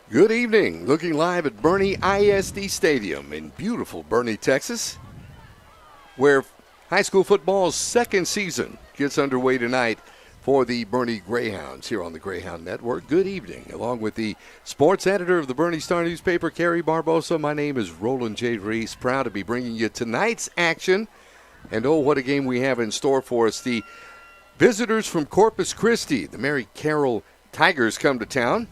Good evening. Looking live at Boerne ISD Stadium in beautiful Boerne, Texas, where high school football's second season gets underway tonight for the Boerne Greyhounds here on the Greyhound Network. Good evening. Along with the sports editor of the Boerne Star newspaper, Carrie Barbosa, my name is Roland J. Reese. Proud to be bringing you tonight's action. And oh, what a game we have in store for us. The visitors from Corpus Christi, the Mary Carroll Tigers, come to town.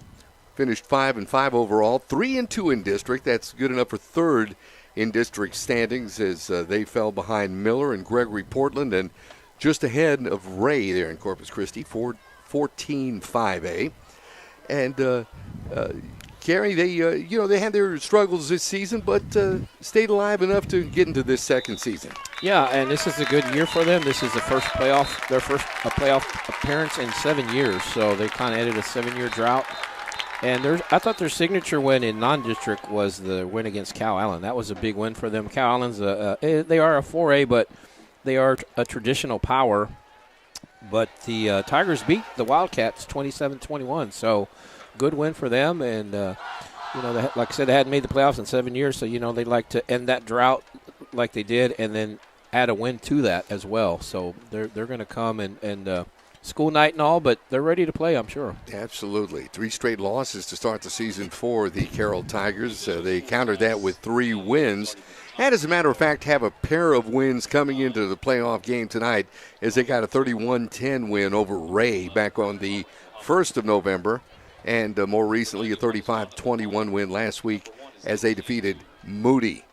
Finished 5-5 overall, 3-2 in district. That's good enough for third in district standings as they fell behind Miller and Gregory Portland and just ahead of Ray there in Corpus Christi, 14-5A. And Gary, they had their struggles this season, but stayed alive enough to get into this second season. Yeah, and this is a good year for them. This is their first playoff appearance in 7 years. So they kind of ended a 7-year drought. And I thought their signature win in non-district was the win against Cow Allen. That was a big win for them. Cow Allen's they are a 4A, but they are a traditional power. But the Tigers beat the Wildcats 27-21. So good win for them. And like I said, they hadn't made the playoffs in 7 years, so they'd like to end that drought like they did, and then add a win to that as well. So they're going to come and school night and all, but they're ready to play, I'm sure. Absolutely. 3 straight losses to start the season for the Carroll Tigers. They countered that with 3 wins. And as a matter of fact, have a pair of wins coming into the playoff game tonight as they got a 31-10 win over Ray back on the 1st of November. And more recently, a 35-21 win last week as they defeated Moody.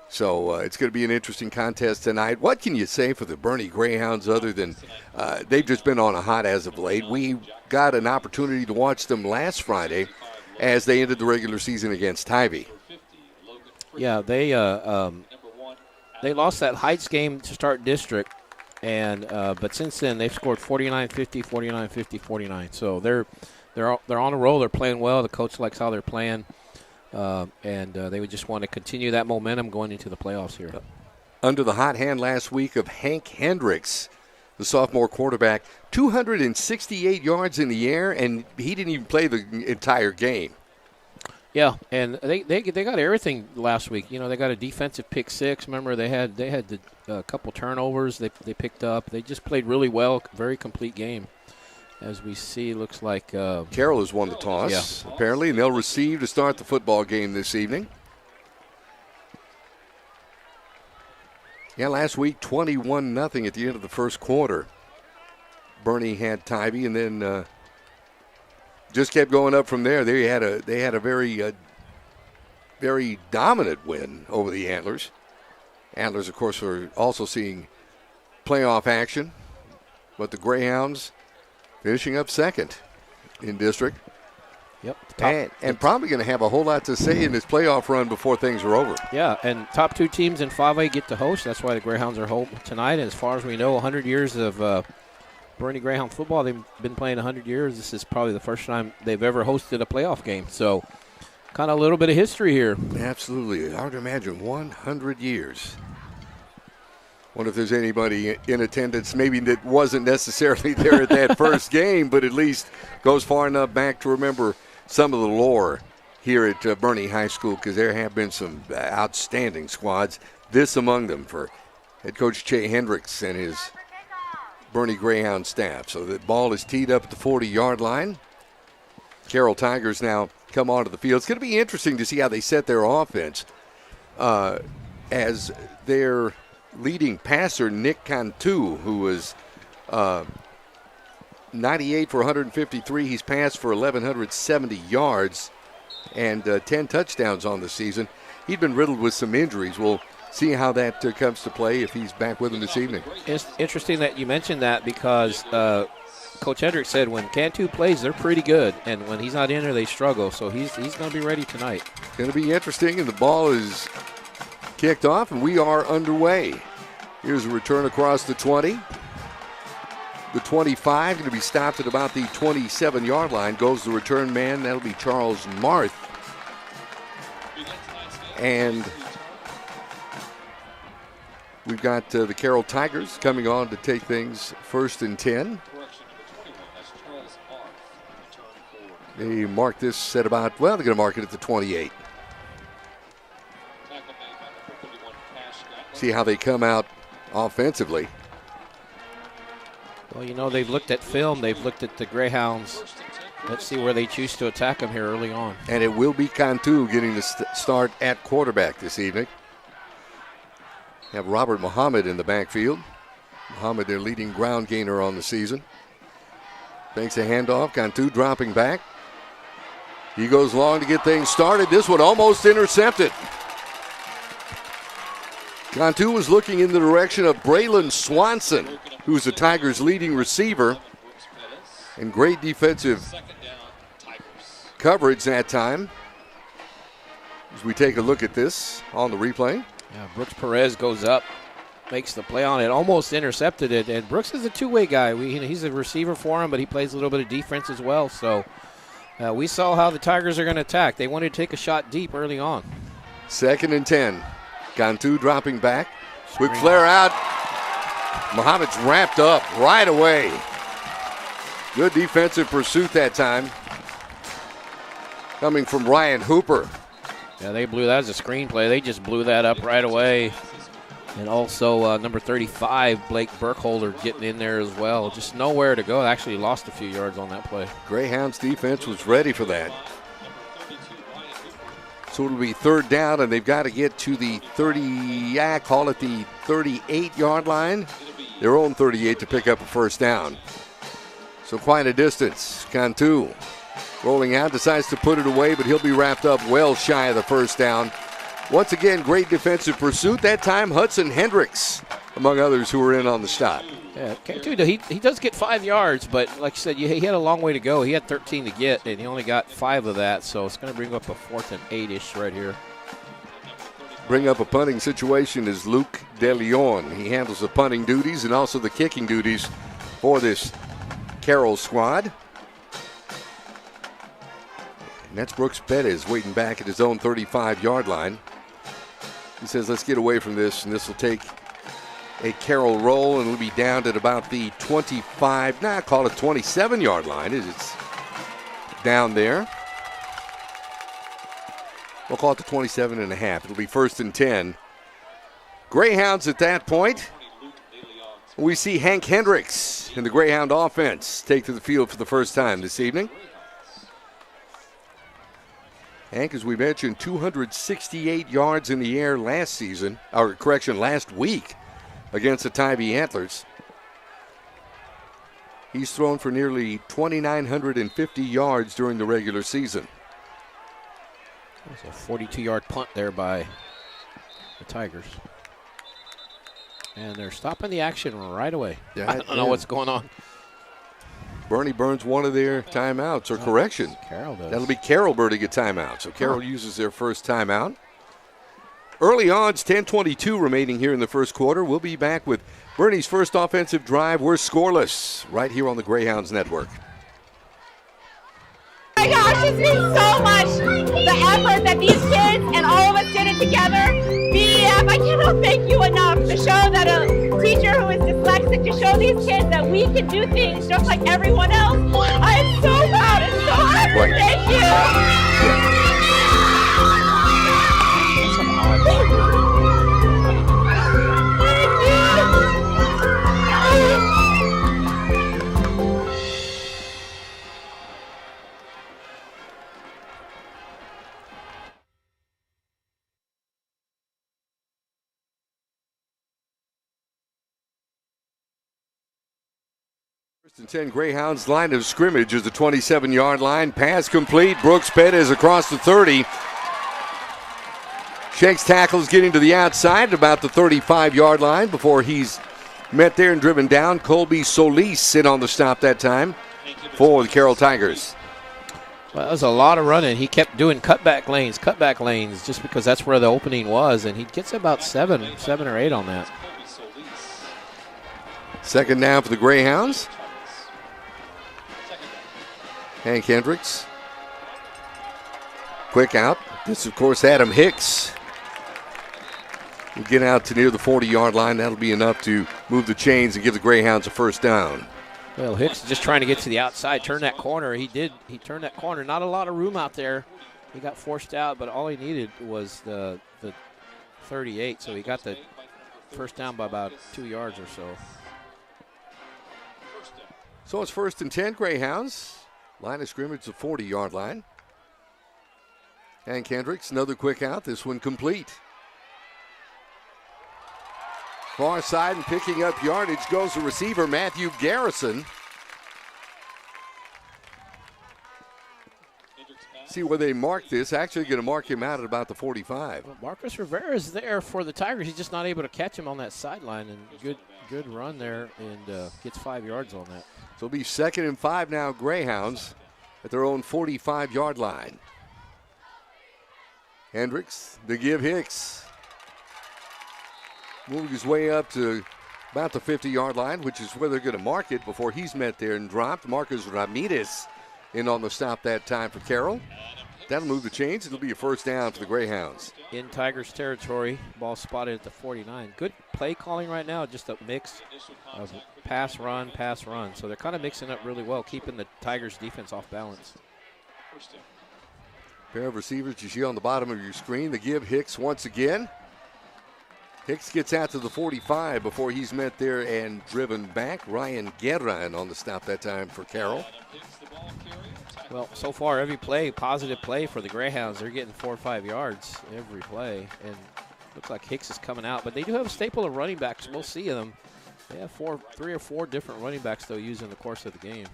So it's going to be an interesting contest tonight. What can you say for the Boerne Greyhounds other than they've just been on a hot as of late? We got an opportunity to watch them last Friday as they ended the regular season against Tybee. Yeah, they lost that Heights game to start district, and but since then they've scored 49-50, 49-50, 49. So they're on a roll. They're playing well. The coach likes how they're playing. And they would just want to continue that momentum going into the playoffs here. Under the hot hand last week of Hank Hendricks, the sophomore quarterback, 268 yards in the air, and he didn't even play the entire game. Yeah, and they got everything last week. They got a defensive pick 6. Remember, they had a couple turnovers they picked up. They just played really well, very complete game. As we see, looks like Carroll has won the toss, apparently, and they'll receive to start the football game this evening. Yeah, last week, 21-0 at the end of the first quarter. Boerne had Tybee, and then just kept going up from there. They had a very, very dominant win over the Antlers. Antlers, of course, are also seeing playoff action, but the Greyhounds finishing up second in district. Yep. And probably going to have a whole lot to say in this playoff run before things are over. Yeah, and top 2 teams in 5A get to host. That's why the Greyhounds are home tonight. And as far as we know, 100 years of Boerne Greyhound football. They've been playing 100 years. This is probably the first time they've ever hosted a playoff game. So kind of a little bit of history here. Absolutely. Hard to imagine 100 years. Wonder if there's anybody in attendance maybe that wasn't necessarily there at that first game, but at least goes far enough back to remember some of the lore here at Boerne High School, because there have been some outstanding squads, this among them for head coach Che Hendricks and his Boerne Greyhound staff. So the ball is teed up at the 40-yard line. Carroll Tigers now come onto the field. It's going to be interesting to see how they set their offense as their leading passer, Nick Cantu, who was 98 for 153. He's passed for 1,170 yards and 10 touchdowns on the season. He'd been riddled with some injuries. We'll see how that comes to play if he's back with them this evening. It's interesting that you mentioned that because Coach Hendricks said when Cantu plays, they're pretty good, and when he's not in there, they struggle. So he's going to be ready tonight. Going to be interesting, and the ball is kicked off, and we are underway. Here's a return across the 20. The 25 going to be stopped at about the 27-yard line. Goes the return man. That'll be Charles Marth. And we've got the Carroll Tigers coming on to take things 1st and 10. They mark this at about, well, they're going to mark it at the 28. See how they come out offensively. Well, you know, they've looked at film. They've looked at the Greyhounds. Let's see where they choose to attack them here early on. And it will be Cantu getting the start at quarterback this evening. Have Robert Muhammad in the backfield. Muhammad, their leading ground gainer on the season. Takes a handoff. Cantu dropping back. He goes long to get things started. This one almost intercepted. Cantu was looking in the direction of Braylon Swanson, who's the Tigers' leading receiver. And great defensive coverage that time. As we take a look at this on the replay. Yeah, Brooks Perez goes up, makes the play on it, almost intercepted it. And Brooks is a two-way guy. He's a receiver for him, but he plays a little bit of defense as well. So we saw how the Tigers are going to attack. They wanted to take a shot deep early on. 2nd and 10. Cantu dropping back. Quick flare out. Muhammad's wrapped up right away. Good defensive pursuit that time. Coming from Ryan Hooper. Yeah, they blew that as a screenplay. They just blew that up right away. And also number 35, Blake Burkholder, getting in there as well. Just nowhere to go. Actually lost a few yards on that play. Greyhounds defense was ready for that. So it'll be 3rd down, and they've got to get to the 38-yard line. Their own 38 to pick up a 1st down. So quite a distance. Cantu rolling out, decides to put it away, but he'll be wrapped up well shy of the 1st down. Once again, great defensive pursuit. That time, Hudson Hendricks, among others who were in on the stop. Yeah, Cantu, he does get 5 yards, but like you said, he had a long way to go. He had 13 to get, and he only got 5 of that, so it's going to bring up a 4th and 8-ish right here. Bring up a punting situation is Luke DeLeon. He handles the punting duties and also the kicking duties for this Carroll squad. And that's Brooks Pettis waiting back at his own 35-yard line. He says, let's get away from this, and this will take a Carroll roll, and we'll be down at about the 25, call it 27-yard line. It's down there. We'll call it the 27 and a half. It'll be 1st and 10. Greyhounds at that point. We see Hank Hendricks in the Greyhound offense take to the field for the first time this evening. Hank, as we mentioned, 268 yards in the air last week against the Tybee Antlers. He's thrown for nearly 2,950 yards during the regular season. That's a 42-yard punt there by the Tigers. And they're stopping the action right away. Yeah, I don't know what's going on. Boerne burns one of their timeouts or correction. Carroll does. That'll be Carroll burning a timeout. So Carroll uses their first timeout. Early odds, 10:22 remaining here in the first quarter. We'll be back with Boerne's first offensive drive. We're scoreless right here on the Greyhounds Network. Oh my gosh, it's been so much. The effort that these kids and all of us did it together. BEF, I cannot thank you enough to show that a teacher who is dyslexic, to show these kids that we can do things just like everyone else. I am so proud and so honored. Thank you. First and 10 Greyhounds line of scrimmage is the 27-yard line. Pass complete. Brooks Pettis across the 30. Shakes tackles getting to the outside at about the 35-yard line before he's met there and driven down. Colby Solis in on the stop that time for the Carroll Tigers. Well, that was a lot of running. He kept doing cutback lanes, just because that's where the opening was, and he gets about seven or 8 on that. 2nd down for the Greyhounds. Hank Hendricks. Quick out. This, of course, Adam Hicks. We'll get out to near the 40-yard line. That'll be enough to move the chains and give the Greyhounds a first down. Well, Hicks just trying to get to the outside, turn that corner. He did. He turned that corner. Not a lot of room out there. He got forced out, but all he needed was the 38, so he got the first down by about 2 yards or so. So it's 1st and 10, Greyhounds. Line of scrimmage, the 40-yard line. And Hendricks, another quick out. This one complete. Far side and picking up yardage goes the receiver, Matthew Garrison. See where they mark this. Actually going to mark him out at about the 45. Well, Marcus Rivera is there for the Tigers. He's just not able to catch him on that sideline. And good run there, and gets 5 yards on that. So it'll be 2nd and 5 now, Greyhounds at their own 45-yard line. Hendricks to give Hicks. Moving his way up to about the 50-yard line, which is where they're going to mark it before he's met there and dropped. Marcus Ramirez in on the stop that time for Carroll. That'll move the chains. It'll be a first down for the Greyhounds. In Tigers territory, ball spotted at the 49. Good play calling right now, just a mix of pass, run. So they're kind of mixing up really well, keeping the Tigers defense off balance. Pair of receivers you see on the bottom of your screen. They give Hicks once again. Hicks gets out to the 45 before he's met there and driven back. Ryan Guerra on the stop that time for Carroll. Well, so far every play, positive play for the Greyhounds. They're getting 4 or 5 yards every play, and looks like Hicks is coming out. But they do have a staple of running backs. We'll see them. They have 3 or 4 different running backs they'll use in the course of the game.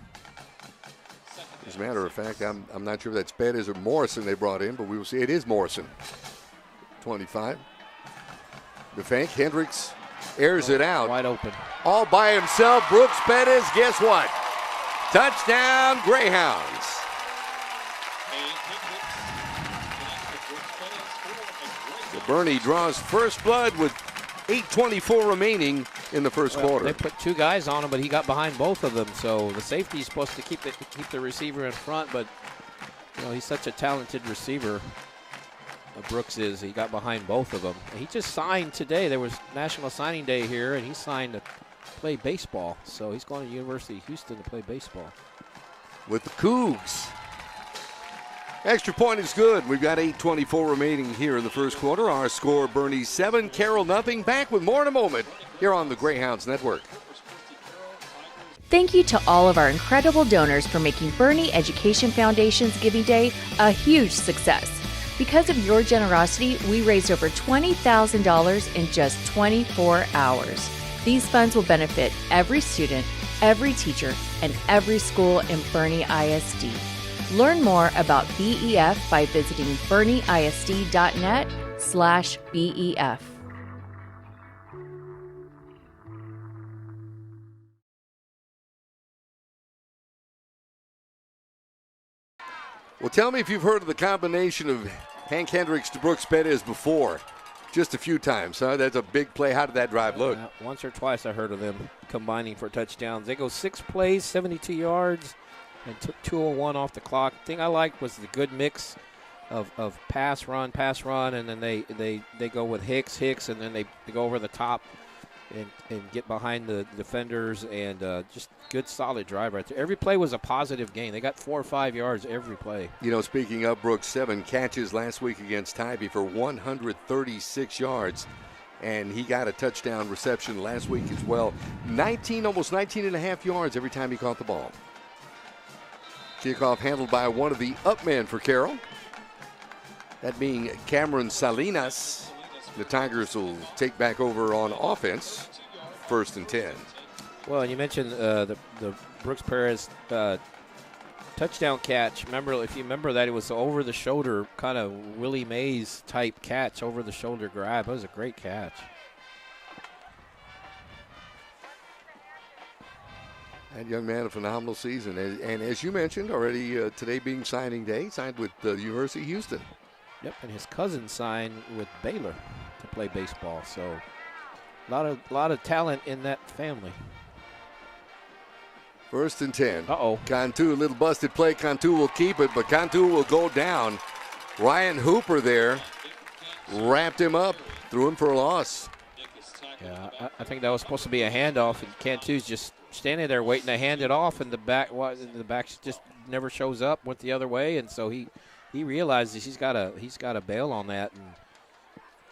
As a matter of fact, I'm not sure if that's Bettis or Morrison they brought in, but we will see. It is Morrison. 25. The fake. Hendricks airs it out. Wide open. All by himself. Brooks Bettis, guess what? Touchdown, Greyhounds. Boerne draws first blood with 8:24 remaining in the first quarter. They put 2 guys on him, but he got behind both of them. So the safety is supposed to keep the receiver in front, but he's such a talented receiver. Brooks is. He got behind both of them. He just signed today. There was National Signing Day here, and he signed to play baseball. So he's going to University of Houston to play baseball. With the Cougs. Extra point is good. We've got 8:24 remaining here in the first quarter. Our score, Boerne 7, Carroll nothing. Back with more in a moment here on the Greyhounds Network. Thank you to all of our incredible donors for making Boerne Education Foundation's Giving Day a huge success. Because of your generosity, we raised over $20,000 in just 24 hours. These funds will benefit every student, every teacher, and every school in Boerne ISD. Learn more about BEF by visiting boerneisd.net/BEF. Well, tell me if you've heard of the combination of Hank Hendricks to Brooks Bettis before. Just a few times, huh? That's a big play. How did that drive look? Once or twice I heard of them combining for touchdowns. They go 6 plays, 72 yards, and took 2:01 off the clock. The thing I liked was the good mix of pass, run, and then they go with Hicks, and then they go over the top and get behind the defenders, and just good solid drive right there. Every play was a positive gain. They got 4 or 5 yards every play. Speaking of Brooks, 7 catches last week against Tybee for 136 yards, and he got a touchdown reception last week as well. Almost 19 and a half yards every time he caught the ball. Kickoff handled by one of the up men for Carroll, that being Cameron Salinas. The Tigers will take back over on offense, 1st and 10. Well, and you mentioned the Brooks Perez touchdown catch. If you remember that, it was over the shoulder, kind of Willie Mays type catch, over the shoulder grab. It was a great catch. That young man, a phenomenal season. And as you mentioned already, today being signing day, signed with the University of Houston. Yep, and his cousin signed with Baylor to play baseball. So a lot of talent in that family. 1st and 10. Uh-oh. Cantu, a little busted play. Cantu will keep it, but Cantu will go down. Ryan Hooper there wrapped him up, threw him for a loss. Yeah, I think that was supposed to be a handoff, and Cantu's just standing there waiting to hand it off, and the back just never shows up, went the other way, and so he realizes he's got to bail on that, and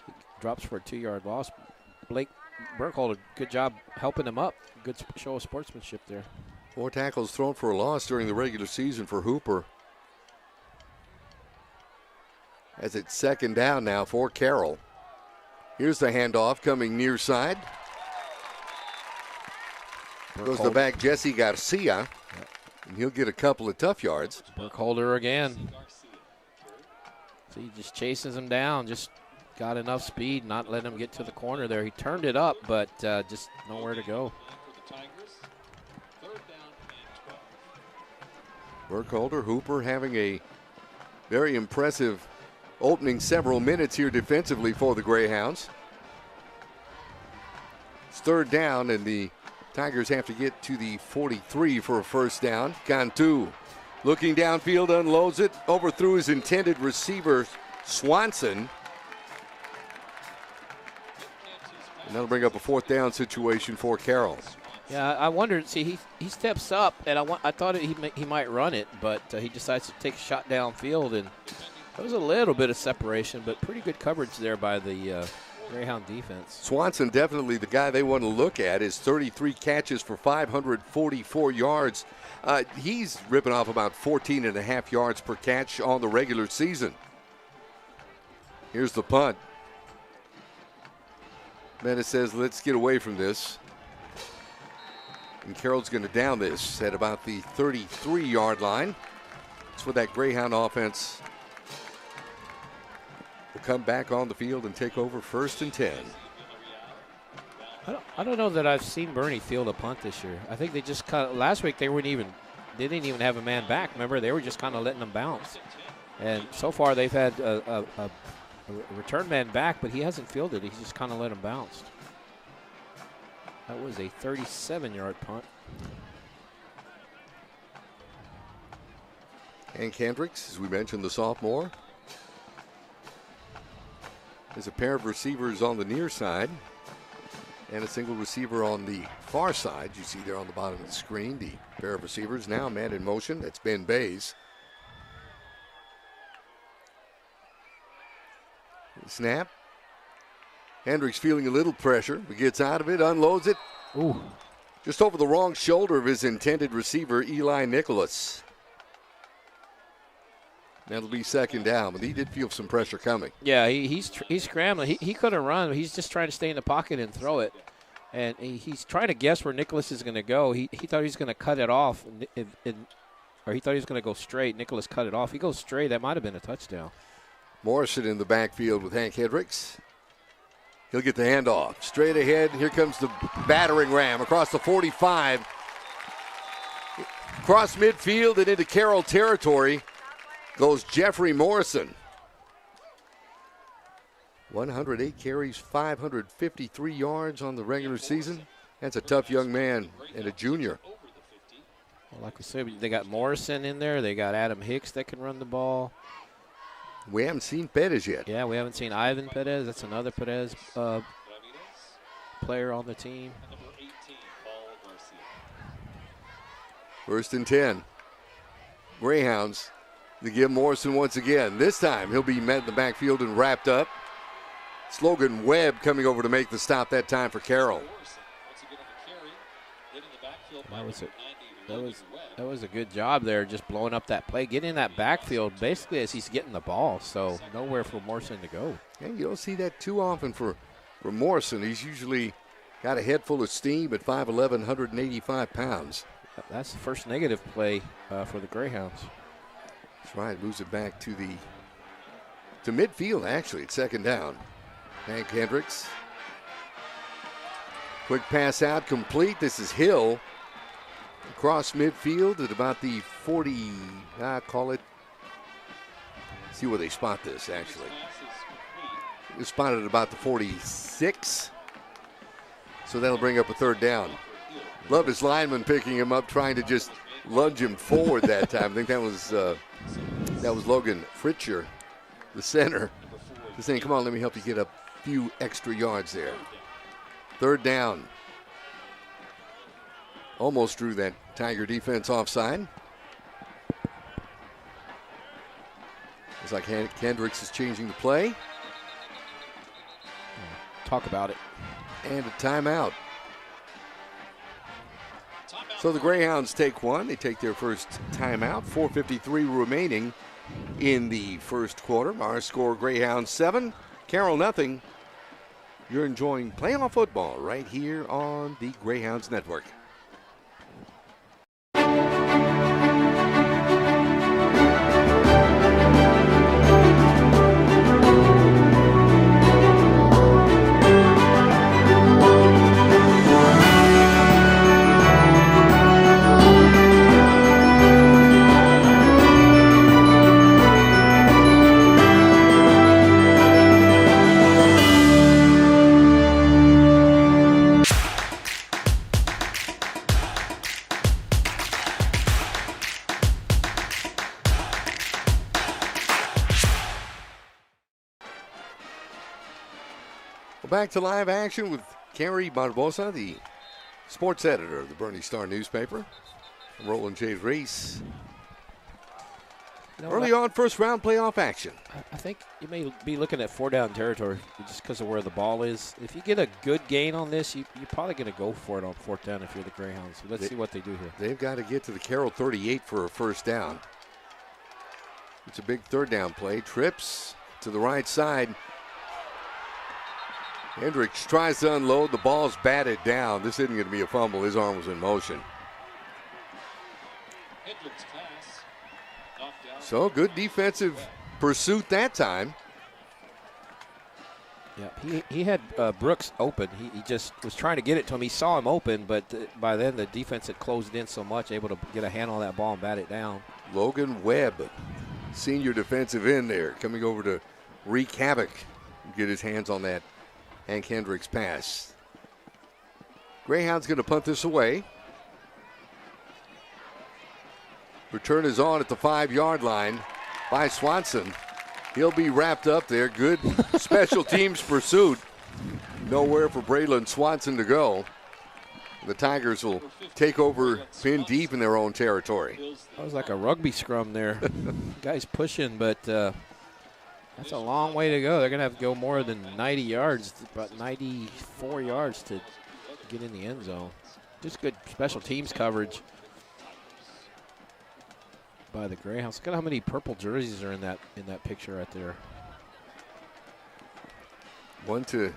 he drops for a 2-yard loss. Blake Burkholder, good job helping him up. Good show of sportsmanship there. 4 tackles thrown for a loss during the regular season for Hooper. As it's 2nd down now for Carroll. Here's the handoff coming near side. Goes the back Jesse Garcia, and he'll get a couple of tough yards. Burkholder again. So he just chases him down, just got enough speed, not letting him get to the corner there. He turned it up, but just nowhere to go. Burkholder, Hooper having a very impressive opening several minutes here defensively for the Greyhounds. It's 3rd down, and the Tigers have to get to the 43 for a first down. Cantu looking downfield, unloads it, overthrew his intended receiver, Swanson. And that'll bring up a 4th down situation for Carroll. Yeah, I wondered. See, he steps up, and I thought he might run it, but he decides to take a shot downfield, and there was a little bit of separation, but pretty good coverage there by the Greyhound defense. Swanson definitely the guy they want to look at. His 33 catches for 544 yards. He's ripping off about 14.5 yards per catch on the regular season. Here's the punt. Menace says, let's get away from this. And Carroll's going to down this at about the 33-yard line. That's where that Greyhound offense will come back on the field and take over 1st and 10. I don't know that I've seen Boerne field a punt this year. I think they just kind of, last week they didn't even have a man back. Remember, they were just kind of letting them bounce. And so far they've had a return man back, but he hasn't fielded. He's just kind of let him bounce. That was a 37-yard punt. Hank Hendricks, as we mentioned, the sophomore. There's a pair of receivers on the near side and a single receiver on the far side. You see there on the bottom of the screen, the pair of receivers now man in motion. That's Ben Bays. Snap. Hendricks feeling a little pressure, but gets out of it, unloads it. Ooh. Just over the wrong shoulder of his intended receiver, Eli Nicholas. That'll be 2nd down, but he did feel some pressure coming. Yeah, he's scrambling. He could have run. He's just trying to stay in the pocket and throw it. And he's trying to guess where Nicholas is going to go. He thought he was going to cut it off, or he thought he was going to go straight. Nicholas cut it off. He goes straight. That might have been a touchdown. Morrison in the backfield with Hank Hendricks. He'll get the handoff. Straight ahead, here comes the battering ram across the 45. Across midfield and into Carroll territory goes Jeffrey Morrison. 108 carries, 553 yards on the regular season. That's a tough young man and a junior. Well, like we said, they got Morrison in there. They got Adam Hicks that can run the ball. We haven't seen Perez yet. Yeah, we haven't seen Ivan Perez. That's another Perez player on the team. 1st and 10. Greyhounds. They give Morrison once again. This time he'll be met in the backfield and wrapped up. It's Logan Webb coming over to make the stop that time for Carroll. That was a good job there, just blowing up that play, getting in that backfield basically as he's getting the ball. So nowhere for Morrison to go. Yeah, you don't see that too often for Morrison. He's usually got a head full of steam at 5'11", 185 pounds. That's the first negative play for the Greyhounds. That's right. Moves it back to midfield, actually, at 2nd down. Hank Hendricks. Quick pass out, complete. This is Hill. Across midfield at about the 40, call it. See where they spot this, actually. They spotted at about the 46. So that'll bring up a 3rd down. Loved his lineman picking him up, trying to just lunge him forward that time. I think that was Logan Fritcher, the center. Just saying, come on, let me help you get a few extra yards there. 3rd down. Almost drew that Tiger defense offside. It's like Kendricks is changing the play. Talk about it. And a timeout. So the Greyhounds take one. They take their first timeout. 4:53 remaining in the first quarter. Our score, Greyhounds 7, Carroll nothing. You're enjoying playoff football right here on the Greyhounds Network. Back to live action with Carrie Barbosa, the sports editor of the Boerne Star newspaper. Roland J. Reese. Early on, first round playoff action. I think you may be looking at 4-down territory just because of where the ball is. If you get a good gain on this, you're probably going to go for it on 4th down if you're the Greyhounds. So let's see what they do here. They've got to get to the Carroll 38 for a first down. It's a big 3rd down play. Trips to the right side. Hendricks tries to unload. The ball's batted down. This isn't going to be a fumble. His arm was in motion. So good defensive pursuit that time. Yeah, he had Brooks open. He just was trying to get it to him. He saw him open, but by then the defense had closed in so much, able to get a hand on that ball and bat it down. Logan Webb, senior defensive end there, coming over to wreak havoc and get his hands on that Hank Hendricks pass. Greyhound's going to punt this away. Return is on at the 5-yard line by Swanson. He'll be wrapped up there. Good special teams pursuit. Nowhere for Braylon Swanson to go. The Tigers will take over pin deep in their own territory. That was like a rugby scrum there. Guys pushing, but that's a long way to go. They're going to have to go more than 90 yards, about 94 yards to get in the end zone. Just good special teams coverage by the Greyhounds. Look at how many purple jerseys are in that picture right there. One to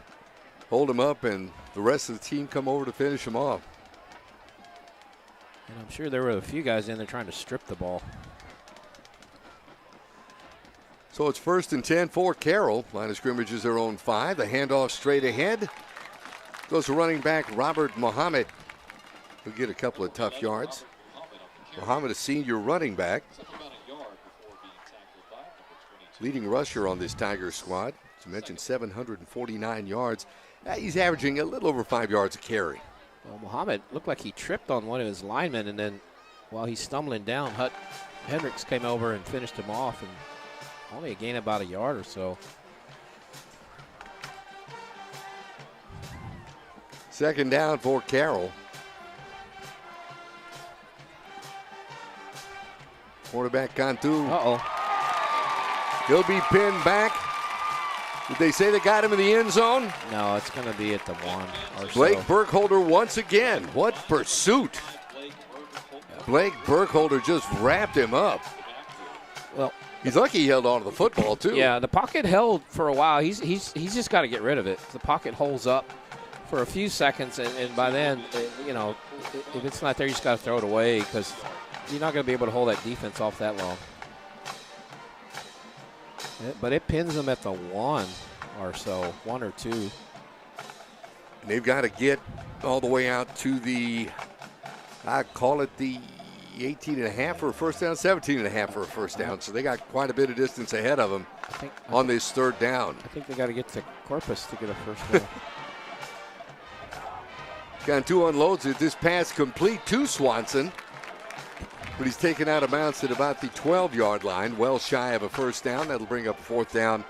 hold him up, and the rest of the team come over to finish him off. And I'm sure there were a few guys in there trying to strip the ball. So it's 1st and 10 for Carroll. Line of scrimmage is their own 5. The handoff straight ahead goes to running back Robert Muhammad, who'll get a couple of tough yards. Muhammad, a senior running back. Leading rusher on this Tigers squad. As you mentioned, 749 yards. He's averaging a little over 5 yards a carry. Well, Muhammad looked like he tripped on one of his linemen, and then while he's stumbling down, Hendricks came over and finished him off, and only a gain about a yard or so. 2nd down for Carroll. Quarterback Cantu. He'll be pinned back. Did they say they got him in the end zone? No, it's going to be at the 1 or Blake so. Burkholder once again. What pursuit. Blake Burkholder just wrapped him up. Well, he's lucky he held on to the football, too. Yeah, the pocket held for a while. He's just got to get rid of it. The pocket holds up for a few seconds, and by then, if it's not there, you just got to throw it away because you're not going to be able to hold that defense off that long. But it pins them at the 1 or so, 1 or 2. And they've got to get all the way out to the, I call it the 18.5 for a first down, 17.5 for a first down. So they got quite a bit of distance ahead of them on this 3rd down. I think they got to get to Corpus to get a first down. Cantu unloads it. This pass complete to Swanson. But he's taken out of bounds at about the 12-yard line, well shy of a first down. That'll bring up 4th down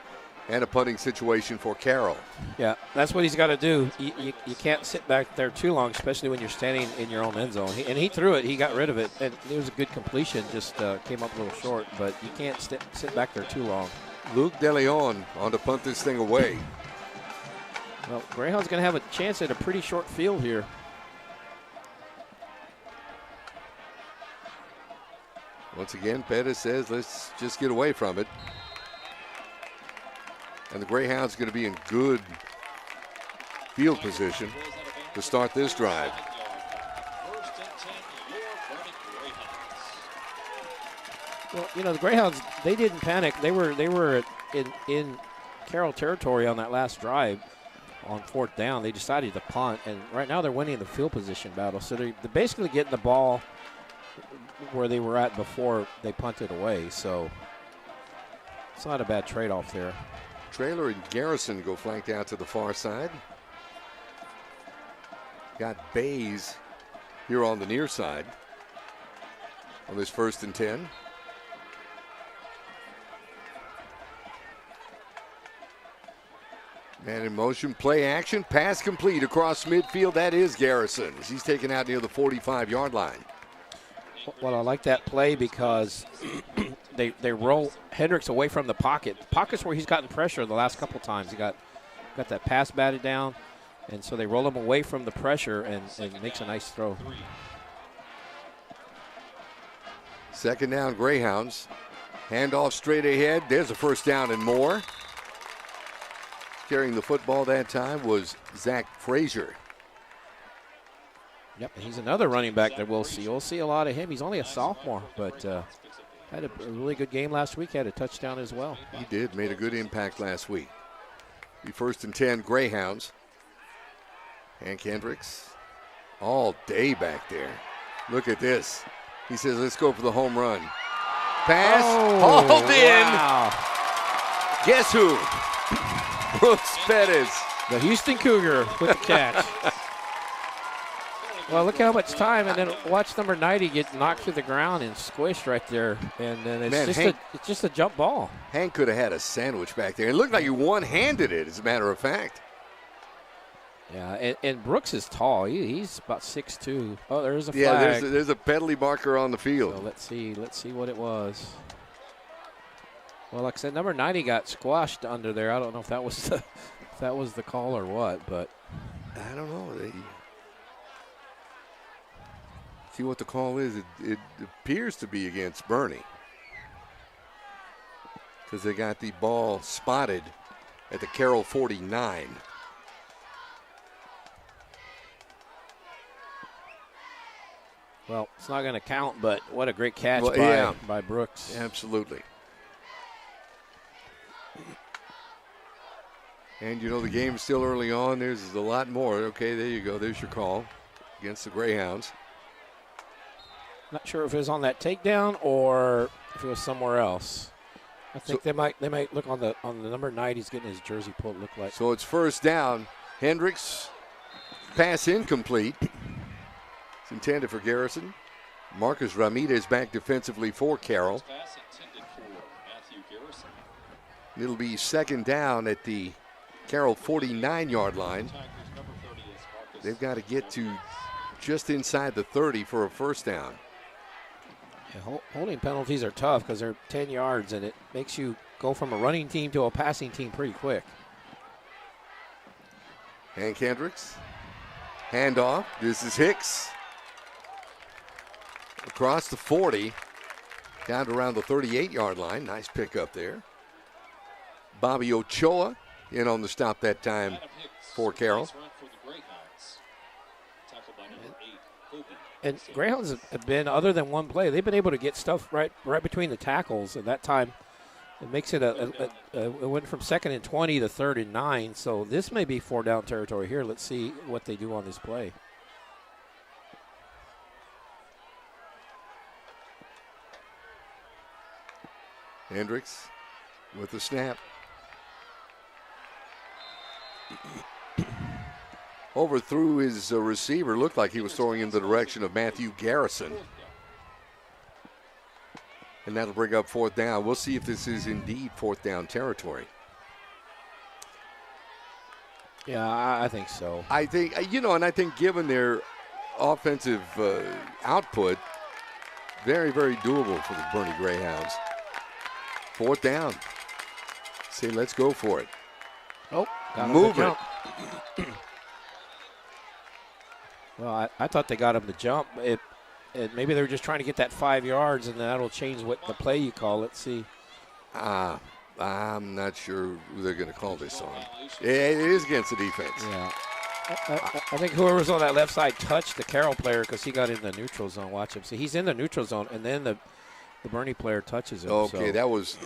And a punting situation for Carroll. Yeah, that's what he's got to do. You can't sit back there too long, especially when you're standing in your own end zone. He threw it. He got rid of it. And it was a good completion, just came up a little short. But you can't sit back there too long. Luke DeLeon on to punt this thing away. Well, Greyhound's going to have a chance at a pretty short field here. Once again, Pettis says, let's just get away from it. And the Greyhounds going to be in good field position to start this drive. Well, you know, the Greyhounds, they didn't panic. They were in Carroll territory on that last drive on 4th down. They decided to punt, and right now they're winning the field position battle. So they're basically getting the ball where they were at before they punted away. So it's not a bad trade-off there. Traylor and Garrison go flanked out to the far side. Got Bays here on the near side on this 1st and 10. Man in motion, play action, pass complete across midfield. That is Garrison. He's taken out near the 45-yard line. Well, I like that play because they roll Hendricks away from the pocket. The pocket's where he's gotten pressure the last couple times. He got that pass batted down, and so they roll him away from the pressure and makes a nice throw. 2nd down, Greyhounds. Handoff straight ahead. There's a 1st down and more. Carrying the football that time was Zach Frazier. Yep, and he's another running back that we'll see. We'll see a lot of him. He's only a sophomore, but had a really good game last week. Had a touchdown as well. He did. Made a good impact last week. The 1st and 10 Greyhounds. Hank Hendricks all day back there. Look at this. He says, let's go for the home run. Pass, hauled in. Wow. Guess who? Brooks Pettis. The Houston Cougar with the catch. Well, look at how much time, and then watch number 90 get knocked through the ground and squished right there. And then it's just a jump ball. Hank could have had a sandwich back there. It looked like he one-handed it, as a matter of fact. Yeah, and Brooks is tall. He's about 6'2". Oh, there's a flag. Yeah, there's a penalty marker on the field. So let's see what it was. Well, like I said, number 90 got squashed under there. I don't know if that was the call or what, but I don't know. See what the call is. It appears to be against Boerne because they got the ball spotted at the Carroll 49. Well, it's not going to count, but what a great catch by Brooks. Absolutely. And, you know, the game's still early on. There's a lot more. Okay, there you go. There's your call against the Greyhounds. Not sure if it was on that takedown or if it was somewhere else. I think they might look on the number 9. He's getting his jersey pulled. Look like. So it's 1st down. Hendricks, pass incomplete. It's intended for Garrison. Marcus Ramirez back defensively for Carroll. It'll be 2nd down at the Carroll 49-yard line. They've got to get to just inside the 30 for a 1st down. Yeah, holding penalties are tough because they're 10 yards, and it makes you go from a running team to a passing team pretty quick. Hank Hendricks. Handoff. This is Hicks. Across the 40. Down to around the 38-yard line. Nice pickup there. Bobby Ochoa in on the stop that time for Carroll. And Greyhounds have been, other than one play, they've been able to get stuff right between the tackles. At that time, it makes it it went from 2nd and 20 to 3rd and 9. So this may be 4-down territory here. Let's see what they do on this play. Hendricks with the snap. Overthrew his receiver. Looked like he was throwing in the direction of Matthew Garrison. And that'll bring up 4th down. We'll see if this is indeed 4th down territory. Yeah, I think so. I think, and I think given their offensive output, very, very doable for the Boerne Greyhounds. 4th down. Say, let's go for it. Oh, got move him it. to jump. Well, I thought they got him to jump. Maybe they were just trying to get that 5 yards, and that'll change what the play you call. Let's see. I'm not sure who they're going to call this on. It is against the defense. Yeah. I think whoever was on that left side touched the Carroll player because he got in the neutral zone. Watch him. See, he's in the neutral zone, and then the Boerne player touches him. Okay, that was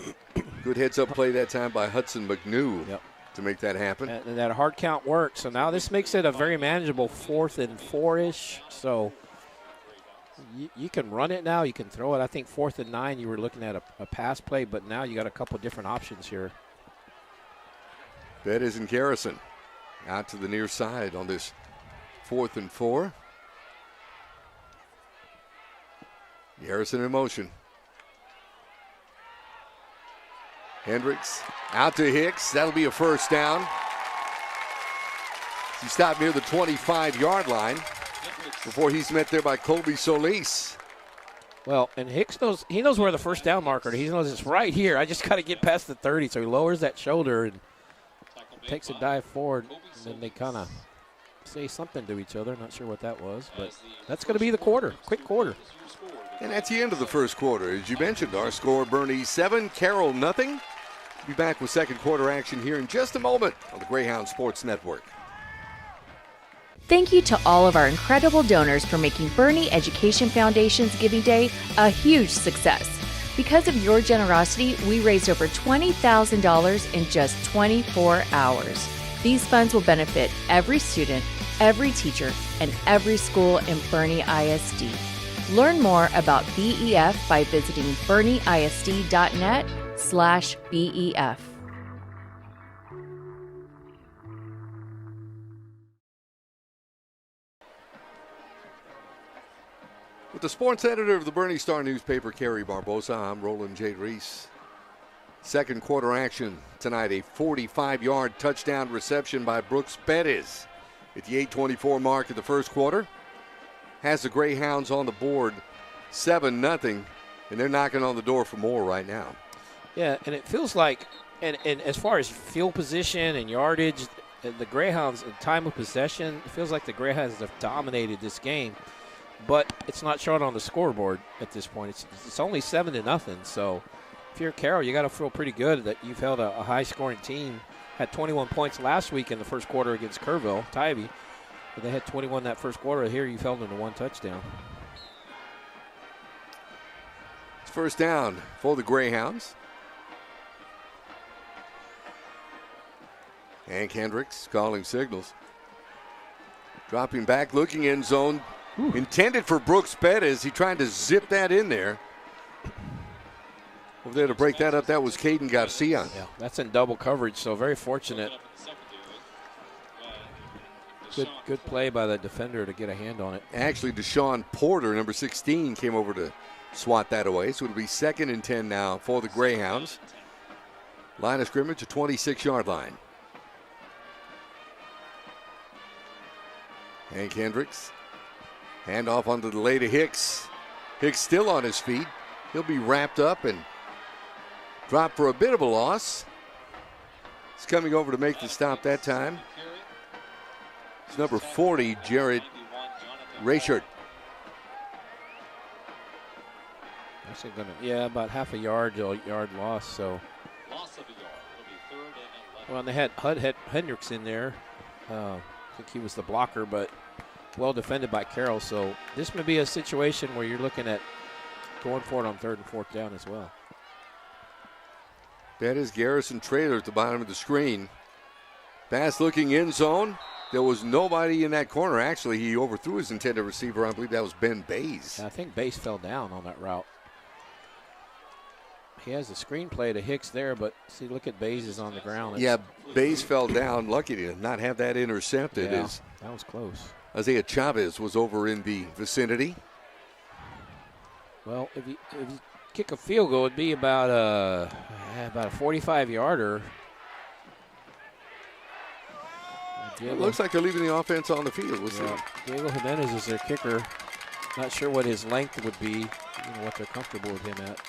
good heads-up play that time by Hudson McNew. Yep. To make that happen. And that hard count worked. So now this makes it a very manageable 4th and 4-ish. So you can run it now. You can throw it. I think 4th and 9 you were looking at a pass play, but now you got a couple different options here. Bettis and Garrison out to the near side on this 4th and 4. Garrison in motion. Hendricks out to Hicks. That'll be a first down. He stopped near the 25-yard line before he's met there by Colby Solis. Well, and Hicks knows where the first down marker is. He knows it's right here. I just got to get past the 30. So he lowers that shoulder and takes a dive forward. And then they kind of say something to each other. Not sure what that was, but that's going to be the quarter. Quick quarter. And that's the end of the first quarter. As you mentioned, our score, Boerne 7, Carroll nothing. Be back with second quarter action here in just a moment on the Greyhound Sports Network. Thank you to all of our incredible donors for making Boerne Education Foundation's Giving Day a huge success. Because of your generosity, we raised over $20,000 in just 24 hours. These funds will benefit every student, every teacher, and every school in Boerne ISD. Learn more about BEF by visiting BoerneISD.net/BEF. With the sports editor of the Boerne Star newspaper, Kerry Barbosa, I'm Roland J. Reese. Second quarter action tonight, a 45-yard touchdown reception by Brooks Bettis at the 8:24 mark of the first quarter. Has the Greyhounds on the board 7-0, and they're knocking on the door for more right now. Yeah, and it feels like, and as far as field position and yardage, the Greyhounds, in time of possession, it feels like the Greyhounds have dominated this game, but it's not shown on the scoreboard at this point. It's only 7-0, so if you're Carroll, you got to feel pretty good that you've held a high-scoring team. Had 21 points last week in the first quarter against Kerrville, Tybee. But they had 21 that first quarter. Here you've held them to 1 touchdown. It's first down for the Greyhounds. Hank Hendricks calling signals. Dropping back, looking end zone. Ooh. Intended for Brooks Bettis. He tried to zip that in there. Over there to break that up, that was Caden Garcia. Yeah, that's in double coverage, so very fortunate. Good play by the defender to get a hand on it. Actually, Deshaun Porter, number 16, came over to swat that away. So it'll be 2nd and 10 now for the Greyhounds. Line of scrimmage, a 26-yard line. Hank Hendricks. Handoff on the delay to Hicks. Hicks still on his feet. He'll be wrapped up and dropped for a bit of a loss. He's coming over to make the stop that time. It's number 40, Jarrett Rayshard. Actually about half a yard loss. So. Well, and they had Hendricks in there. I think he was the blocker, but well defended by Carroll. So this may be a situation where you're looking at going for it on 3rd and 4th down as well. That is Garrison Traylor at the bottom of the screen. Pass looking end zone. There was nobody in that corner. Actually, he overthrew his intended receiver. I believe that was Ben Bays. I think Bays fell down on that route. He has the screenplay to Hicks there, but see, look at Bays is on the ground. Yeah, Bays fell down. Lucky to not have that intercepted. Yeah, that was close. Isaiah Chavez was over in the vicinity. Well, if you kick a field goal, it'd be about a 45-yarder. It looks like they're leaving the offense on the field. We'll see. Diego Jimenez is their kicker. Not sure what his length would be, what they're comfortable with him at.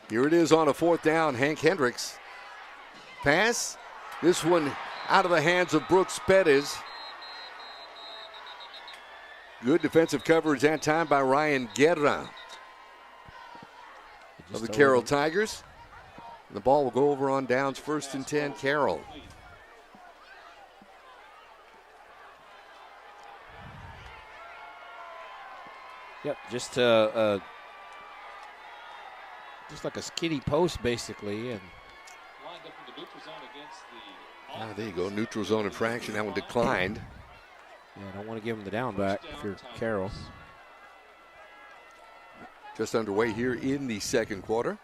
Here it is on a 4th down. Hank Hendricks. Pass. This one out of the hands of Brooks Pettis. Good defensive coverage that time by Ryan Guerra of the Carroll Tigers. The ball will go over on downs, 1st and 10, Carroll. Yep, just like a skitty post, basically. And there you go, neutral zone infraction. That one declined. Yeah, I don't want to give him the down back if you're Carroll. Just underway here in the 2nd quarter.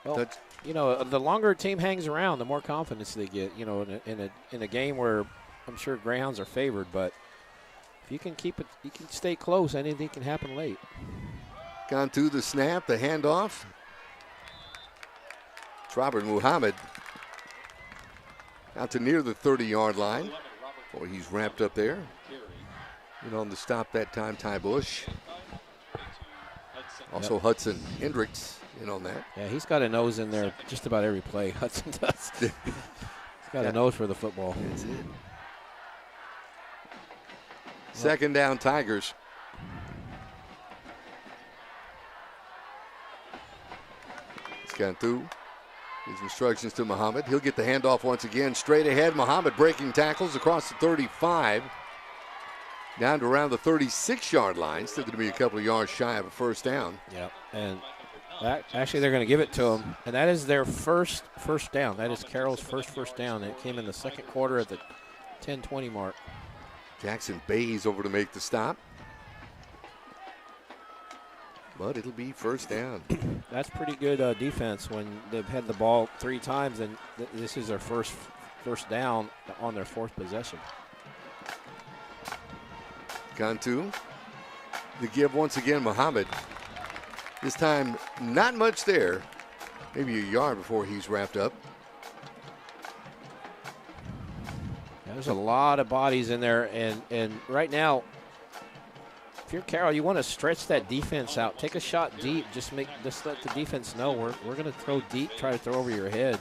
Well, the longer a team hangs around, the more confidence they get. In a game where I'm sure Greyhounds are favored, but if you can keep it, you can stay close. Anything can happen late. Gone through the snap, the handoff. It's Robert Muhammad out to near the 30-yard line. Boy, he's wrapped up there. On the stop that time, Ty Bush. Also Hudson Hendricks in on that. Yeah, he's got a nose in there just about every play. Hudson does. He's got a nose for the football. That's it. 2nd down, Tigers. He's gone through. His instructions to Muhammad. He'll get the handoff once again. Straight ahead, Muhammad breaking tackles across the 35. Down to around the 36-yard line. Still going to be a couple of yards shy of a 1st down. Yep, and actually they're going to give it to him. And that is their first down. That is Carroll's first down. It came in the 2nd quarter at the 10-20 mark. Jackson Bays over to make the stop. But it'll be 1st down. That's pretty good defense when they've had the ball 3 times, and this is their first down on their 4th possession. Gone to the give once again, Muhammad. This time, not much there. Maybe a yard before he's wrapped up. Yeah, there's a lot of bodies in there, and right now, if you're Carroll, you want to stretch that defense out. Take a shot deep. Just let the defense know we're going to throw deep, try to throw over your head.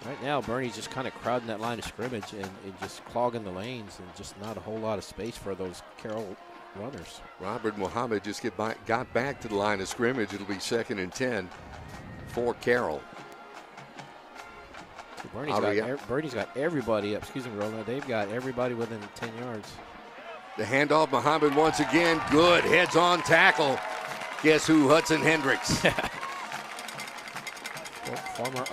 Right now, Boerne's just kind of crowding that line of scrimmage and just clogging the lanes, and just not a whole lot of space for those Carroll runners. Robert Muhammad just got back to the line of scrimmage. It'll be 2nd and 10 for Carroll. Boerne's got everybody up. Excuse me, Roland. They've got everybody within 10 yards. The handoff, Muhammad once again. Good heads-on tackle. Guess who? Hudson Hendricks. Former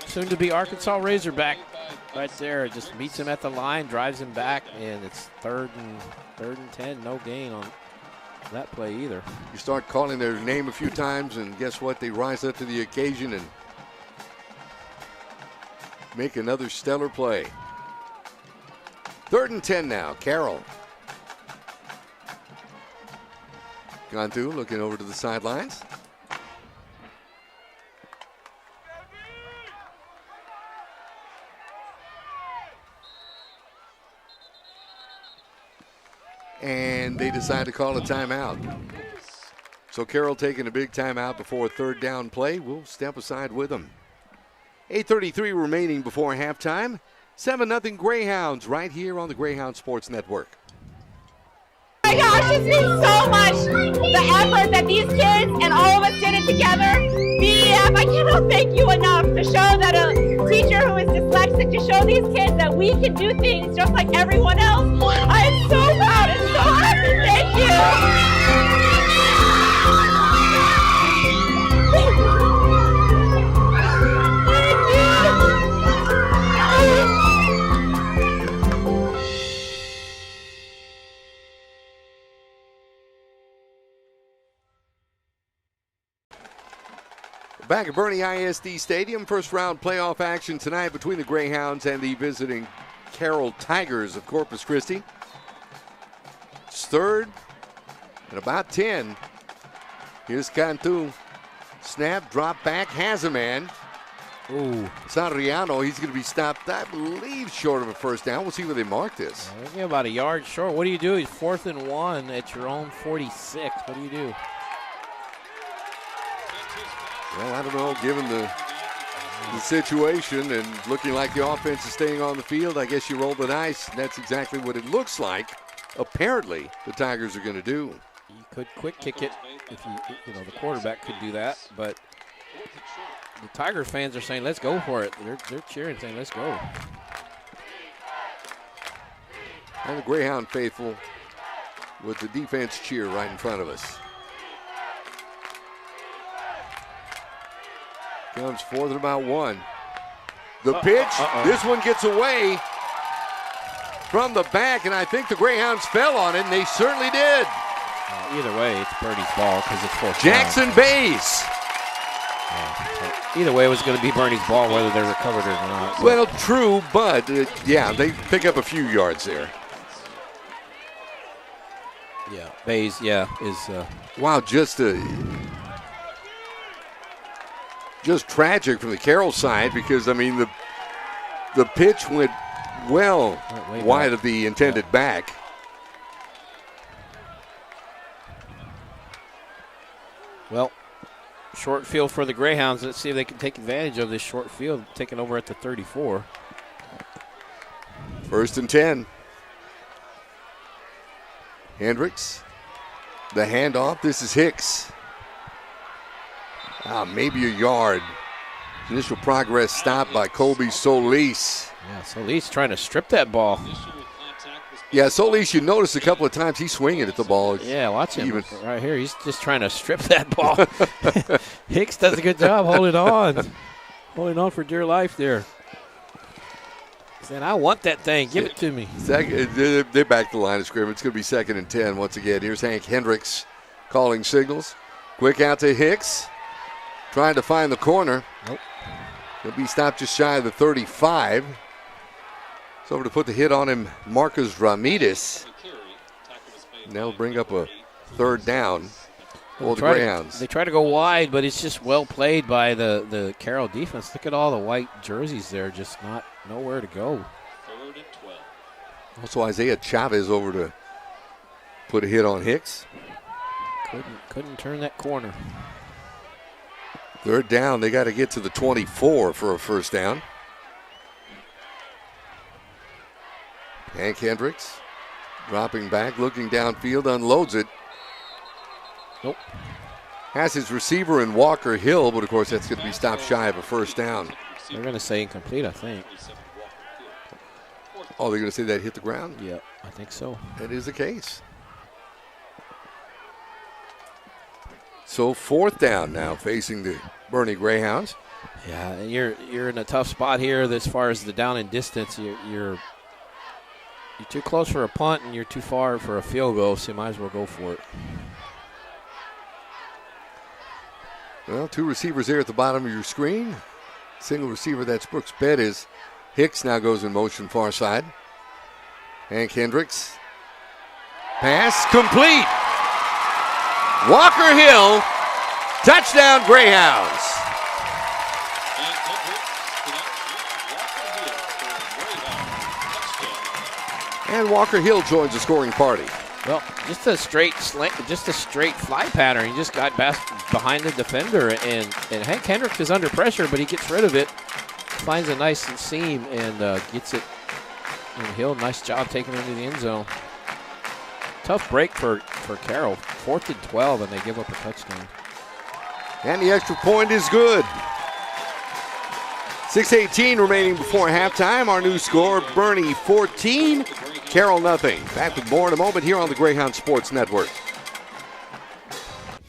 soon-to-be Arkansas Razorback right there. Just meets him at the line, drives him back, and it's 3rd and 10. No gain on that play either. You start calling their name a few times, and guess what? They rise up to the occasion and make another stellar play. 3rd and 10 now, Carroll. Gone through, looking over to the sidelines. And they decide to call a timeout. So Carroll taking a big timeout before a 3rd down play. We'll step aside with them. 8:33 remaining before halftime. 7-0 Greyhounds right here on the Greyhound Sports Network. Oh my gosh, this means so much. The effort that these kids and all of us did it together. BEF, I cannot thank you enough to show that a teacher who is dyslexic, to show these kids that we can do things just like everyone else. I am so proud and so happy. Thank you. Back at Boerne ISD Stadium, first round playoff action tonight between the Greyhounds and the visiting Carroll Tigers of Corpus Christi. It's 3rd and about 10. Here's Cantu Snap, drop back, has a man. Ooh. Sandriano, he's going to be stopped, I believe, short of a first down. We'll see where they mark this. They're about a yard short. What do you do? It's 4th and 1 at your own 46. What do you do? Well, I don't know, given the situation and looking like the offense is staying on the field, I guess you roll the dice. That's exactly what it looks like. Apparently, the Tigers are going to do. You could quick kick it if the quarterback could do that, but the Tigers fans are saying, let's go for it. They're cheering, saying, let's go. And the Greyhound faithful with the defense cheer right in front of us. Comes 4th and about 1. The pitch, this one gets away from the back, and I think the Greyhounds fell on it, and they certainly did. Either way, it's Bernie's ball because it's 4th Jackson down. Bays. Either way, it was going to be Bernie's ball, whether they recovered it or not. So. Well, true, but yeah, they pick up a few yards there. Yeah, Bays, is. Wow, just tragic from the Carroll side because, I mean, the pitch went well wide of the intended back. Well, short field for the Greyhounds. Let's see if they can take advantage of this short field, taking over at the 34. 1st and 10. Hendricks, the handoff. This is Hicks. Maybe a yard. Initial progress stopped by Colby Solis. Yeah, Solis trying to strip that ball. Yeah, Solis, you notice a couple of times he's swinging at the ball. Yeah, watch him right here. He's just trying to strip that ball. Hicks does a good job holding on for dear life there. Saying, I want that thing. Give it to me. They're back to the line of scrimmage. It's going to be 2nd and 10 once again. Here's Hank Hendricks calling signals. Quick out to Hicks. Trying to find the corner. Nope. He'll be stopped just shy of the 35. It's over to put the hit on him, Marcus Ramirez. And that'll bring up a 3rd down for the Greyhounds. They try to go wide, but it's just well played by the Carroll defense. Look at all the white jerseys there, just nowhere to go. 3rd and 12. Also Isaiah Chavez over to put a hit on Hicks. Couldn't turn that corner. 3rd down, they got to get to the 24 for a first down. Hank Hendricks dropping back, looking downfield, unloads it. Nope. Has his receiver in Walker Hill, but of course that's going to be stopped shy of a first down. They're going to say incomplete, I think. Oh, they're going to say that hit the ground? Yeah, I think so. That is the case. So 4th down now facing the Boerne Greyhounds. Yeah, you're in a tough spot here as far as the down and distance. You're too close for a punt and you're too far for a field goal, so you might as well go for it. Well, 2 receivers there at the bottom of your screen. Single receiver, that's Brooks Bettis. Hicks now goes in motion far side. Hank Hendricks. Pass complete. Walker Hill, touchdown Greyhounds. And Walker Hill joins the scoring party. Well, just a straight fly pattern. He just got behind the defender, and Hank Hendricks is under pressure, but he gets rid of it, finds a nice seam, and gets it. And Hill, nice job taking it into the end zone. Tough break for Carroll. 4th and 12, and they give up a touchdown. And the extra point is good. 6:18 remaining before halftime. Our new score, Boerne 14, Carroll nothing. Back with more in a moment here on the Greyhound Sports Network.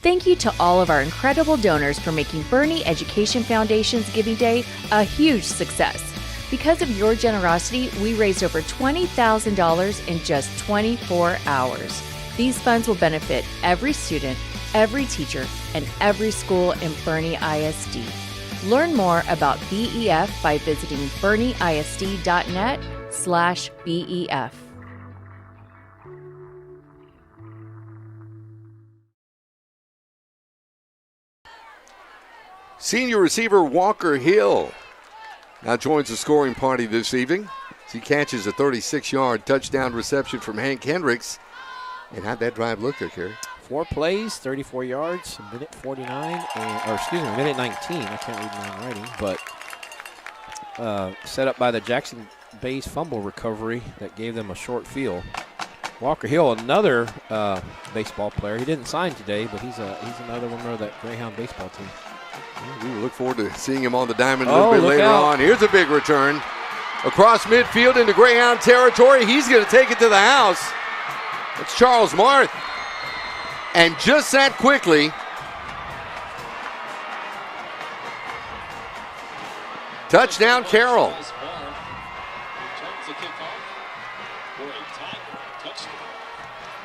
Thank you to all of our incredible donors for making Boerne Education Foundation's Giving Day a huge success. Because of your generosity, we raised over $20,000 in just 24 hours. These funds will benefit every student, every teacher, and every school in Boerne ISD. Learn more about BEF by visiting boerneisd.net/BEF. Senior receiver Walker Hill now joins the scoring party this evening. He catches a 36-yard touchdown reception from Hank Hendricks. And how'd that drive look there, Kerry? 4 plays, 34 yards, a minute 49, minute 19. I can't read my writing, but set up by the Jackson Bay's fumble recovery that gave them a short field. Walker Hill, another baseball player. He didn't sign today, but he's another member of that Greyhound baseball team. We look forward to seeing him on the diamond a little bit later on. Here's a big return. Across midfield into Greyhound territory. He's going to take it to the house. It's Charles Marth. And just that quickly, touchdown Carroll.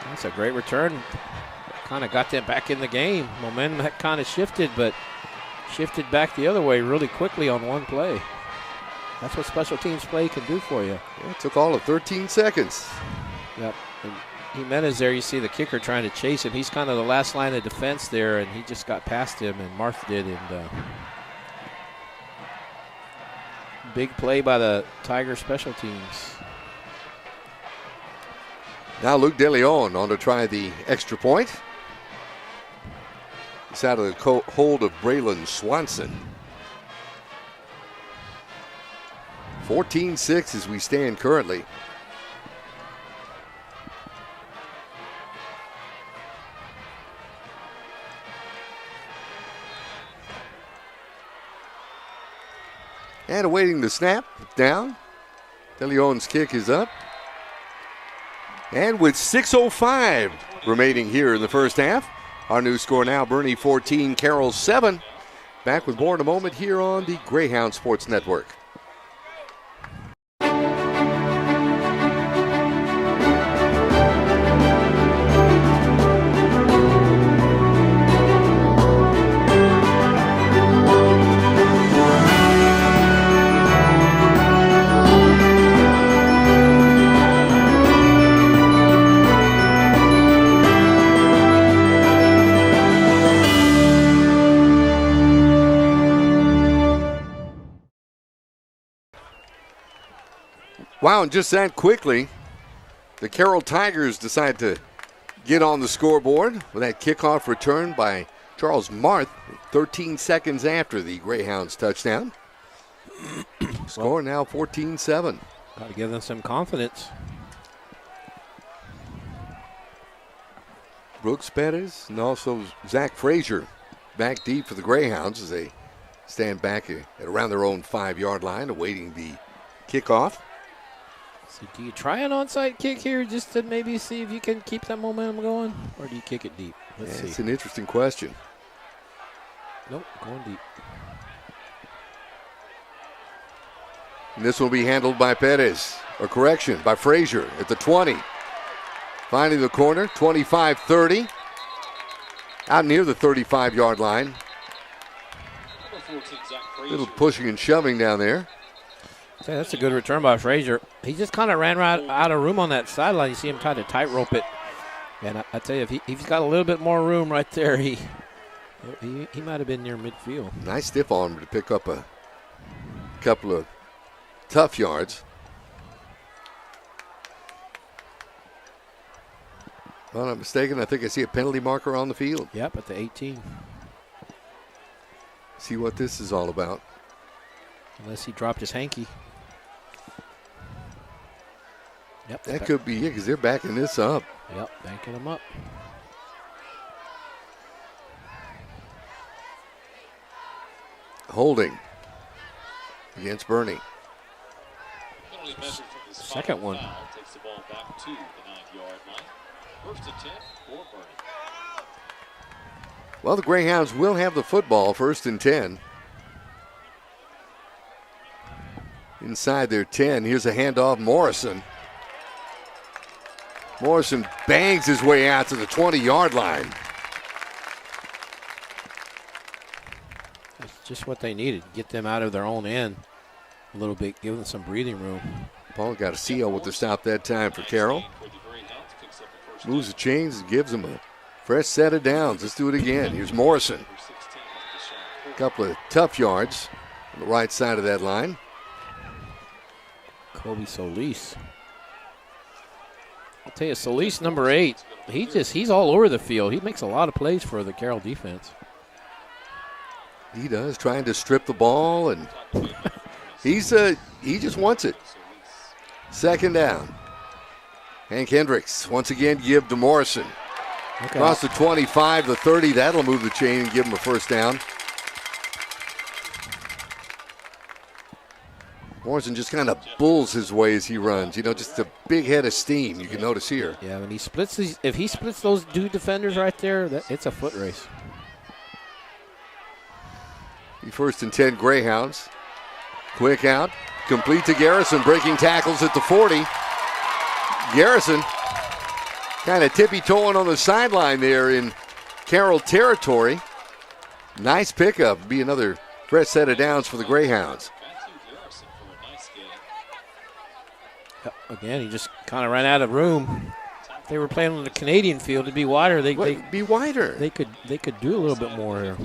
That's a great return. Kind of got them back in the game. Momentum had kind of shifted, but shifted back the other way really quickly on one play. That's what special teams play can do for you. Yeah, it took all of 13 seconds. Yep. And Jimenez there, you see the kicker trying to chase him. He's kind of the last line of defense there, and he just got past him, and Marth did. And big play by the Tiger special teams. Now Luke DeLeon on to try the extra point. It's out of the hold of Braylon Swanson. 14-6 as we stand currently. And awaiting the snap, down. DeLeon's kick is up. And with 6:05 remaining here in the first half, our new score now, Boerne 14, Carroll 7. Back with more in a moment here on the Greyhound Sports Network. Wow, and just that quickly, the Carroll Tigers decide to get on the scoreboard with that kickoff return by Charles Marth 13 seconds after the Greyhounds touchdown. Score now 14-7. Got to give them some confidence. Brooks Pettis and also Zach Frazier back deep for the Greyhounds as they stand back at around their own 5-yard line awaiting the kickoff. So do you try an onside kick here just to maybe see if you can keep that momentum going, or do you kick it deep? Let's see. It's an interesting question. Nope, going deep. And this will be handled by Pettis. A correction by Frazier at the 20. Finding the corner, 25-30. Out near the 35-yard line. A little pushing and shoving down there. Yeah, that's a good return by Frazier. He just kind of ran right out of room on that sideline. You see him try to tightrope it. And I tell you, if he's got a little bit more room right there, he might have been near midfield. Nice stiff arm to pick up a couple of tough yards. If I'm not mistaken, I think I see a penalty marker on the field. Yep, at the 18. See what this is all about. Unless he dropped his hanky. Yep. That could be it because they're backing this up. Yep, backing him up. Holding against Boerne. Second one. Takes the ball back to the 9-yard line. First and 10 for Boerne. Well, the Greyhounds will have the football, 1st and 10. Inside their 10, here's a handoff, Morrison. Morrison bangs his way out to the 20-yard line. That's just what they needed. Get them out of their own end a little bit, give them some breathing room. Paul got a seal with the stop that time for Carroll. Moves the chains and gives them a fresh set of downs. Let's do it again. Here's Morrison. couple of tough yards on the right side of that line. Kobe Solis. I'll tell you, Solis, number 8, he's all over the field. He makes a lot of plays for the Carroll defense. He does, trying to strip the ball, and he just wants it. Second down. Hank Hendricks once again give to Morrison. Okay. Across the 25, the 30, that'll move the chain and give him a first down. Morrison just kind of bulls his way as he runs. Just a big head of steam you can notice here. Yeah, when he splits if he splits those two defenders right there, it's a foot race. The 1st and 10 Greyhounds. Quick out, complete to Garrison, breaking tackles at the 40. Garrison kind of tippy-toeing on the sideline there in Carroll territory. Nice pickup. Be another fresh set of downs for the Greyhounds. Again, he just kind of ran out of room. If they were playing on the Canadian field, it'd be wider. Be wider. They could do a little bit more here.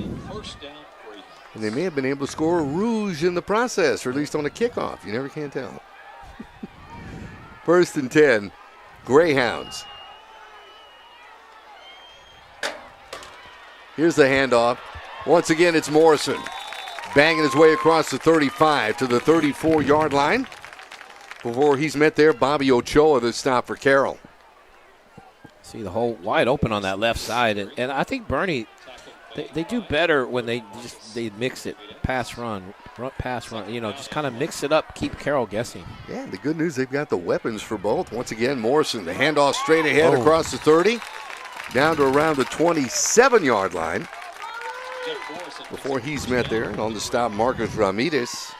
And they may have been able to score a rouge in the process, or at least on a kickoff. You never can tell. 1st and 10, Greyhounds. Here's the handoff. Once again, it's Morrison banging his way across the 35 to the 34-yard line. Before he's met there, Bobby Ochoa, the stop for Carroll. See the hole wide open on that left side. And I think Boerne, they do better when they mix it. Pass, run, pass, run. Just kind of mix it up, keep Carroll guessing. Yeah, the good news, they've got the weapons for both. Once again, Morrison, the handoff straight ahead across the 30, down to around the 27-yard line. Before he's met there, and on the stop, Marcus Ramirez.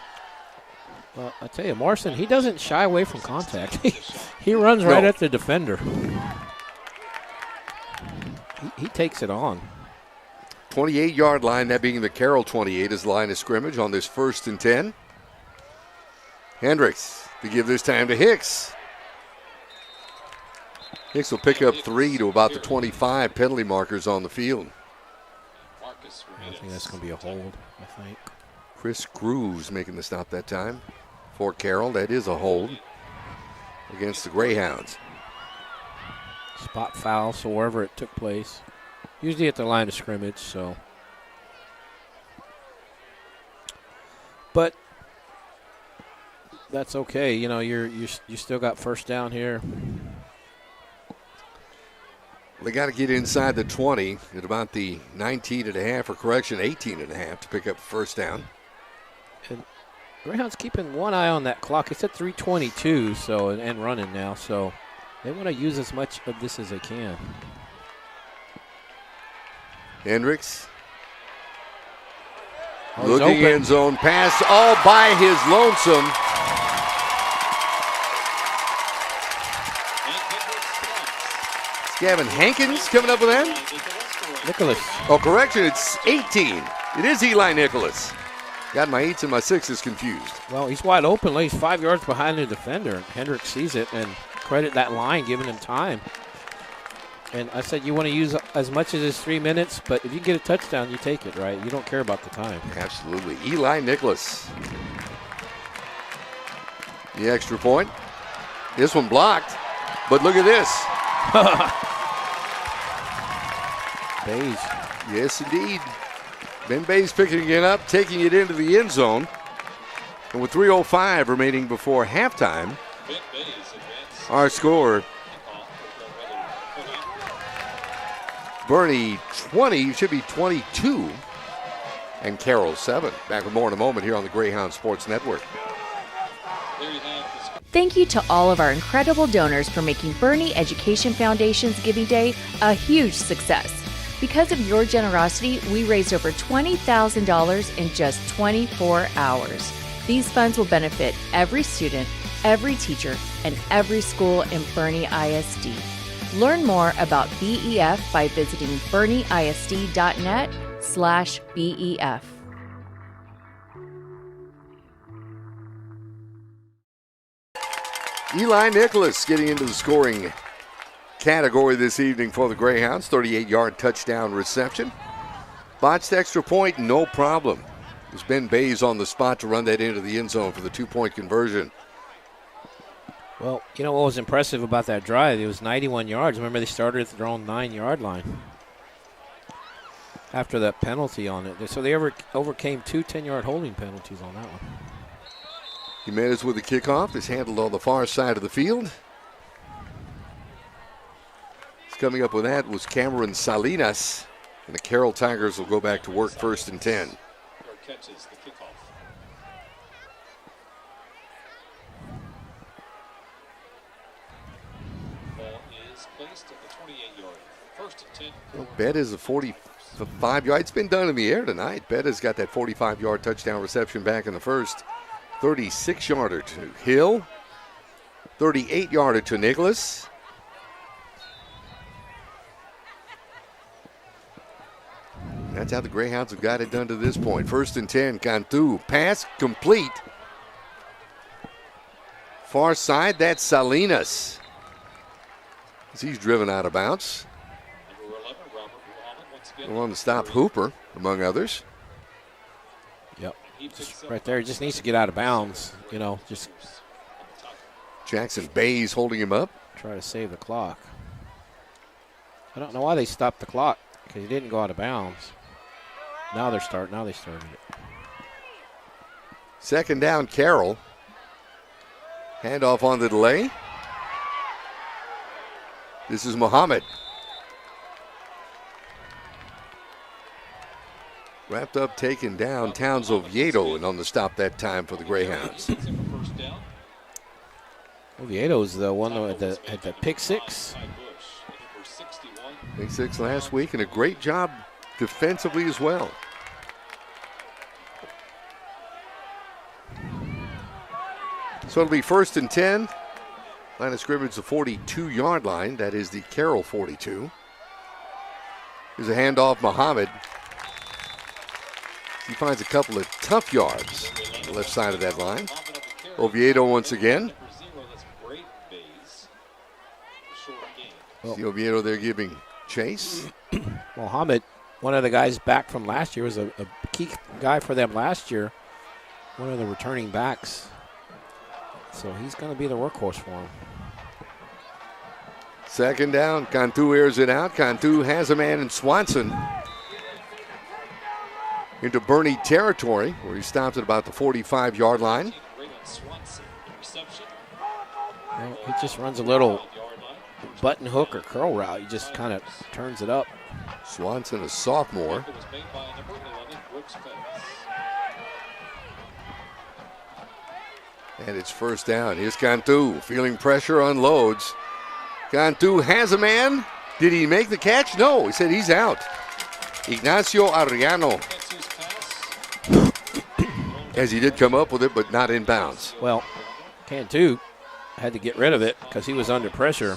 Well, I tell you, Morrison, he doesn't shy away from contact. He runs right at the defender. He takes it on. 28-yard line, that being the Carroll 28, is line of scrimmage on this 1st and 10. Hendricks to give this time to Hicks. Hicks will pick up 3 to about the 25 penalty markers on the field. I think that's going to be a hold, I think. Chris Grooves making the stop that time for Carroll. That is a hold against the Greyhounds. Spot foul, so wherever it took place. Usually at the line of scrimmage, so. But that's okay. You still got first down here. They got to get inside the 20 at about the 19.5, or correction, 18.5 to pick up first down. And Greyhounds keeping one eye on that clock. It's at 3:22, so and running now, so they want to use as much of this as they can. Hendricks. Looking end zone pass all by his lonesome. Gavin Hankins coming up with that? Nicholas. Oh, correction, it's 18. It is Eli Nicholas. Got my 8s and my 6s confused. Well, he's wide open. He's 5 yards behind the defender. Hendricks sees it and credit that line, giving him time. And I said you want to use as much as his 3 minutes, but if you get a touchdown, you take it, right? You don't care about the time. Absolutely. Eli Nicholas. The extra point. This one blocked, but look at this. Bays. Yes, indeed. Ben Bays picking it up, taking it into the end zone. And with 3:05 remaining before halftime, our score, Boerne 20, should be 22, and Carroll 7. Back with more in a moment here on the Greyhound Sports Network. Thank you to all of our incredible donors for making Boerne Education Foundation's Giving Day a huge success. Because of your generosity, we raised over $20,000 in just 24 hours. These funds will benefit every student, every teacher, and every school in Boerne ISD. Learn more about BEF by visiting boerneisd.net/BEF. Eli Nicholas getting into the scoring category this evening for the Greyhounds. 38-yard touchdown reception. Botched extra point, no problem. It was Ben Bays on the spot to run that into the end zone for the 2-point conversion. Well, you know what was impressive about that drive? It was 91 yards. Remember, they started at their own 9-yard line after that penalty on it. So they overcame 2 10-yard holding penalties on that one. Jimenez with the kickoff is handled on the far side of the field. Coming up with that was Cameron Salinas. And the Carroll Tigers will go back to work 1st and 10. Catches the kickoff. Ball is placed at the 28-yard. 1st and 10. Well, Betta's a 45-yard. It's been done in the air tonight. Betta's got that 45-yard touchdown reception back in the first. 36-yarder to Hill. 38-yarder to Nicholas. That's how the Greyhounds have got it done to this point. 1st and 10, Cantu. Pass complete. Far side, that's Salinas. As he's driven out of bounds. Number 11, Robert Muhammad, once again. We'll want to stop Hooper, among others. Yep. Right there, he just needs to get out of bounds. You know, just Jackson Bays holding him up. try to save the clock. I don't know why they stopped the clock because he didn't go out of bounds. Now they started it. 2nd down, Carroll. Handoff on the delay. This is Muhammad. Wrapped up, taken down, Towns Oviedo, and on the stop that time for the Greyhounds. Oviedo's the one at the pick six. Pick six last week, and a great job defensively as well. So it'll be 1st and 10. Line of scrimmage, the 42-yard line. That is the Carroll 42. Here's a handoff, Muhammad. He finds a couple of tough yards on the left side of that line. Oviedo once again. See Oviedo there giving chase. Mohammed, one of the guys back from last year, was a key guy for them last year. One of the returning backs. So he's going to be the workhorse for him. 2nd down, Cantu airs it out. Cantu has a man in Swanson. Into Boerne territory, where he stops at about the 45-yard line. Well, he just runs a little button hook or curl route. He just kind of turns it up. Swanson, a sophomore. And it's 1st down. Here's Cantu, feeling pressure, unloads. Cantu has a man. Did he make the catch? No, he said he's out. Ignacio Arellano. As he did come up with it, but not in bounds. Well, Cantu had to get rid of it because he was under pressure.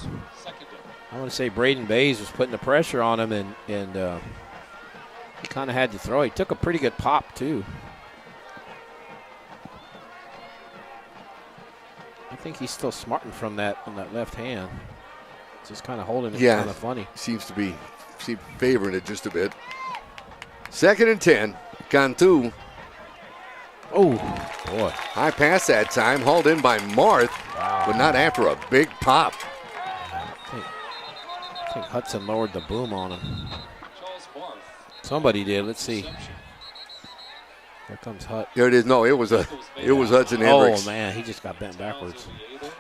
I want to say Braden Bays was putting the pressure on him, and he kind of had to throw. He took a pretty good pop, too. I think he's still smarting from that on that left hand. Just kind of holding it, kind of funny. Seems to be favoring it just a bit. 2nd and 10, Cantu. Oh, boy. High pass that time, hauled in by Marth, but not after a big pop. I think Hudson lowered the boom on him. Somebody did. Let's see. Here comes Hut. There it is. No, it was Hudson Hendricks. Oh man, he just got bent backwards.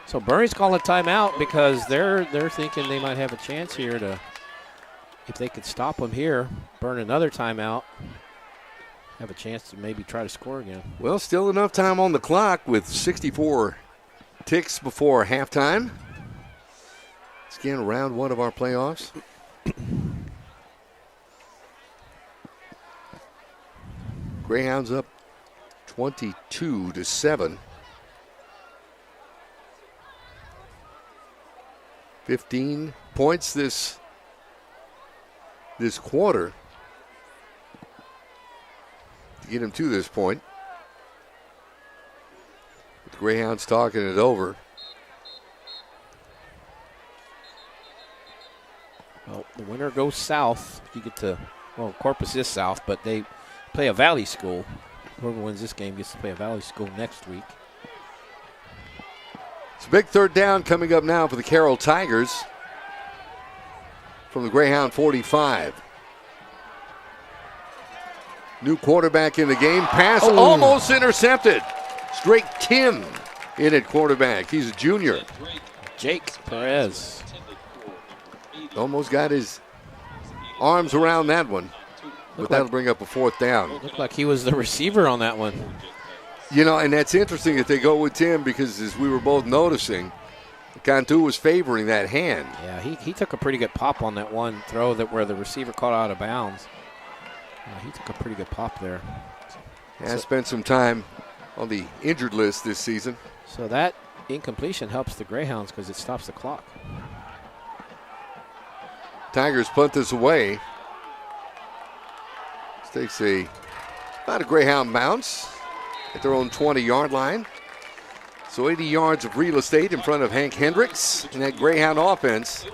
So Boerne's calling a timeout because they're thinking they might have a chance here to, if they could stop them here, burn another timeout, have a chance to maybe try to score again. Well, still enough time on the clock with 64 ticks before halftime. It's again round 1 of our playoffs. Greyhounds up 22-7. 15 points this quarter to get him to this point. The Greyhounds talking it over. Well, the winner goes south. You get to Well, Corpus is south, but they play a Valley school. Whoever wins this game gets to play a Valley school next week. It's a big third down coming up now for the Carroll Tigers from the Greyhound 45. New quarterback in the game. Pass almost intercepted. Straight Tim in at quarterback. He's a junior. Jake Perez. Almost got his arms around that one. But that'll bring up a fourth down. Looked like he was the receiver on that one. You know, and that's interesting that they go with Tim because as we were both noticing, Cantu was favoring that hand. Yeah, he took a pretty good pop on that one throw where the receiver caught out of bounds. He took a pretty good pop there. Yeah, spent some time on the injured list this season. So that incompletion helps the Greyhounds because it stops the clock. Tigers punt this away. This takes about a Greyhound bounce at their own 20-yard line. So 80 yards of real estate in front of Hank Hendricks and that Greyhound offense.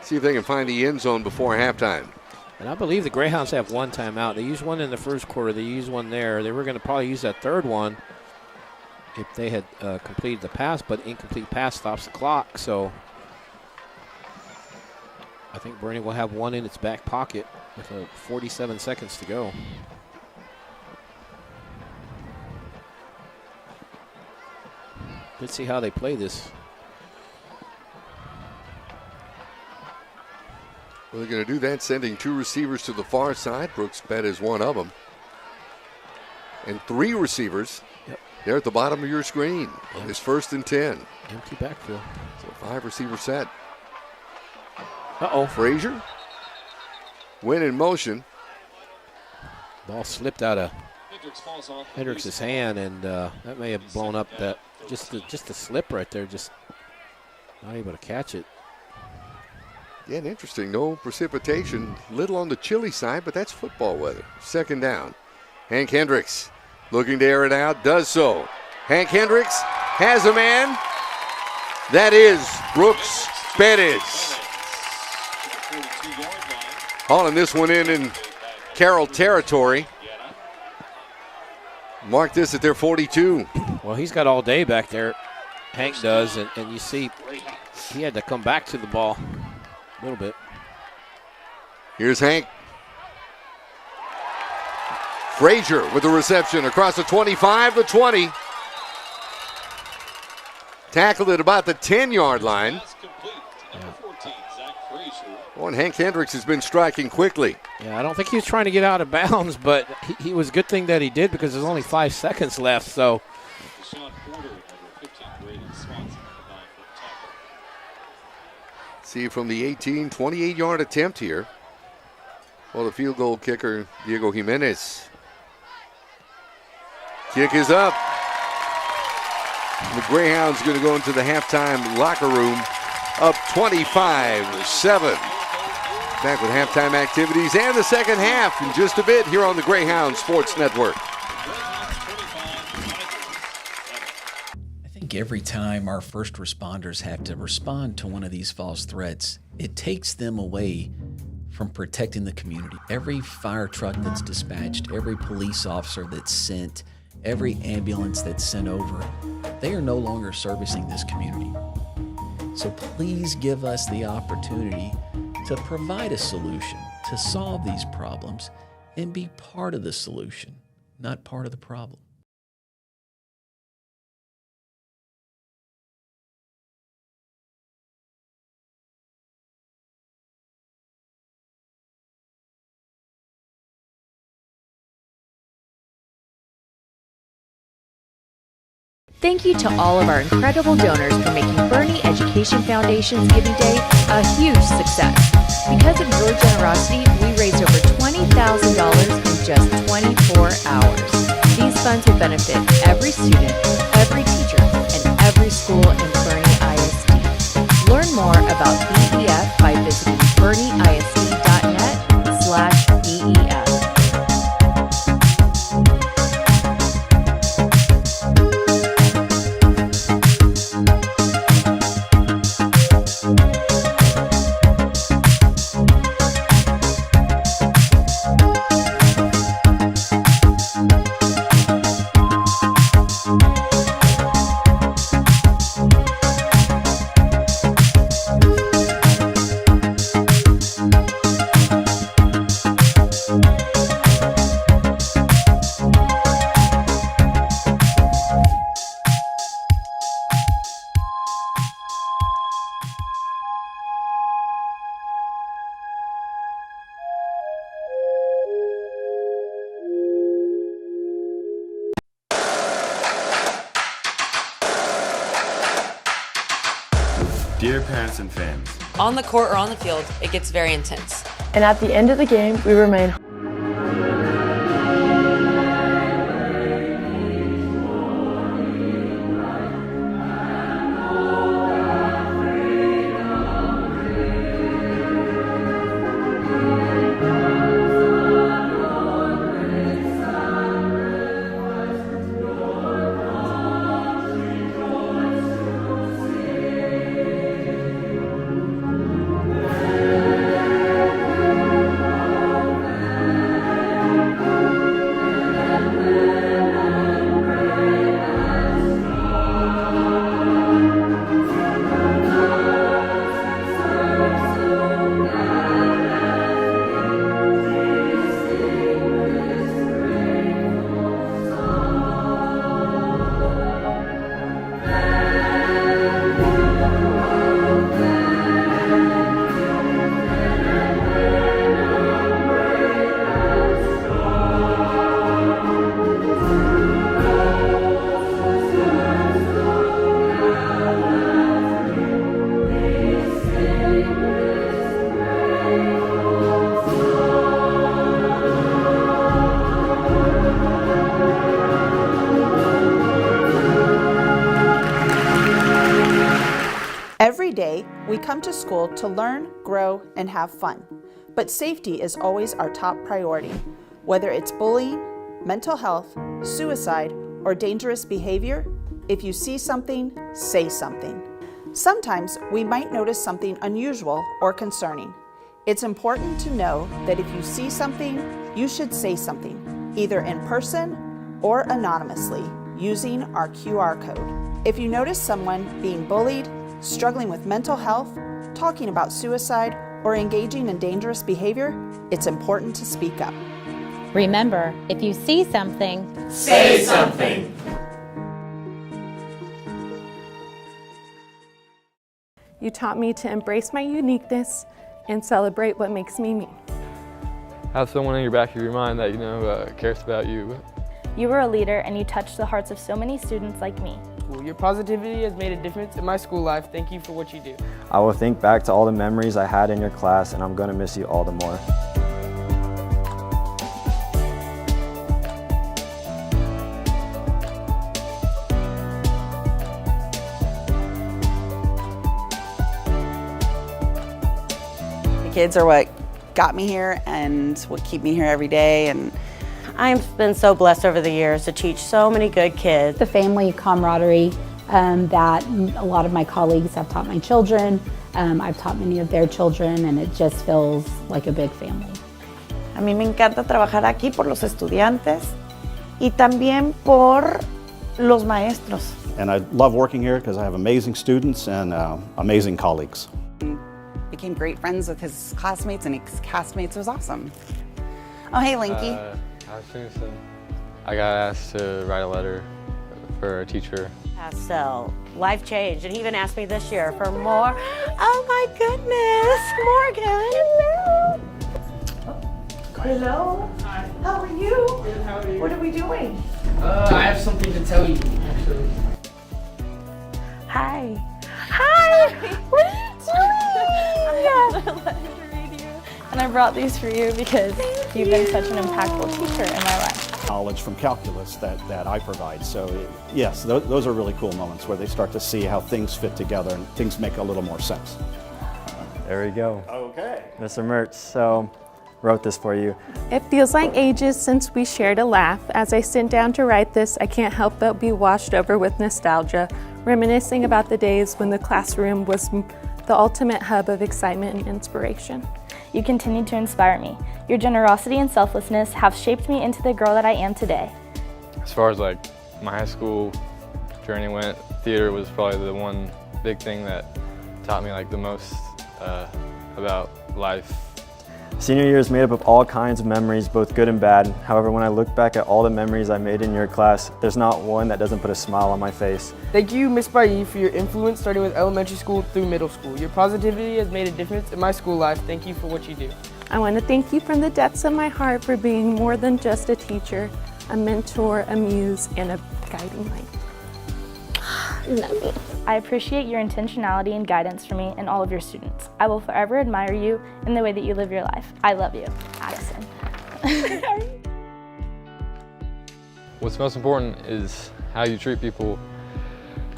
See if they can find the end zone before halftime. And I believe the Greyhounds have one timeout. They used one in the first quarter. They used one there. They were going to probably use that third one if they had completed the pass, but incomplete pass stops the clock. So I think Boerne will have one in its back pocket with 47 seconds to go. Let's see how they play this. Well, they're going to do that, sending two receivers to the far side. Brooks Bet is one of them. And three receivers. Yep. They're at the bottom of your screen. Yep. It's 1st and 10. Empty backfield. So 5 receiver set. Uh-oh. Frazier. Win in motion. Ball slipped out of Hendricks' hand, and that may have blown up that just the slip right there. Just not able to catch it. Yeah, and interesting. No precipitation. Little on the chilly side, but that's football weather. 2nd down. Hank Hendricks looking to air it out. Does so. Hank Hendricks has a man. That is Brooks Bettis. Hauling this one in Carroll territory. Mark this at their 42. Well, he's got all day back there. Hank does, and you see he had to come back to the ball a little bit. Here's Hank. Frazier with the reception across the 25, the 20. Tackled at about the 10-yard line. And Hank Hendricks has been striking quickly. Yeah, I don't think he was trying to get out of bounds, but he was a good thing that he did because there's only 5 seconds left. So see from the 18, 28-yard attempt here. Well, the field goal kicker, Diego Jimenez. Kick is up. The Greyhounds going to go into the halftime locker room up 25-7. Back with halftime activities and the second half in just a bit here on the Greyhound Sports Network. I think every time our first responders have to respond to one of these false threats, it takes them away from protecting the community. Every fire truck that's dispatched, every police officer that's sent, every ambulance that's sent over, they are no longer servicing this community. So please give us the opportunity to provide a solution, to solve these problems, and be part of the solution, not part of the problem. Thank you to all of our incredible donors for making Boerne Education Foundation's Giving Day a huge success. Because of your generosity, we raised over $20,000 in just 24 hours. These funds will benefit every student, every teacher, and every school in Boerne ISD. Learn more about BEF by visiting boerneisd.net/BEF. parents and fans. On the court or on the field, it gets very intense. And at the end of the game, we remain Every day, we come to school to learn, grow, and have fun. But safety is always our top priority. Whether it's bullying, mental health, suicide, or dangerous behavior, if you see something, say something. Sometimes we might notice something unusual or concerning. It's important to know that if you see something, you should say something, either in person or anonymously, using our QR code. If you notice someone being bullied, struggling with mental health, talking about suicide, or engaging in dangerous behavior, it's important to speak up. Remember, if you see something, Say something! You taught me to embrace my uniqueness and celebrate what makes me me. Have someone in your back of your mind that cares about you. You were a leader and you touched the hearts of so many students like me. Your positivity has made a difference in my school life. Thank you for what you do. I will think back to all the memories I had in your class, and I'm going to miss you all the more. The kids are what got me here and what keep me here every day. And I've been so blessed over the years to teach so many good kids. the family camaraderie that a lot of my colleagues have taught my children. I've taught many of their children, and it just feels like a big family. A mí me encanta trabajar aquí por los estudiantes y también por los maestros. And I love working here because I have amazing students and amazing colleagues. became great friends with his classmates and his castmates. It was awesome. Oh, hey, Linky. I got asked to write a letter for a teacher. So, life changed, and he even asked me this year for more. Oh my goodness, Morgan. Hello. Hi. How are you? Good, how are you? What are we doing? I have something to tell you, actually. Hi. Hi! What are you doing? I have a letter to read you. And I brought these for you because you've been such an impactful teacher in my life. Knowledge from calculus that I provide. So yes, those are really cool moments where they start to see how things fit together and things make a little more sense. There we go. Okay. Mr. Mertz, so wrote this for you. It feels like ages since we shared a laugh. As I sit down to write this, I can't help but be washed over with nostalgia, reminiscing about the days when the classroom was the ultimate hub of excitement and inspiration. You continue to inspire me. Your generosity and selflessness have shaped me into the girl that I am today. As far as like my high school journey went, theater was probably the one big thing that taught me like the most about life. Senior year is made up of all kinds of memories, both good and bad. However, when I look back at all the memories I made in your class, there's not one that doesn't put a smile on my face. Thank you, Miss Bailly, for your influence starting with elementary school through middle school. Your positivity has made a difference in my school life. Thank you for what you do. I want to thank you from the depths of my heart for being more than just a teacher, a mentor, a muse, and a guiding light. Love you. I appreciate your intentionality and guidance for me and all of your students. I will forever admire you in the way that you live your life. I love you, Addison. What's most important is how you treat people,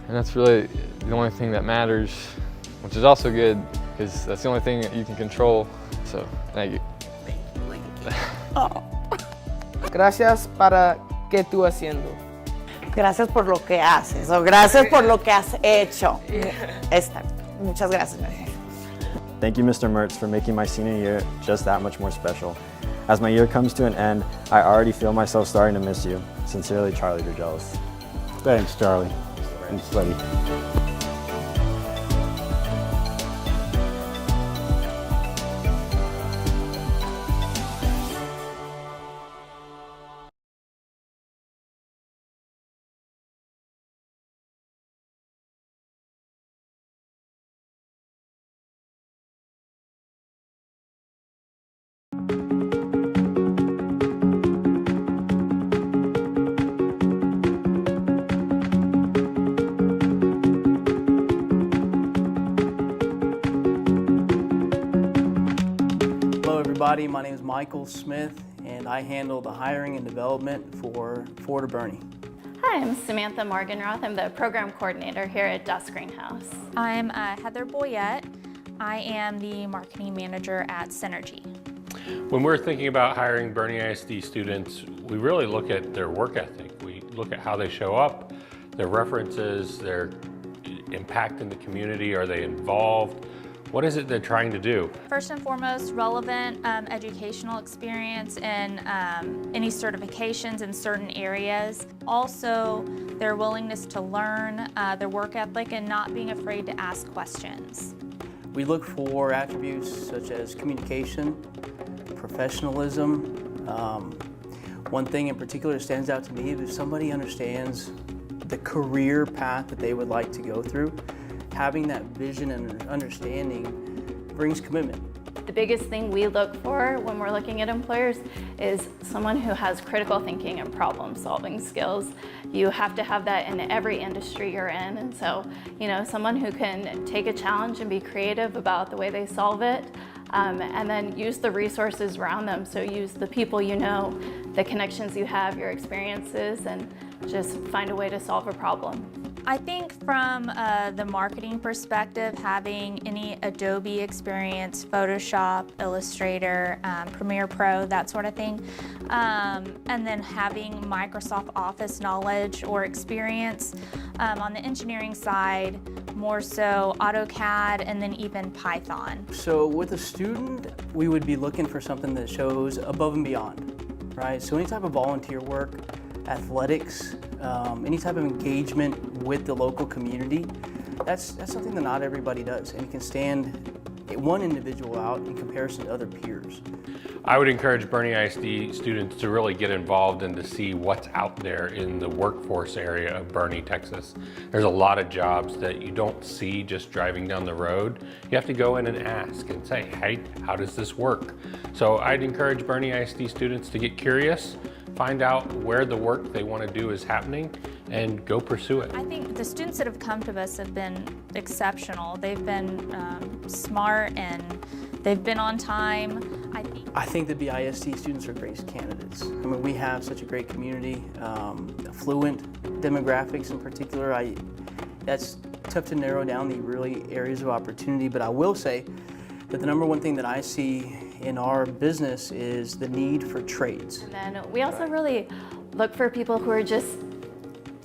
and that's really the only thing that matters, which is also good because that's the only thing that you can control. So, thank you. Gracias para qué tú haciendo. Gracias por lo que haces, o gracias por lo que has hecho. Muchas gracias, mi amor. Thank you, Mr. Mertz, for making my senior year just that much more special. As my year comes to an end, I already feel myself starting to miss you. Sincerely, Charlie DeJealous. Thanks, Charlie. Thanks, buddy. Everybody, my name is Michael Smith, and I handle the hiring and development for Boerne. Hi, I'm Samantha Morganroth. I'm the program coordinator here at Greyhounds. I'm Heather Boyette. I am the marketing manager at Synergy. When we're thinking about hiring Boerne ISD students, we really look at their work ethic. We look at how they show up, their references, their impact in the community. Are they involved? What is it they're trying to do? First and foremost, relevant educational experience and any certifications in certain areas. Also, their willingness to learn, their work ethic, and not being afraid to ask questions. We look for attributes such as communication, professionalism. One thing in particular that stands out to me is if somebody understands the career path that they would like to go through, having that vision and understanding brings commitment. The biggest thing we look for when we're looking at employers is someone who has critical thinking and problem-solving skills. You have to have that in every industry you're in, and so, someone who can take a challenge and be creative about the way they solve it, and then use the resources around them. So use the people you know, the connections you have, your experiences, and just find a way to solve a problem. I think from the marketing perspective, having any Adobe experience, Photoshop, Illustrator, Premiere Pro, that sort of thing, and then having Microsoft Office knowledge or experience. On the engineering side, more so AutoCAD and then even Python. So with a student, we would be looking for something that shows above and beyond, right? So any type of volunteer work, athletics, any type of engagement with the local community, that's something that not everybody does, and it can stand one individual out in comparison to other peers. I would encourage Boerne ISD students to really get involved and to see what's out there in the workforce area of Boerne, Texas. There's a lot of jobs that you don't see just driving down the road. You have to go in and ask and say, hey, how does this work? So I'd encourage Boerne ISD students to get curious, find out where the work they want to do is happening, and go pursue it. I think the students that have come to us have been exceptional. They've been smart and they've been on time. I think the BISD students are great candidates. I mean, we have such a great community, affluent demographics in particular. That's tough to narrow down the really areas of opportunity, but I will say that the number one thing that I see in our business is the need for trades. And then we also really look for people who are just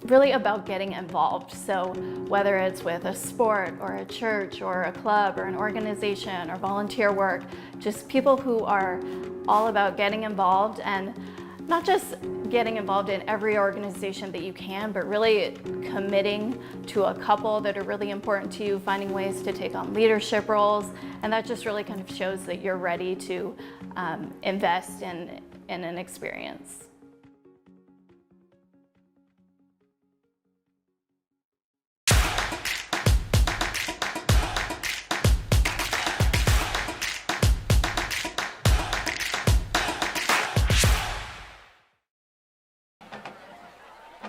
really about getting involved. So whether it's with a sport or a church or a club or an organization or volunteer work, just people who are all about getting involved, and not just getting involved in every organization that you can, but really committing to a couple that are really important to you, finding ways to take on leadership roles, and that just really kind of shows that you're ready to invest in an experience.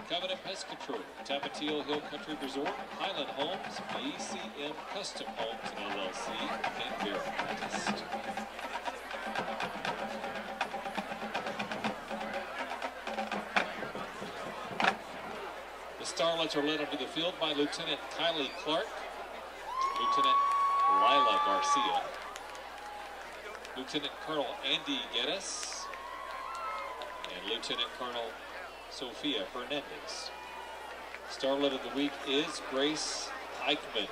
Covenant Pest Control, Tappatina. Teal Hill Country Resort, Highland Homes, ACM Custom Homes LLC, and Bear Artist. The Starlets are led onto the field by Lieutenant Kylie Clark, Lieutenant Lila Garcia, Lieutenant Colonel Andy Geddes, and Lieutenant Colonel Sophia Hernandez. Starlet of the Week is Grace Eichmann.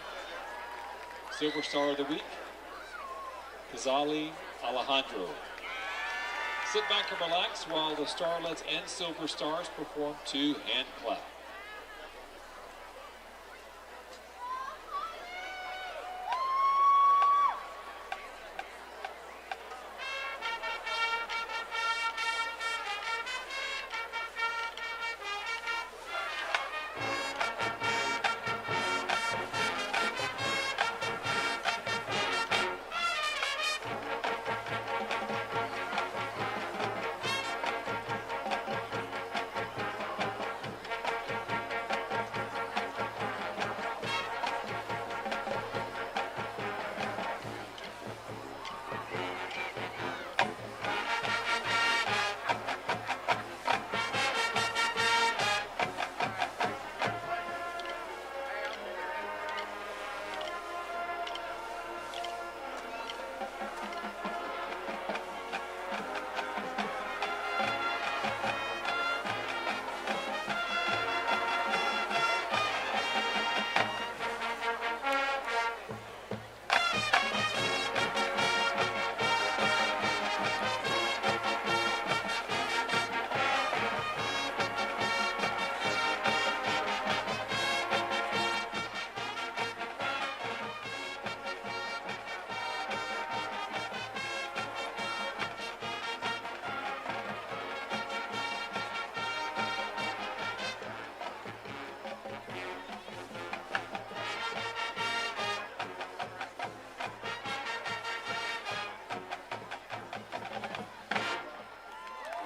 Silver Star of the Week, Kazali Alejandro. Sit back and relax while the Starlets and Silver Stars perform 2 hand clap.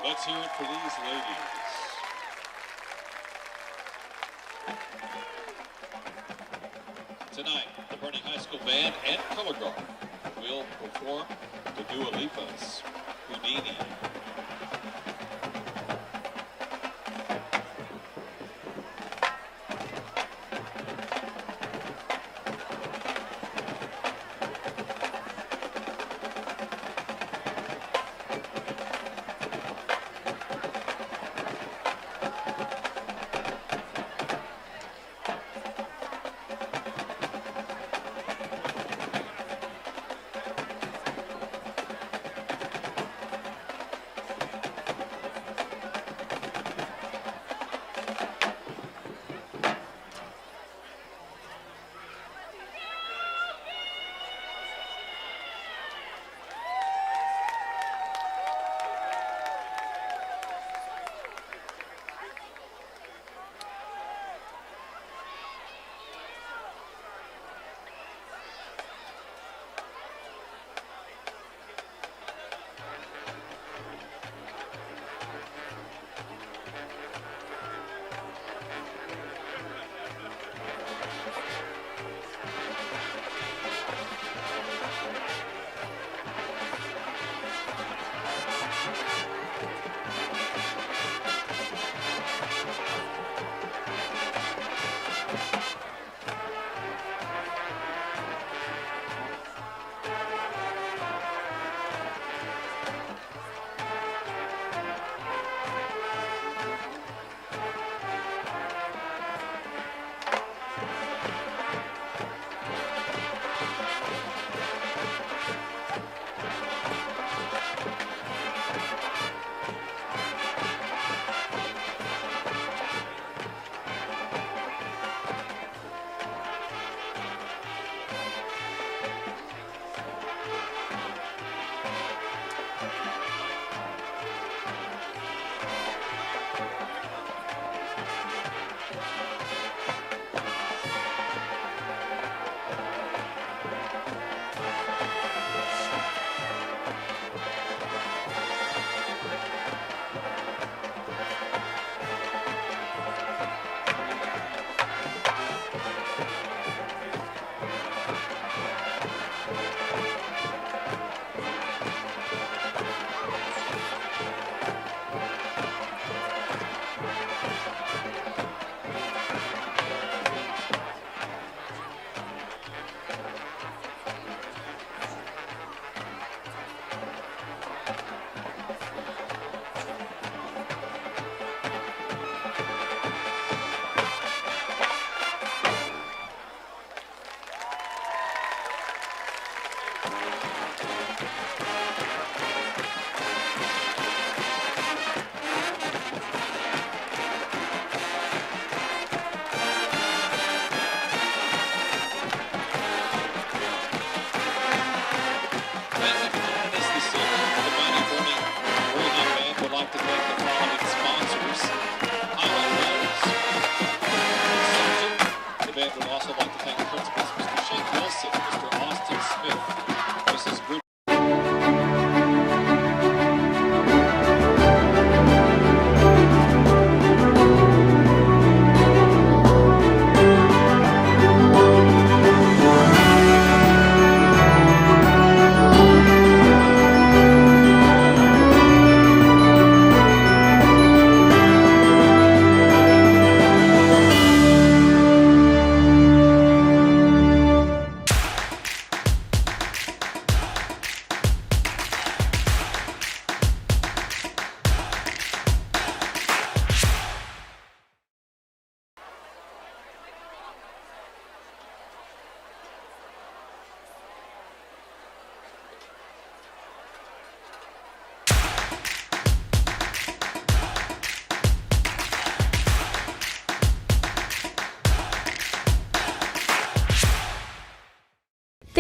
Let's hear it for these ladies. Tonight, the Boerne High School Band and Color Guard will perform the Dua Lipa's Houdini.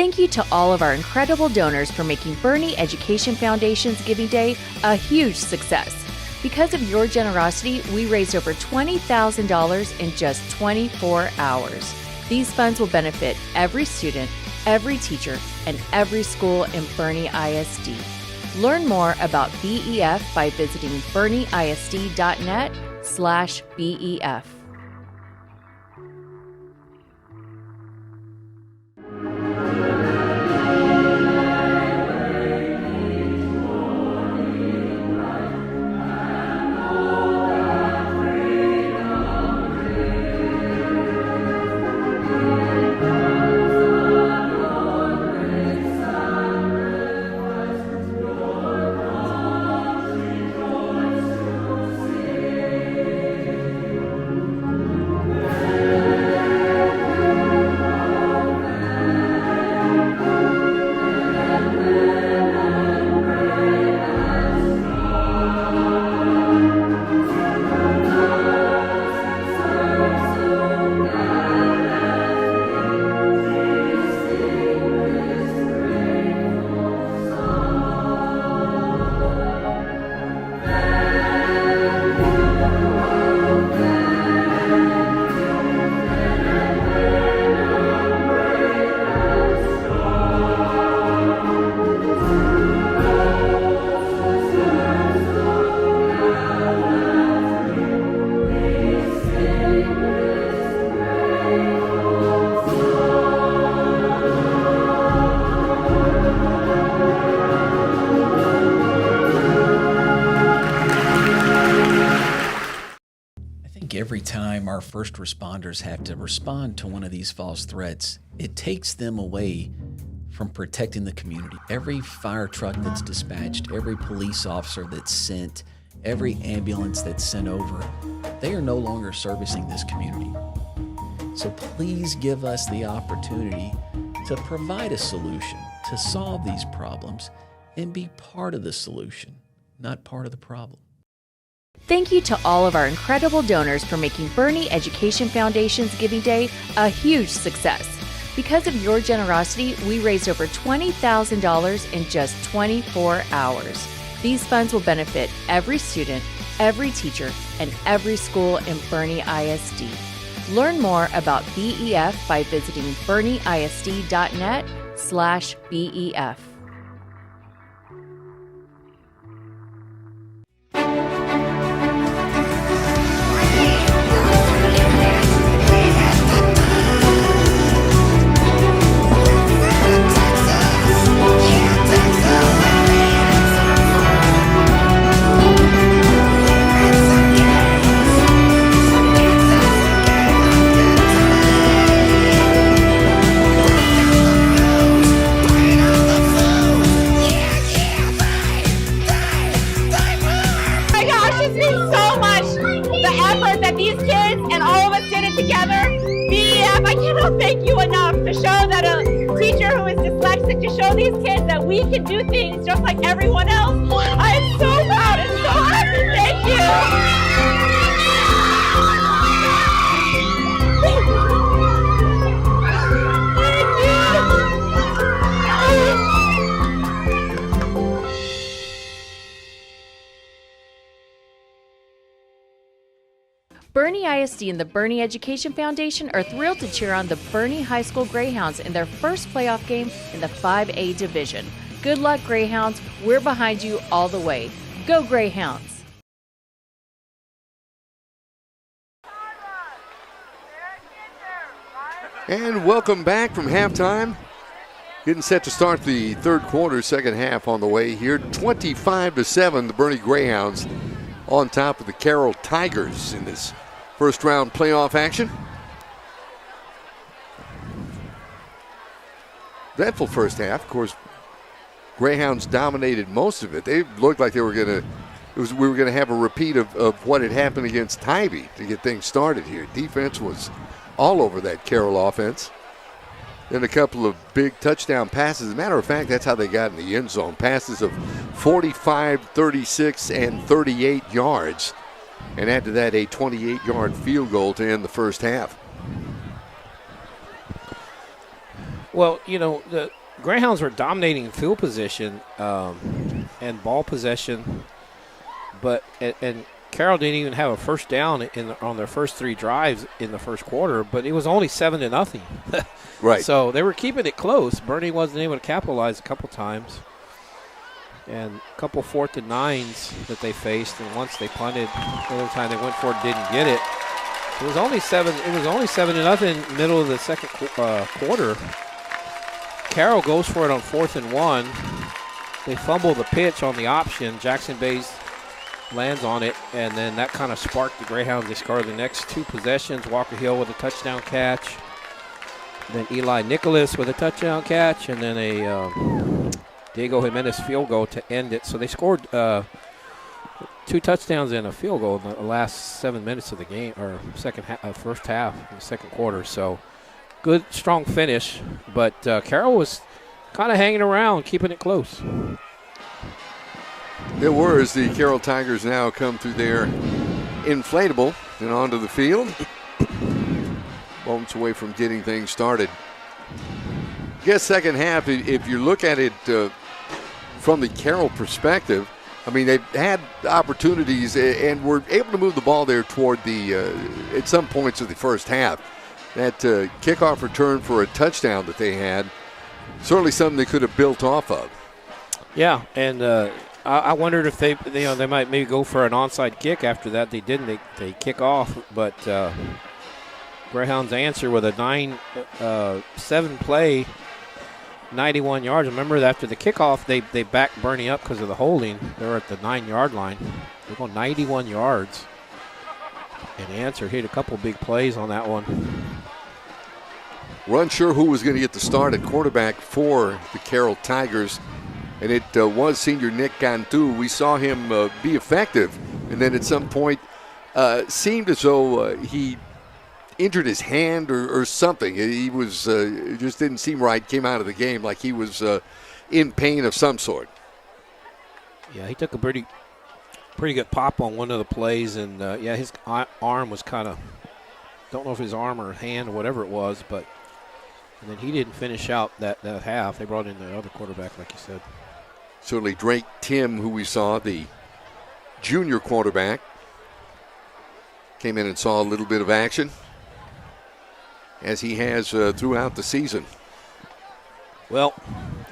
Thank you to all of our incredible donors for making Boerne Education Foundation's Giving Day a huge success. Because of your generosity, we raised over $20,000 in just 24 hours. These funds will benefit every student, every teacher, and every school in Boerne ISD. Learn more about BEF by visiting boerneisd.net/BEF. Every time our first responders have to respond to one of these false threats, it takes them away from protecting the community. Every fire truck that's dispatched, every police officer that's sent, every ambulance that's sent over, they are no longer servicing this community. So please give us the opportunity to provide a solution, to solve these problems, and be part of the solution, not part of the problem. Thank you to all of our incredible donors for making Boerne Education Foundation's Giving Day a huge success. Because of your generosity, we raised over $20,000 in just 24 hours. These funds will benefit every student, every teacher, and every school in Boerne ISD. Learn more about BEF by visiting boerneisd.net/BEF. Thank you enough to show that a teacher who is dyslexic, to show these kids that we can do things just like everyone else. I am so proud and so happy. Thank you. Boerne ISD and the Boerne Education Foundation are thrilled to cheer on the Boerne High School Greyhounds in their first playoff game in the 5A division. Good luck, Greyhounds. We're behind you all the way. Go Greyhounds! And welcome back from halftime. Getting set to start the third quarter, second half on the way here. 25-7, the Boerne Greyhounds on top of the Carroll Tigers in this first round playoff action. Dreadful first half. Of course, Greyhounds dominated most of it. They looked like they were going to, we were going to have a repeat of what had happened against Tybee to get things started here. Defense was all over that Carroll offense. Then a couple of big touchdown passes. As a matter of fact, that's how they got in the end zone. Passes of 45, 36, and 38 yards. And after that, a 28-yard field goal to end the first half. Well, the Greyhounds were dominating field position and ball possession, but and Carroll didn't even have a first down on their first 3 drives in the first quarter, but it was only 7-0. Right. So they were keeping it close. Boerne wasn't able to capitalize a couple times, and a couple 4th and 9s that they faced, and once they punted, the other time they went for it, didn't get it. It was only 7-0 middle of the second quarter. Carroll goes for it on 4th and 1. They fumble the pitch on the option. Jackson Bays lands on it, and then that kind of sparked the Greyhounds. They scored the next 2 possessions. Walker Hill with a touchdown catch. Then Eli Nicholas with a touchdown catch, and then a Diego Jimenez field goal to end it. So they scored 2 touchdowns and a field goal in the last 7 minutes of the game, or first half, in the second quarter. So good, strong finish, but Carroll was kind of hanging around, keeping it close. It were, as the Carroll Tigers now come through their inflatable and onto the field. Moments away from getting things started. I guess second half, if you look at it from the Carroll perspective, I mean, they've had opportunities and were able to move the ball there toward at some points of the first half. That kickoff return for a touchdown that they had, certainly something they could have built off of. Yeah, and I wondered if they might maybe go for an onside kick after that. They didn't. They kick off, but Greyhounds answer with a 7 play, 91 yards. Remember, after the kickoff, they backed Boerne up because of the holding. They were at the 9-yard line. They're going 91 yards. And answer hit a couple big plays on that one. We're unsure who was going to get the start at quarterback for the Carroll Tigers. And it was senior Nick Cantu. We saw him be effective, and then at some point seemed as though he injured his hand or something. He was it just didn't seem right. Came out of the game like he was in pain of some sort. Yeah, he took a pretty good pop on one of the plays, and his arm was kind of, don't know if his arm or hand or whatever it was, but and then he didn't finish out that half. They brought in the other quarterback, like you said. Certainly Drake Tim, who we saw, the junior quarterback, came in and saw a little bit of action, as he has throughout the season. Well,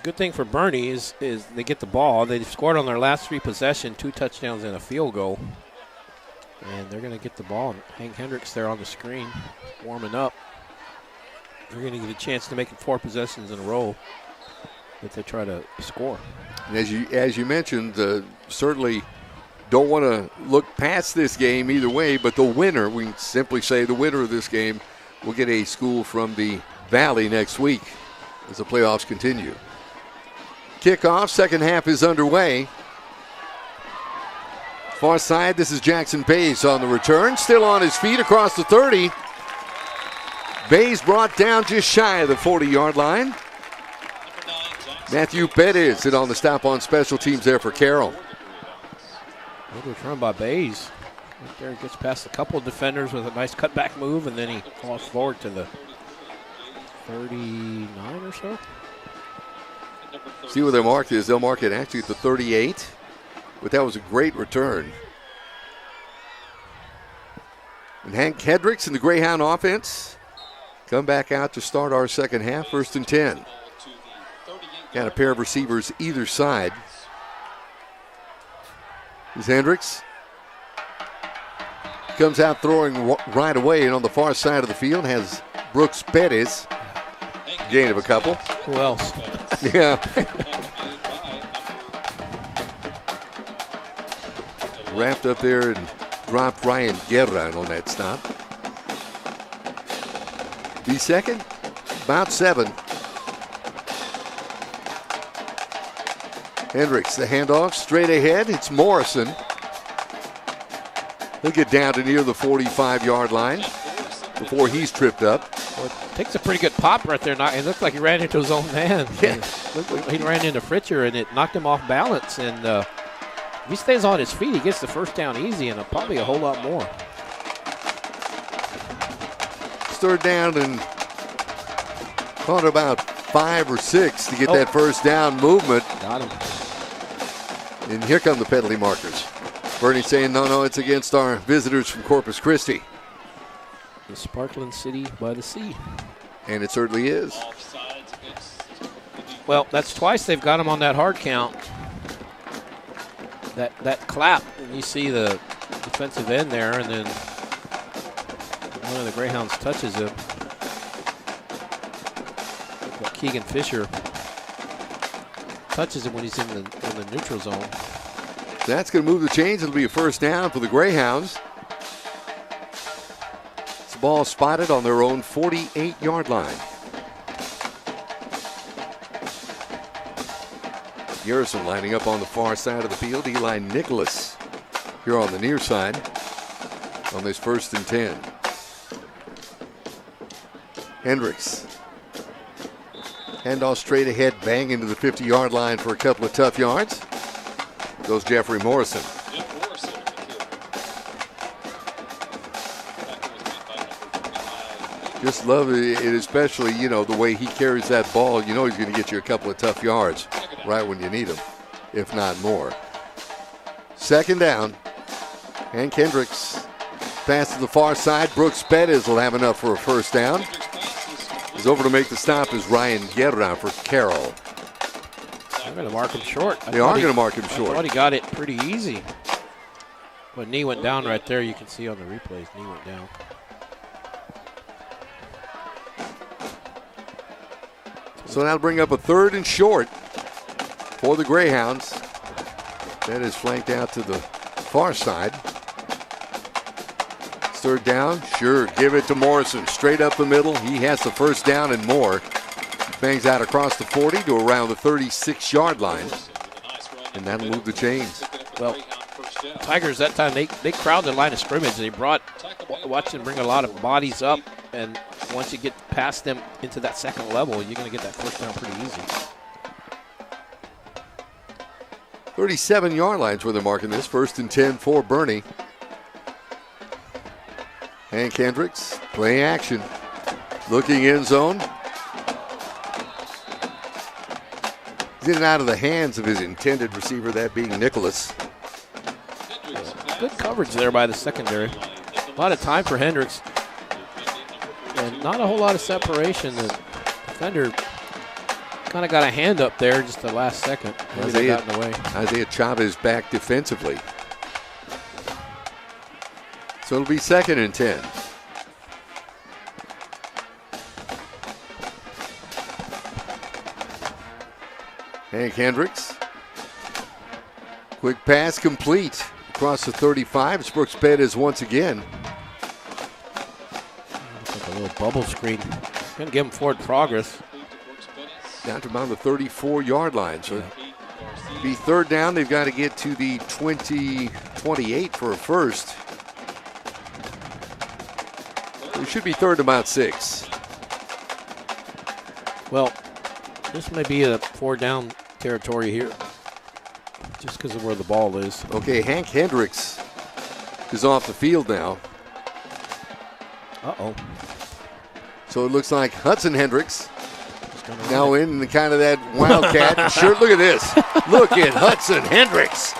good thing for Boerne is they get the ball. They scored on their last 3 possessions, 2 touchdowns and a field goal. And they're going to get the ball. Hank Hendricks there on the screen, warming up. They're going to get a chance to make it 4 possessions in a row if they try to score. And as you mentioned, certainly don't want to look past this game either way, but the winner, we can simply say the winner of this game will get a school from the Valley next week as the playoffs continue. Kickoff, second half is underway. Far side, this is Jackson Bays on the return, still on his feet across the 30. Bays brought down just shy of the 40-yard line. Matthew Perez hit on the stop on special teams there for Carroll. Good return by Bays. Right there, gets past a couple of defenders with a nice cutback move, and then he falls forward to the 39 or so. See where their mark is. They'll mark it actually at the 38, but that was a great return. And Hank Hendricks and the Greyhound offense come back out to start our second half, 1st and 10. Got a pair of receivers either side. Here's Hendricks. Comes out throwing right away, and on the far side of the field has Brooks Perez. Gain of a couple. Who else? Yeah. Wrapped up there and dropped Ryan Guerra on that stop. The second, about 7. Hendricks, the handoff straight ahead. It's Morrison. He'll get down to near the 45-yard line before he's tripped up. Well, it takes a pretty good pop right there. It looked like he ran into his own man. Yeah. Looked like he ran into Fritcher, and it knocked him off balance. And if he stays on his feet, he gets the first down easy, and probably a whole lot more. Third down and caught about 5 or 6 to get that first down movement. Got him. And here come the penalty markers. Boerne saying, no, it's against our visitors from Corpus Christi. The sparkling city by the sea. And it certainly is. Well, that's twice they've got him on that hard count. That clap, and you see the defensive end there, and then one of the Greyhounds touches him. But Keegan Fisher touches him when he's in the neutral zone. That's going to move the chains. It'll be a first down for the Greyhounds. It's the ball spotted on their own 48-yard line. Garrison lining up on the far side of the field. Eli Nicholas here on the near side on this 1st and 10. Hendricks. Handoff straight ahead, bang into the 50-yard line for a couple of tough yards. Goes Jeffrey Morrison. Just love it, especially, the way he carries that ball. You know he's going to get you a couple of tough yards right when you need them, if not more. 2nd down. Hank Hendricks pass to the far side. Brooks Bettis will have enough for a first down. He's over to make the stop is Ryan Guerra for Carroll. They're going to mark him short. They are going to mark him short. I thought he got it pretty easy. But knee went down right there. You can see on the replays, knee went down. So that'll bring up a 3rd and short for the Greyhounds. That is flanked out to the far side. 3rd down, sure, give it to Morrison. Straight up the middle, he has the first down and more. Bangs out across the 40 to around the 36-yard line. And that'll move the chains. Well, Tigers that time, they crowded the line of scrimmage. They watched them bring a lot of bodies up, and once you get past them into that 2nd level, you're going to get that first down pretty easy. 37-yard lines where they're marking this. 1st and 10 for Boerne. Hank Hendricks, play action. Looking end zone. He's in and out of the hands of his intended receiver, that being Nicholas. Good coverage there by the secondary. A lot of time for Hendricks. And not a whole lot of separation. The defender kind of got a hand up there just the last second. Maybe they got in the way. Isaiah Chavez back defensively. So it'll be 2nd and 10. Hank Hendricks. Quick pass complete across the 35. It's Brooks Bettis once again. Looks like a little bubble screen. Going to give him forward progress. Down to about the 34-yard line. So be 3rd down. They've got to get to the 28 for a first. It should be 3rd about 6. Well, this may be a 4-down territory here, just because of where the ball is. Okay, Hank Hendricks is off the field now. Uh-oh. So it looks like Hudson Hendricks now in the kind of that wildcat shirt. Look at this. Look at Hudson Hendricks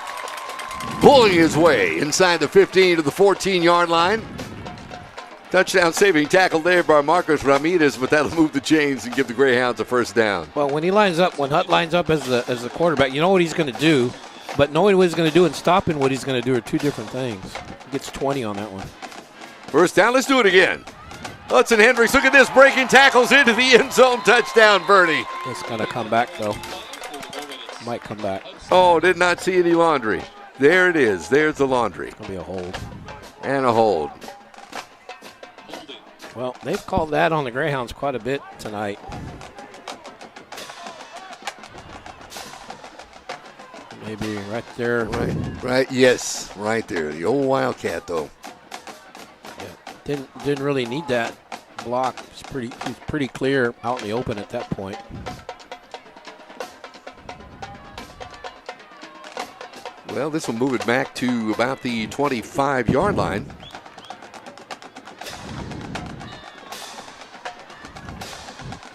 pulling his way inside the 15 to the 14-yard line. Touchdown saving tackle there by Marcos Ramirez, but that'll move the chains and give the Greyhounds a first down. Well, when Hutt lines up as the quarterback, you know what he's going to do, but knowing what he's going to do and stopping what he's going to do are two different things. He gets 20 on that one. First down, let's do it again. Hudson Hendricks, look at this, breaking tackles into the end zone, touchdown, Boerne. It's going to come back, though. Might come back. Oh, did not see any laundry. There it is. There's the laundry. It's going to be a hold. And a hold. Well, they've called that on the Greyhounds quite a bit tonight. Maybe right there. Right, yes, right there. The old Wildcat, though. Yeah, didn't really need that block. He was pretty clear out in the open at that point. Well, this will move it back to about the 25-yard line.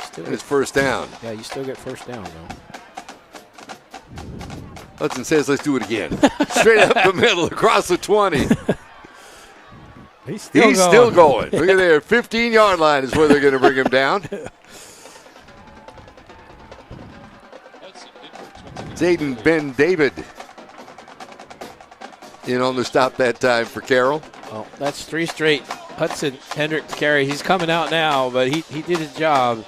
Still It's first down. Yeah, you still get first down, though. Hudson says, let's do it again. Straight up the middle, across the 20. He's still still going. Look at there. 15-yard line is where they're going to bring him down. Zayden Ben David in on the stop that time for Carroll. Oh, that's 3 straight Hudson Hendricks carry. He's coming out now, but he did his job.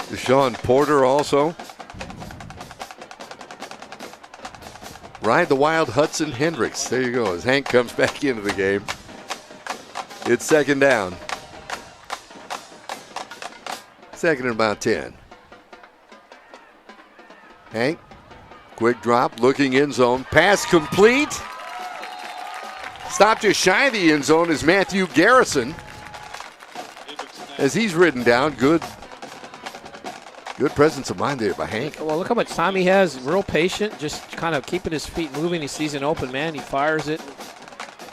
Deshaun Porter also. Ride the wild Hudson Hendricks. There you go. As Hank comes back into the game. It's second down. Second and about 10. Hank, quick drop, looking end zone. Pass complete. Stopped just shy of the end zone is Matthew Garrison. As he's ridden down, good presence of mind there by Hank. Well, look how much time he has. Real patient, just kind of keeping his feet moving. He sees an open man. He fires it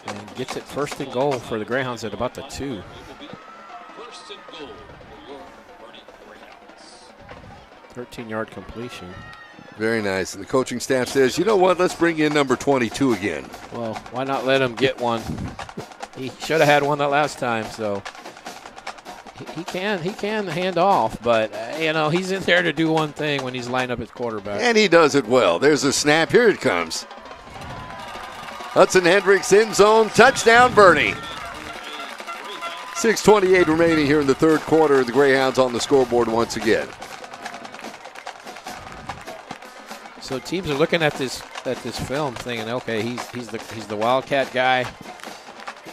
and gets it first and goal for the Greyhounds at about the 2. 13-yard completion. Very nice. And the coaching staff says, you know what, let's bring in number 22 again. Well, why not let him get one? He should have had one that last time, so he can hand off, but he's in there to do one thing when he's lined up at quarterback. And he does it well. There's a snap. Here it comes. Hudson Hendricks end zone, touchdown Boerne. 6:28 remaining here in the third quarter. The Greyhounds on the scoreboard once again. So teams are looking at this film, thinking, okay, he's the Wildcat guy.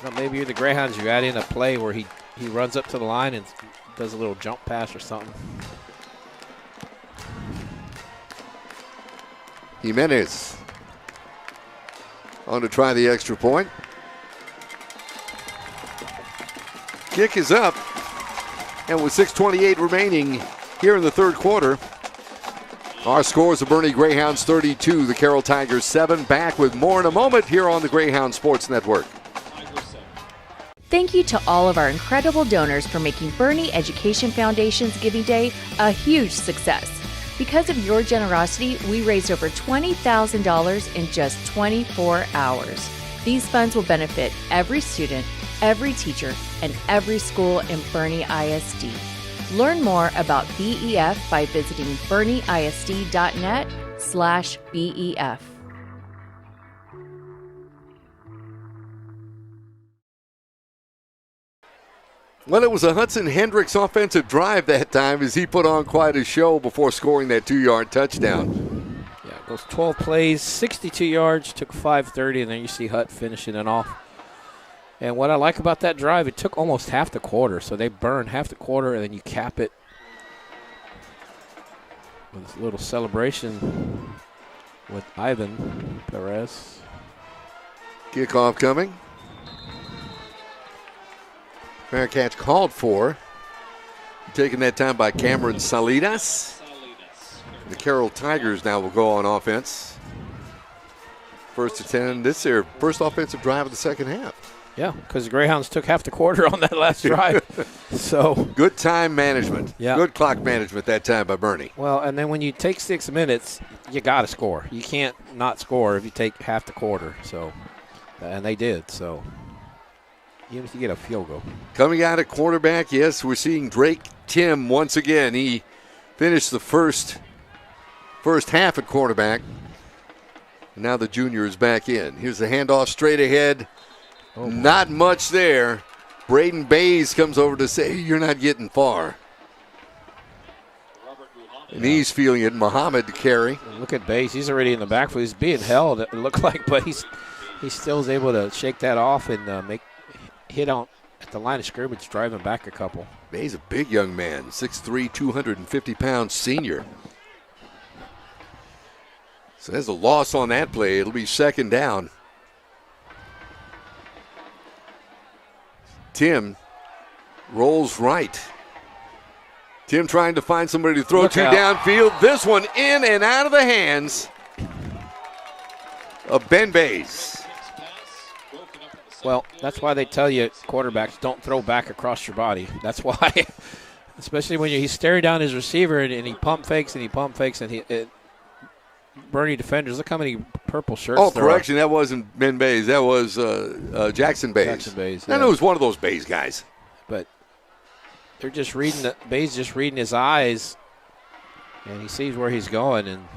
Well, maybe you're the Greyhounds. You add in a play where he runs up to the line and does a little jump pass or something. Jimenez on to try the extra point. Kick is up, and with 6:28 remaining here in the third quarter, our scores: the Boerne Greyhounds 32, the Carroll Tigers 7. Back with more in a moment here on the Greyhound Sports Network. Thank you to all of our incredible donors for making Boerne Education Foundation's Giving Day a huge success. Because of your generosity, we raised over $20,000 in just 24 hours. These funds will benefit every student, every teacher, and every school in Boerne ISD. Learn more about BEF by visiting boerneisd.net/BEF. Well, it was a Hudson Hendricks offensive drive that time as he put on quite a show before scoring that 2-yard touchdown. Yeah, it goes 12 plays, 62 yards, took 5:30, and then you see Hut finishing it off. And what I like about that drive, it took almost half the quarter. So they burned half the quarter, and then you cap it with a little celebration with Ivan Perez. Kickoff coming. Fair catch called for. Taken that time by Cameron Salinas. The Carroll Tigers now will go on offense. First to 10. This is their first offensive drive of the second half. Yeah, because the Greyhounds took half the quarter on that last drive. So good time management. Yeah. Good clock management that time by Boerne. Well, and then when you take 6 minutes, you got to score. You can't not score if you take half the quarter. So, and they did. So, even if you get a field goal. Coming out at quarterback, yes, we're seeing Drake Tim once again. He finished the first half at quarterback. And now the junior is back in. Here's the handoff straight ahead. Oh, not much there. Braden Bays comes over to say, you're not getting far. And he's feeling it. Muhammad to carry. Look at Bays. He's already in the backfield. He's being held, it looked like, but he still is able to shake that off and hit on at the line of scrimmage, driving back a couple. Bays a big young man, 6'3", 250-pound senior. So there's a loss on that play. It'll be second down. Tim rolls right. Tim trying to find somebody to throw to downfield. This one in and out of the hands of Ben Bays. Well, that's why they tell you quarterbacks don't throw back across your body. That's why Especially when he's staring down his receiver and he pump fakes and he pump fakes and Boerne defenders, look how many purple shirts there correction, that wasn't Ben Bays. That was Jackson Bays. Jackson Bays. I know it was one of those Bays guys. But they're just reading Bays just reading his eyes, and he sees where he's going and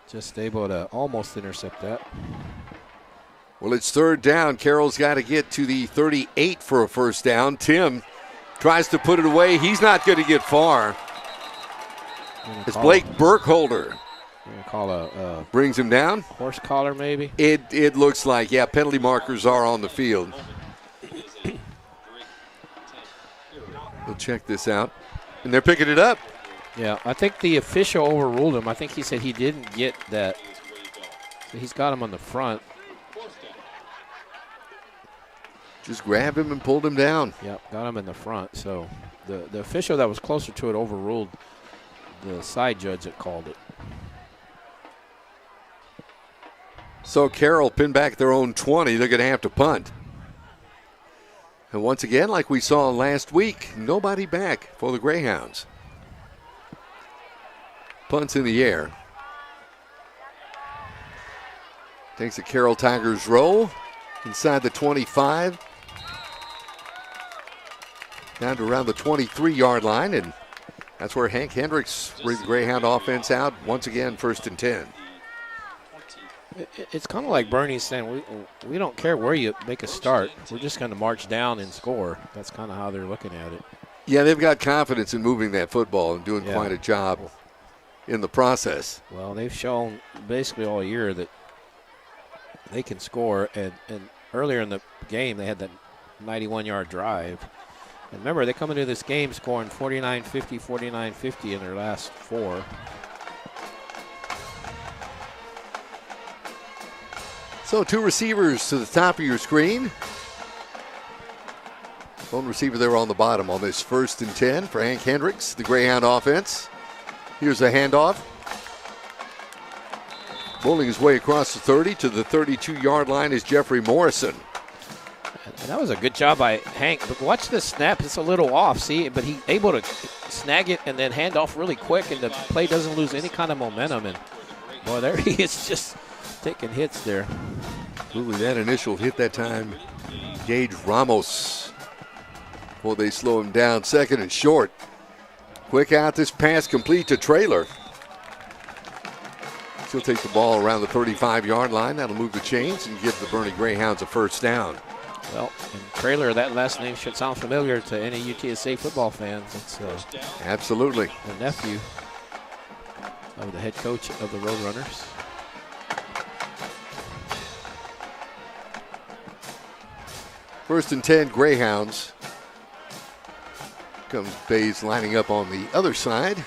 just able to almost intercept that. Well, it's third down. Carroll's got to get to the 38 for a first down. Tim tries to put it away. He's not going to get far. It's Blake Burkholder. Call a brings him down. Horse collar, maybe. It looks like, yeah. Penalty markers are on the field. We'll check this out, and they're picking it up. Yeah, I think the official overruled him. I think he said he didn't get that. So he's got him on the front. Just grabbed him and pulled him down. Yep, got him in the front. So the official that was closer to it overruled the side judge that called it. So Carroll pinned back their own 20. They're going to have to punt. And once again, like we saw last week, nobody back for the Greyhounds. Punts in the air. Takes a Carroll Tigers roll inside the 25. Down to around the 23-yard line, and that's where Hank Hendricks brings the Greyhound offense out. Once again, 1st and 10. It's kind of like Boerne saying, we don't care where you make a start. We're just going to march down and score. That's kind of how they're looking at it. Yeah, they've got confidence in moving that football and doing quite a job in the process. Well, they've shown basically all year that they can score. And earlier in the game, they had that 91-yard drive. And remember, they come into this game scoring 49-50, 49-50 in their last 4. So 2 receivers to the top of your screen. Lone receiver there on the bottom on this 1st and 10 for Hank Hendricks, the Greyhound offense. Here's a handoff. Bowling his way across the 30 to the 32-yard line is Jeffrey Morrison. And that was a good job by Hank. But watch the snap. It's a little off, see? But he's able to snag it and then hand off really quick, and the play doesn't lose any kind of momentum. And, boy, there he is just taking hits there. Absolutely, that initial hit that time, Gage Ramos. Well, they slow him down. 2nd and short. Quick out, this pass complete to Traylor. She'll take the ball around the 35-yard line. That'll move the chains and give the Boerne Greyhounds a first down. Well, and Traylor, that last name should sound familiar to any UTSA football fans. It's absolutely the nephew of the head coach of the Roadrunners. First and 10, Greyhounds. Comes Bays lining up on the other side.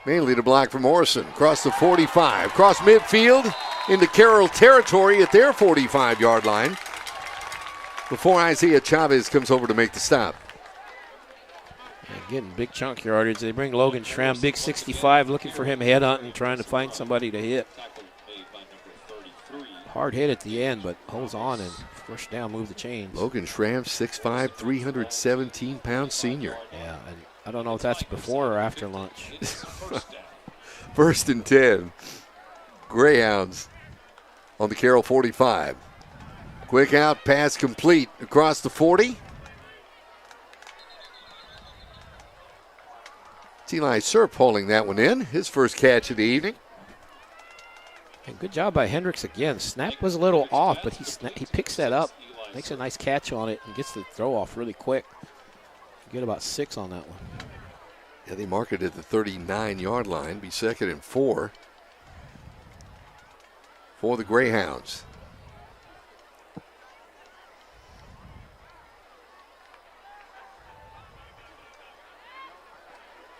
Mainly to block for Morrison. Across the 45, across midfield into Carroll territory at their 45-yard line before Isaiah Chavez comes over to make the stop. And getting big chunk yardage. They bring Logan Schramm, big 65, looking for him headhunting, trying to find somebody to hit. Hard hit at the end, but holds on and first down, move the chains. Logan Schramm, 6'5", 317-pound senior. Yeah, and I don't know if that's before or after lunch. 1st and 10. Greyhounds on the Carroll 45. Quick out, pass complete across the 40. It's Eli Serp holding that one in. His first catch of the evening. And good job by Hendricks again. Snap was a little off, but he picks that up, makes a nice catch on it, and gets the throw off really quick. Get about 6 on that one. Yeah, they mark it at the 39-yard line. Be 2nd and 4 for the Greyhounds.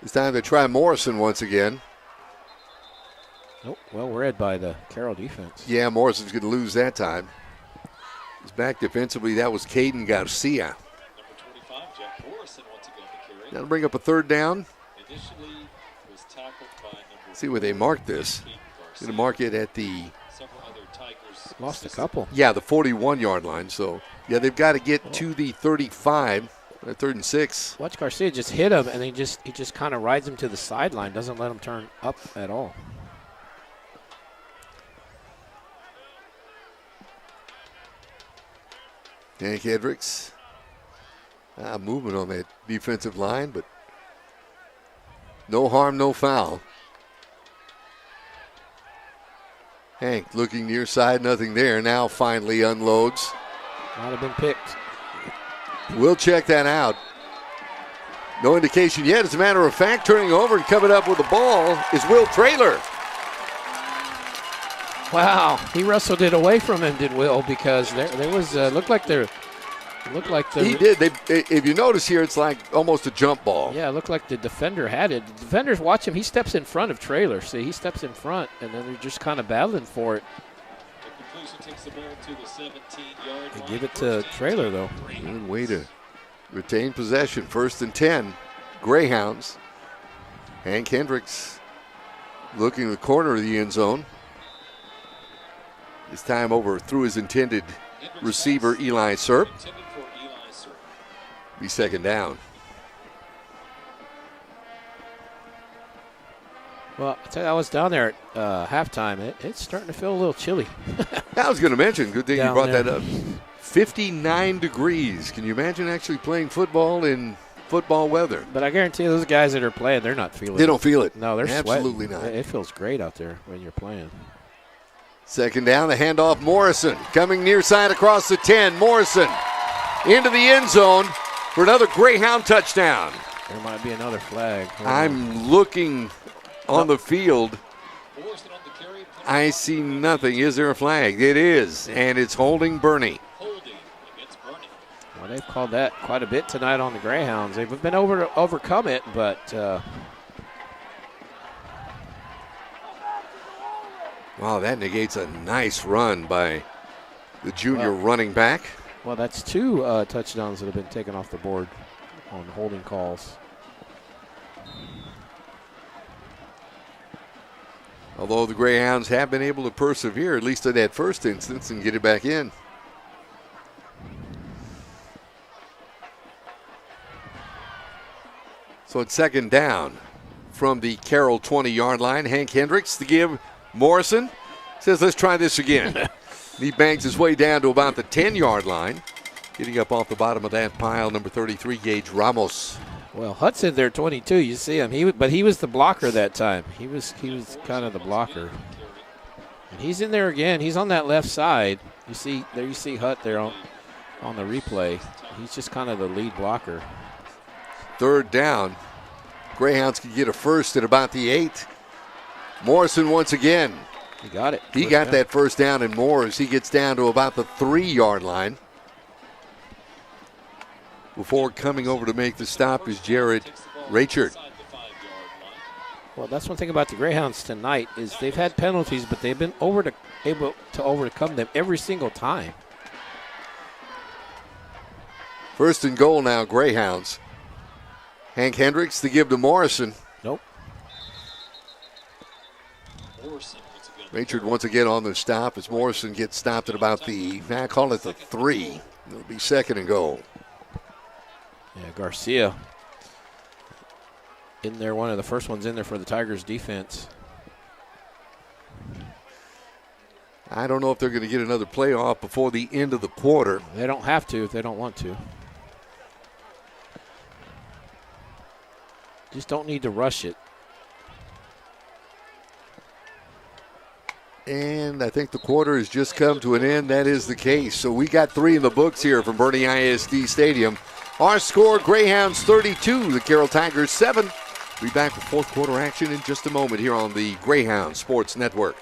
It's time to try Morrison once again. Nope, well read by the Carroll defense. Yeah, Morrison's going to lose that time. He's back defensively. That was Caden Garcia. That'll bring up a 3rd down. See where they mark this. Going to mark it at the... Lost a couple. Yeah, the 41-yard line. So, yeah, they've got to get to the 35, 3rd and 6. Watch Garcia just hit him, and he just kind of rides him to the sideline, doesn't let him turn up at all. Hank Hendricks. Movement on that defensive line, but no harm, no foul. Hank looking near side, nothing there. Now finally unloads. Might have been picked. We'll check that out. No indication yet. As a matter of fact, turning over and coming up with the ball is Will Traylor. Wow, he wrestled it away from him, did Will? Because there was looked like the. He did. If you notice here, it's like almost a jump ball. Yeah, it looked like the defender had it. The defenders watch him. He steps in front of Traylor. See, he steps in front, and then they're just kind of battling for it. They give it to Traylor, though. Good way to retain possession. 1st and 10. Greyhounds. Hank Hendricks looking in the corner of the end zone. This time over through his intended receiver, Eli Serp. Be 2nd down. Well, I tell you, I was down there at halftime. It's starting to feel a little chilly. I was going to mention, good thing you brought there. that up. 59 degrees. Can you imagine actually playing football in football weather? But I guarantee you, those guys that are playing, they're not feeling it. They don't feel it. No, they're absolutely sweating. not. It feels great out there when you're playing. 2nd down, the handoff, Morrison. Coming near side across the 10. Morrison into the end zone for another Greyhound touchdown. There might be another flag. I'm looking on the field. I see nothing. Is there a flag? It is, and it's holding Boerne. Well, they've called that quite a bit tonight on the Greyhounds. They've been able to overcome it, but wow, that negates a nice run by the junior running back. Well, that's 2 touchdowns that have been taken off the board on holding calls. Although the Greyhounds have been able to persevere, at least in that first instance, and get it back in. So it's 2nd down from the Carroll 20-yard line. Hank Hendricks to give Morrison. Says, let's try this again. He bangs his way down to about the 10-yard line. Getting up off the bottom of that pile, number 33, Gage Ramos. Well, Hudson there, 22. You see him. But he was the blocker that time. He was kind of the blocker. And he's in there again. He's on that left side. You see Hut there on the replay. He's just kind of the lead blocker. 3rd down. Greyhounds can get a first at about the 8. Morrison once again. He got it. He got that 1st down and more as he gets down to about the 3-yard line. Before coming over to make the stop is Jared Raychard. Well, that's one thing about the Greyhounds tonight is they've had penalties, but they've been able to overcome them every single time. 1st and goal now, Greyhounds. Hank Hendricks to give to Morrison. Nope. Raychard once again on the stop as Morrison gets stopped at about the, I call it the 3. It'll be 2nd and goal. Yeah, Garcia in there, one of the first ones in there for the Tigers defense. I don't know if they're going to get another playoff before the end of the quarter. They don't have to if they don't want to. Just don't need to rush it. And I think the quarter has just come to an end. That is the case. So we got 3 in the books here from Boerne ISD Stadium. Our score, Greyhounds 32, the Carroll Tigers 7. We'll be back with 4th quarter action in just a moment here on the Greyhound Sports Network.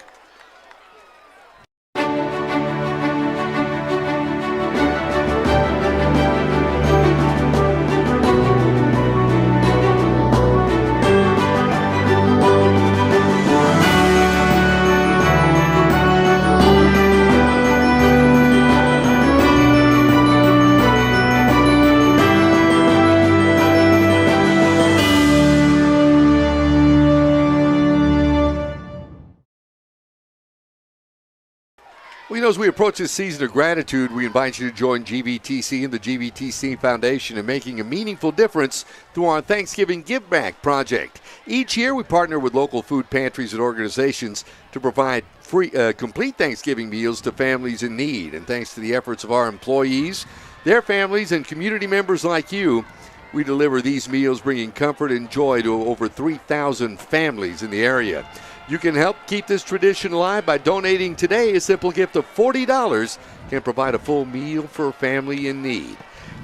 Well, as we approach this season of gratitude, we invite you to join GVTC and the GVTC Foundation in making a meaningful difference through our Thanksgiving Give Back project. Each year, we partner with local food pantries and organizations to provide free, complete Thanksgiving meals to families in need. And thanks to the efforts of our employees, their families, and community members like you, we deliver these meals, bringing comfort and joy to over 3,000 families in the area. You can help keep this tradition alive by donating today. A simple gift of $40 can provide a full meal for a family in need.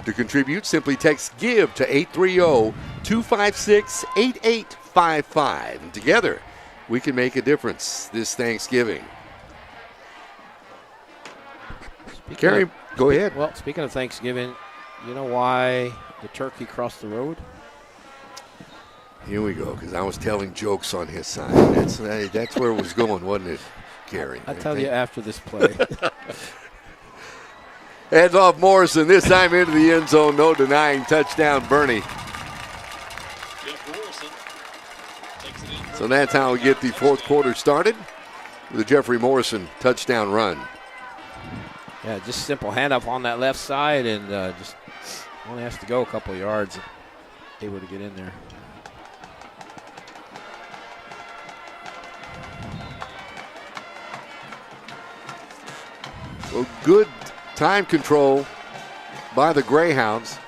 To contribute, simply text GIVE to 830-256-8855. And together, we can make a difference this Thanksgiving. Gary, go ahead. Well, speaking of Thanksgiving, you know why the turkey crossed the road? Here we go, because I was telling jokes on his side. That's where it was going, wasn't it, Gary? I'll tell you after this play. Heads off Morrison, this time into the end zone. No denying, touchdown, Boerne. So that's how we get the fourth quarter started with a Jeffrey Morrison touchdown run. Yeah, just simple handoff on that left side, and just only has to go a couple yards, able to get in there. Well, good time control by the Greyhounds.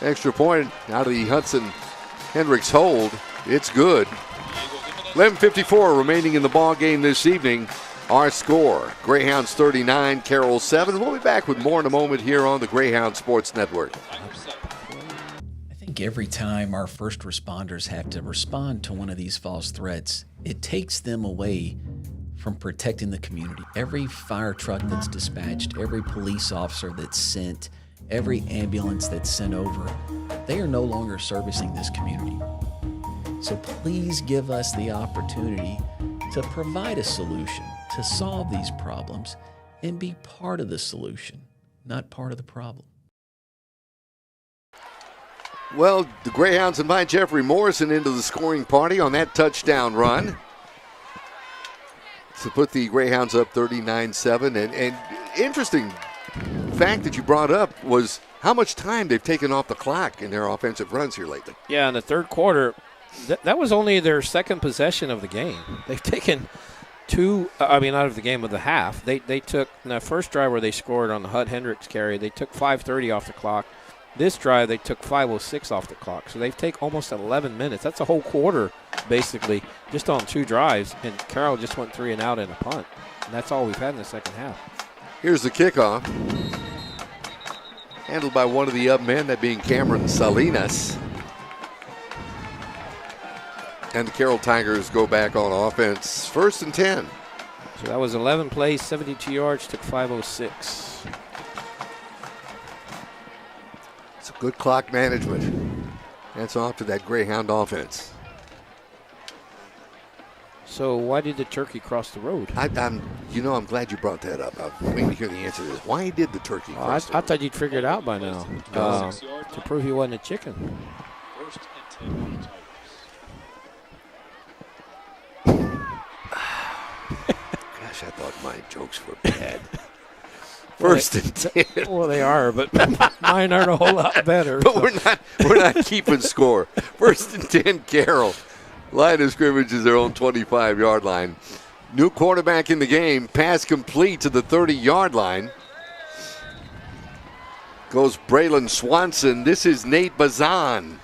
Extra point out of the Hudson-Hendricks hold. It's good. 11:54 remaining in the ball game this evening. Our score, Greyhounds 39, Carroll 7. We'll be back with more in a moment here on the Greyhound Sports Network. I think every time our first responders have to respond to one of these false threats, it takes them away from protecting the community. Every fire truck that's dispatched, every police officer that's sent, every ambulance that's sent over, they are no longer servicing this community. So please give us the opportunity to provide a solution, to solve these problems, and be part of the solution, not part of the problem. Well, the Greyhounds invite Jeffrey Morrison into the scoring party on that touchdown run to put the Greyhounds up 39-7. And interesting fact that you brought up was how much time they've taken off the clock in their offensive runs here lately. Yeah, in the third quarter, that was only their second possession of the game. They've taken out of the game of the half. They took, in that first drive where they scored on the Hendricks carry, they took 5:30 off the clock. This drive, they took 5:06 off the clock. So they've taken almost 11 minutes. That's a whole quarter, basically, just on two drives. And Carroll just went 3 and out and a punt. And that's all we've had in the second half. Here's the kickoff. Handled by one of the up men, that being Cameron Salinas. And the Carroll Tigers go back on offense. 1st and 10. So that was 11 plays, 72 yards, took 5:06. Good clock management. That's off to that Greyhound offense. So why did the turkey cross the road? I'm glad you brought that up. I'm waiting to hear the answer to this. Why did the turkey cross the road? I thought you'd figure it out by now. To prove he wasn't a chicken. 1st and 10. Gosh, I thought my jokes were bad. 1st and 10. Well, they are, but mine aren't a whole lot better. But we're not keeping score. 1st and 10, Carroll. Line of scrimmage is their own 25-yard line. New quarterback in the game. Pass complete to the 30-yard line. Goes Braylon Swanson. This is Nate Bazan,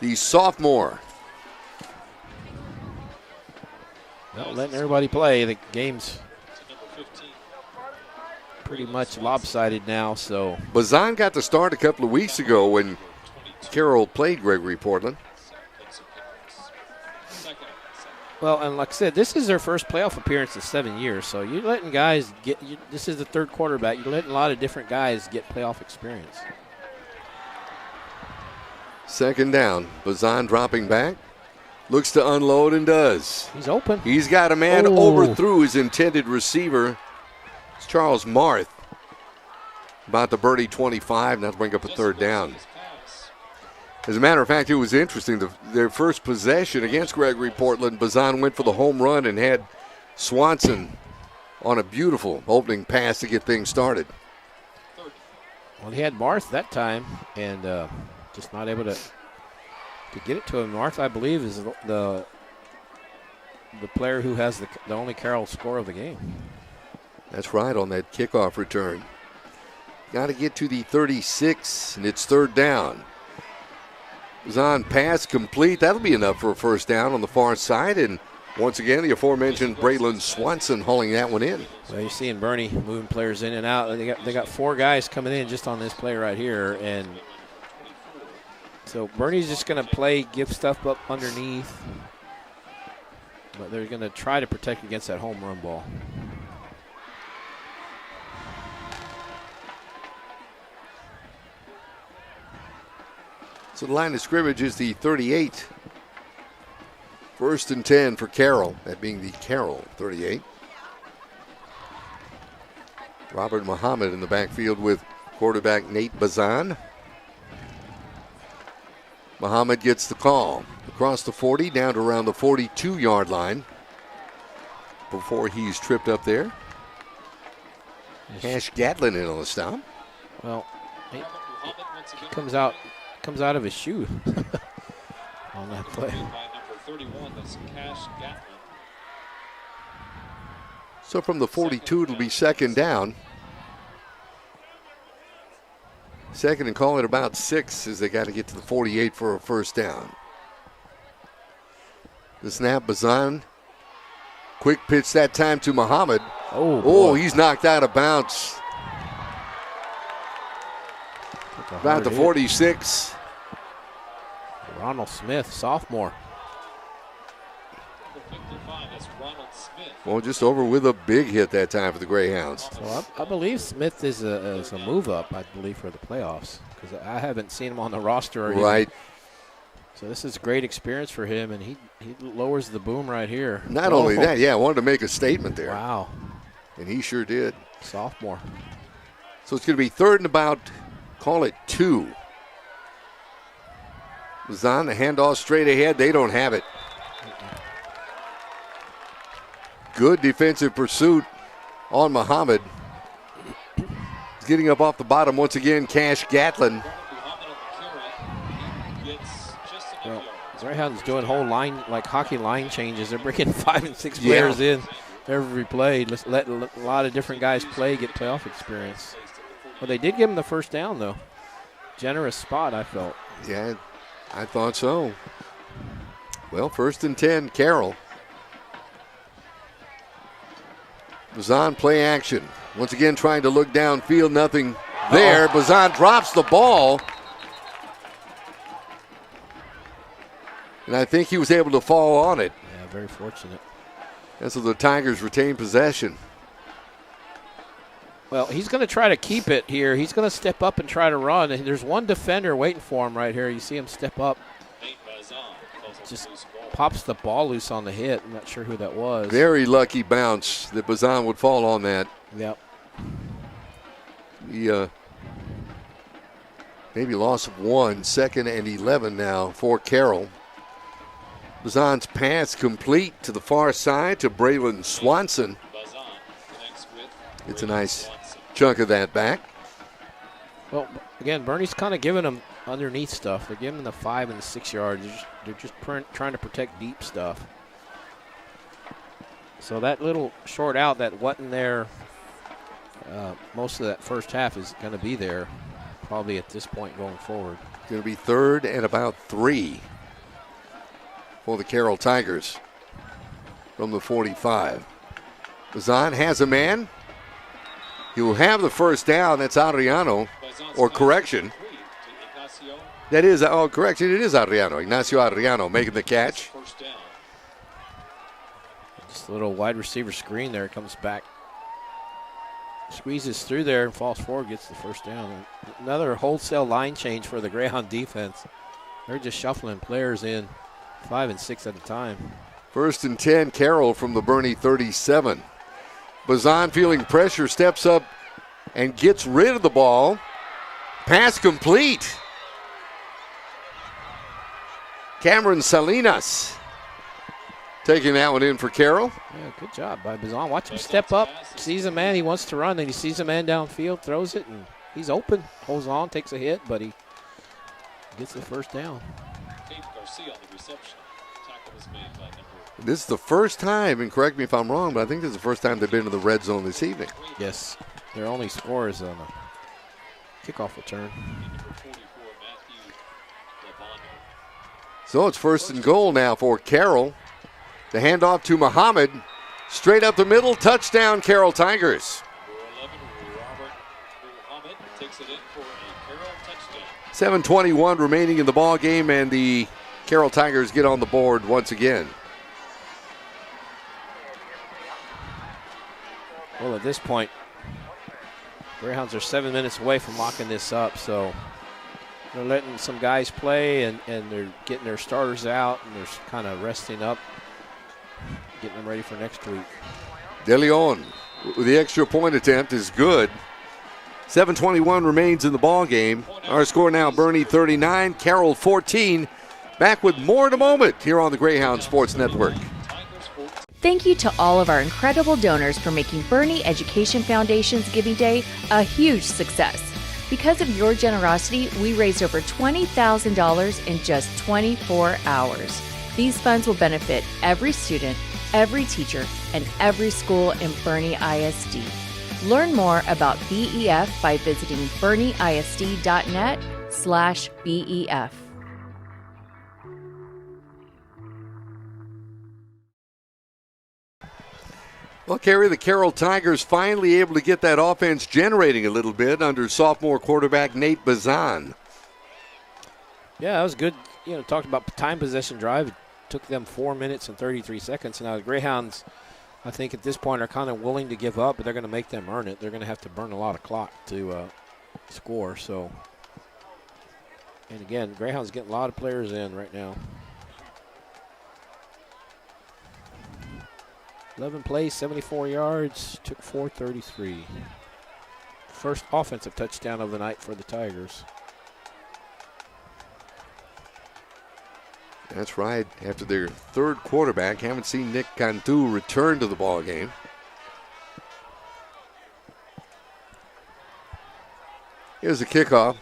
the sophomore. Well, letting everybody play. The game's pretty much lopsided now. So Bazan got the start a couple of weeks ago when Carroll played Gregory Portland. Well, and like I said, this is their first playoff appearance in 7 years. So you're letting guys get – this is the third quarterback. You're letting a lot of different guys get playoff experience. 2nd down. Bazan dropping back. Looks to unload and does. He's open. He's got a man overthrew his intended receiver. It's Charles Marth. About the Boerne 25, not to bring up a 3rd down. As a matter of fact, it was interesting. Their first possession against Gregory Portland, Bazan went for the home run and had Swanson on a beautiful opening pass to get things started. Well, he had Marth that time, and just not able to get it to him. Marth, I believe, is the player who has the only Carroll score of the game. That's right, on that kickoff return. Got to get to the 36, and it's third down. Bazan pass complete. That'll be enough for a first down on the far side, and once again, the aforementioned Braylon Swanson hauling that one in. Well, you're seeing Boerne moving players in and out. They got 4 guys coming in just on this play right here, and so Boerne's just going to give stuff up underneath, but they're going to try to protect against that home run ball. So the line of scrimmage is the 38. First and 10 for Carroll, that being the Carroll 38. Robert Muhammad in the backfield with quarterback Nate Bazan. Muhammad gets the call across the 40 down to around the 42-yard line before he's tripped up there. Cash Gatlin in on the stop. Well, he comes out of his shoe on that play. 31, that's Cash Gatlin. So from the 42, it'll be second down. Second and call it about 6 as they got to get to the 48 for a first down. The snap, Bazan. Quick pitch that time to Muhammad. Oh, he's knocked out of bounds. About the 46. Ronald Smith, sophomore. Well, just over with a big hit that time for the Greyhounds. So I believe Smith is a move up, I believe, for the playoffs, because I haven't seen him on the roster. Right. So this is a great experience for him, and he lowers the boom right here. Not only that, I wanted to make a statement there. Wow. And he sure did. Sophomore. So it's going to be third and about, call it 2. Bazan, the handoff straight ahead. They don't have it. Good defensive pursuit on Muhammad. He's getting up off the bottom once again. Cash Gatlin. Well, Greyhounds doing whole line, like hockey line changes. They're bringing 5 and 6 players in every play. Let's let a lot of different guys get playoff experience. Well, they did give him the first down, though. Generous spot, I felt. Yeah, I thought so. Well, first and 10, Carroll. Bazan play action. Once again trying to look downfield, nothing there. Bazan drops the ball. And I think he was able to fall on it. Yeah, very fortunate. And so the Tigers retain possession. Well, he's going to try to keep it here. He's going to step up and try to run. And there's one defender waiting for him right here. You see him step up. Just pops the ball loose on the hit. I'm not sure who that was. Very lucky bounce that Bazan would fall on that. Yep. Maybe loss of 1. Second and 11 now for Carroll. Bazan's pass complete to the far side to Braylon Swanson. It's a nice chunk of that back. Well, again, Boerne's kind of giving them underneath stuff. They're giving them the 5 and the 6 yards. They're just trying to protect deep stuff. So that little short out that wasn't there most of that first half is going to be there probably at this point going forward. Going to be third and about 3 for the Carroll Tigers from the 45. Bazan has a man. He will have the first down. That's Adriano, or correction. That is, correction, it is Adriano. Ignacio Adriano making the catch. Just a little wide receiver screen there. Comes back. Squeezes through there and falls forward, gets the first down. Another wholesale line change for the Greyhound defense. They're just shuffling players in 5 and 6 at a time. First and 10, Carroll from the Boerne 37. Bazan feeling pressure, steps up and gets rid of the ball. Pass complete. Cameron Salinas taking that one in for Carroll. Yeah, good job by Bazan. Watch him step up, sees a man, he wants to run, then he sees a man downfield, throws it, and he's open. Holds on, takes a hit, but he gets the first down. Garcia on the reception. Tackle was made by number. This is the first time, and correct me if I'm wrong, but I think this is the first time they've been to the red zone this evening. Yes, their only score is on a kickoff return. So it's 1st and goal now for Carroll. The handoff to Muhammad. Straight up the middle, touchdown Carroll Tigers. 7:21 remaining in the ball game, and the Carroll Tigers get on the board once again. Well, at this point, Greyhounds are 7 minutes away from locking this up, so they're letting some guys play, and they're getting their starters out, and they're kind of resting up, getting them ready for next week. De Leon with the extra point attempt is good. 7:21 remains in the ball game. Our score now, Boerne 39, Carroll 14. Back with more in a moment here on the Greyhound Sports Network. Thank you to all of our incredible donors for making Boerne Education Foundation's Giving Day a huge success. Because of your generosity, we raised over $20,000 in just 24 hours. These funds will benefit every student, every teacher, and every school in Boerne ISD. Learn more about BEF by visiting boerneisd.net/BEF. Well, Kerry, the Carroll Tigers finally able to get that offense generating a little bit under sophomore quarterback Nate Bazan. Yeah, that was good. Talked about time possession drive. It took them 4 minutes and 33 seconds. Now the Greyhounds, I think at this point, are kind of willing to give up, but they're going to make them earn it. They're going to have to burn a lot of clock to score. So, and again, Greyhounds getting a lot of players in right now. 11 plays, 74 yards, took 433. First offensive touchdown of the night for the Tigers. That's right. After their third quarterback, haven't seen Nick Cantu return to the ball game. Here's the kickoff.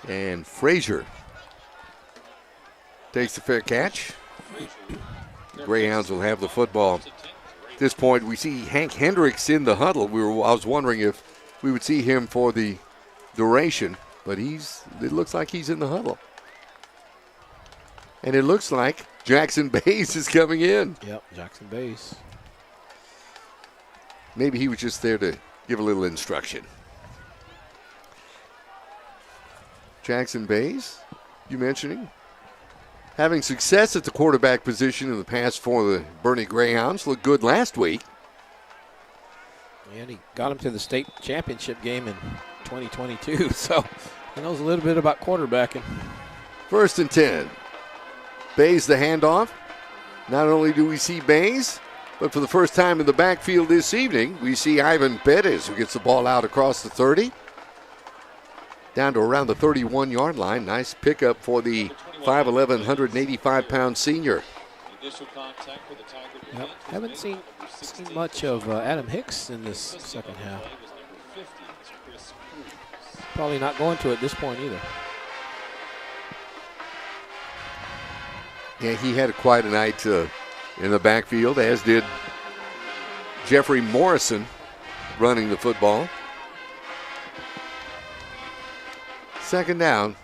And Frazier takes the fair catch. The Greyhounds will have the football. At this point, we see Hank Hendricks in the huddle. I was wondering if we would see him for the duration, but it looks like he's in the huddle. And it looks like Jackson Bays is coming in. Yep, Jackson Bays. Maybe he was just there to give a little instruction. Jackson Bays, you mentioning? Having success at the quarterback position in the past for the Boerne Greyhounds. Looked good last week. And he got him to the state championship game in 2022, so he knows a little bit about quarterbacking. 1st and 10. Bays the handoff. Not only do we see Bays, but for the first time in the backfield this evening, we see Ivan Perez, who gets the ball out across the 30. Down to around the 31-yard line. Nice pickup for the 5'11", 185-pound senior. Yep. Haven't seen much of Adam Hicks in this second half. Probably not going to at this point either. Yeah, he had quite a night in the backfield, as did Jeffrey Morrison running the football. 2nd down,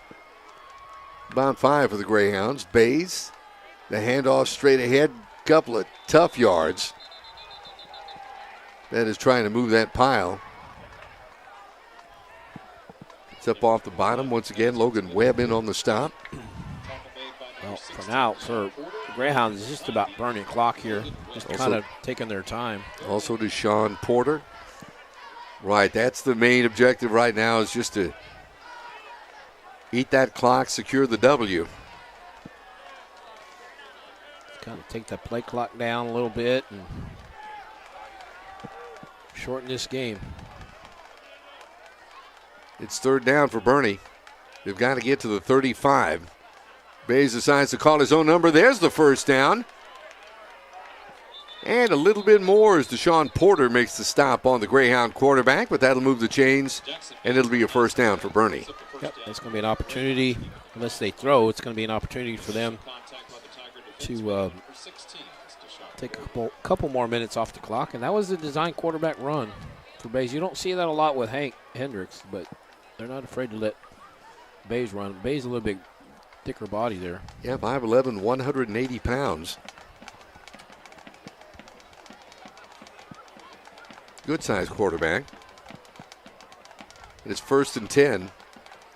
about 5 for the Greyhounds. Bays, the handoff straight ahead, couple of tough yards. That is trying to move that pile. It's up off the bottom once again. Logan Webb in on the stop. Well, for now, for the Greyhounds, it's just about burning clock here, just kind of taking their time. Also to Sean Porter. Right, that's the main objective right now, is just to eat that clock, secure the W. Kind of take that play clock down a little bit and shorten this game. It's 3rd down for Boerne. They've got to get to the 35. Bays decides to call his own number. There's the first down. And a little bit more as Deshaun Porter makes the stop on the Greyhound quarterback, but that'll move the chains, and it'll be a first down for Boerne. Yep, it's going to be an opportunity. Unless they throw, it's going to be an opportunity for them to take a couple more minutes off the clock. And that was the design quarterback run for Bays. You don't see that a lot with Hank Hendricks, but they're not afraid to let Bays run. Bays a little bit thicker body there. Yeah, 5'11", 180 pounds. Good-sized quarterback. And it's 1st and 10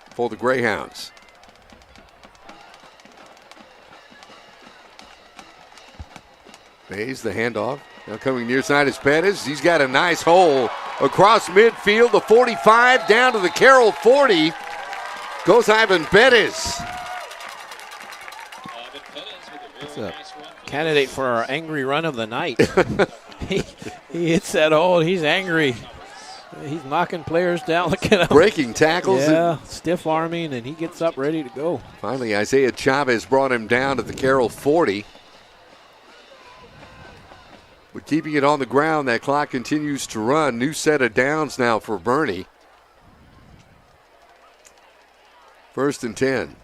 for the Greyhounds. Bays, the handoff. Now coming near side is Pettis. He's got a nice hole across midfield. The 45 down to the Carroll 40. Goes Ivan Pettis. It's a candidate for our angry run of the night. He hits that hole. He's angry. He's knocking players down. Look at him. Breaking tackles. Yeah, stiff arming, and he gets up ready to go. Finally, Isaiah Chavez brought him down to the Carroll 40. But keeping it on the ground, that clock continues to run. New set of downs now for Boerne. 1st and 10.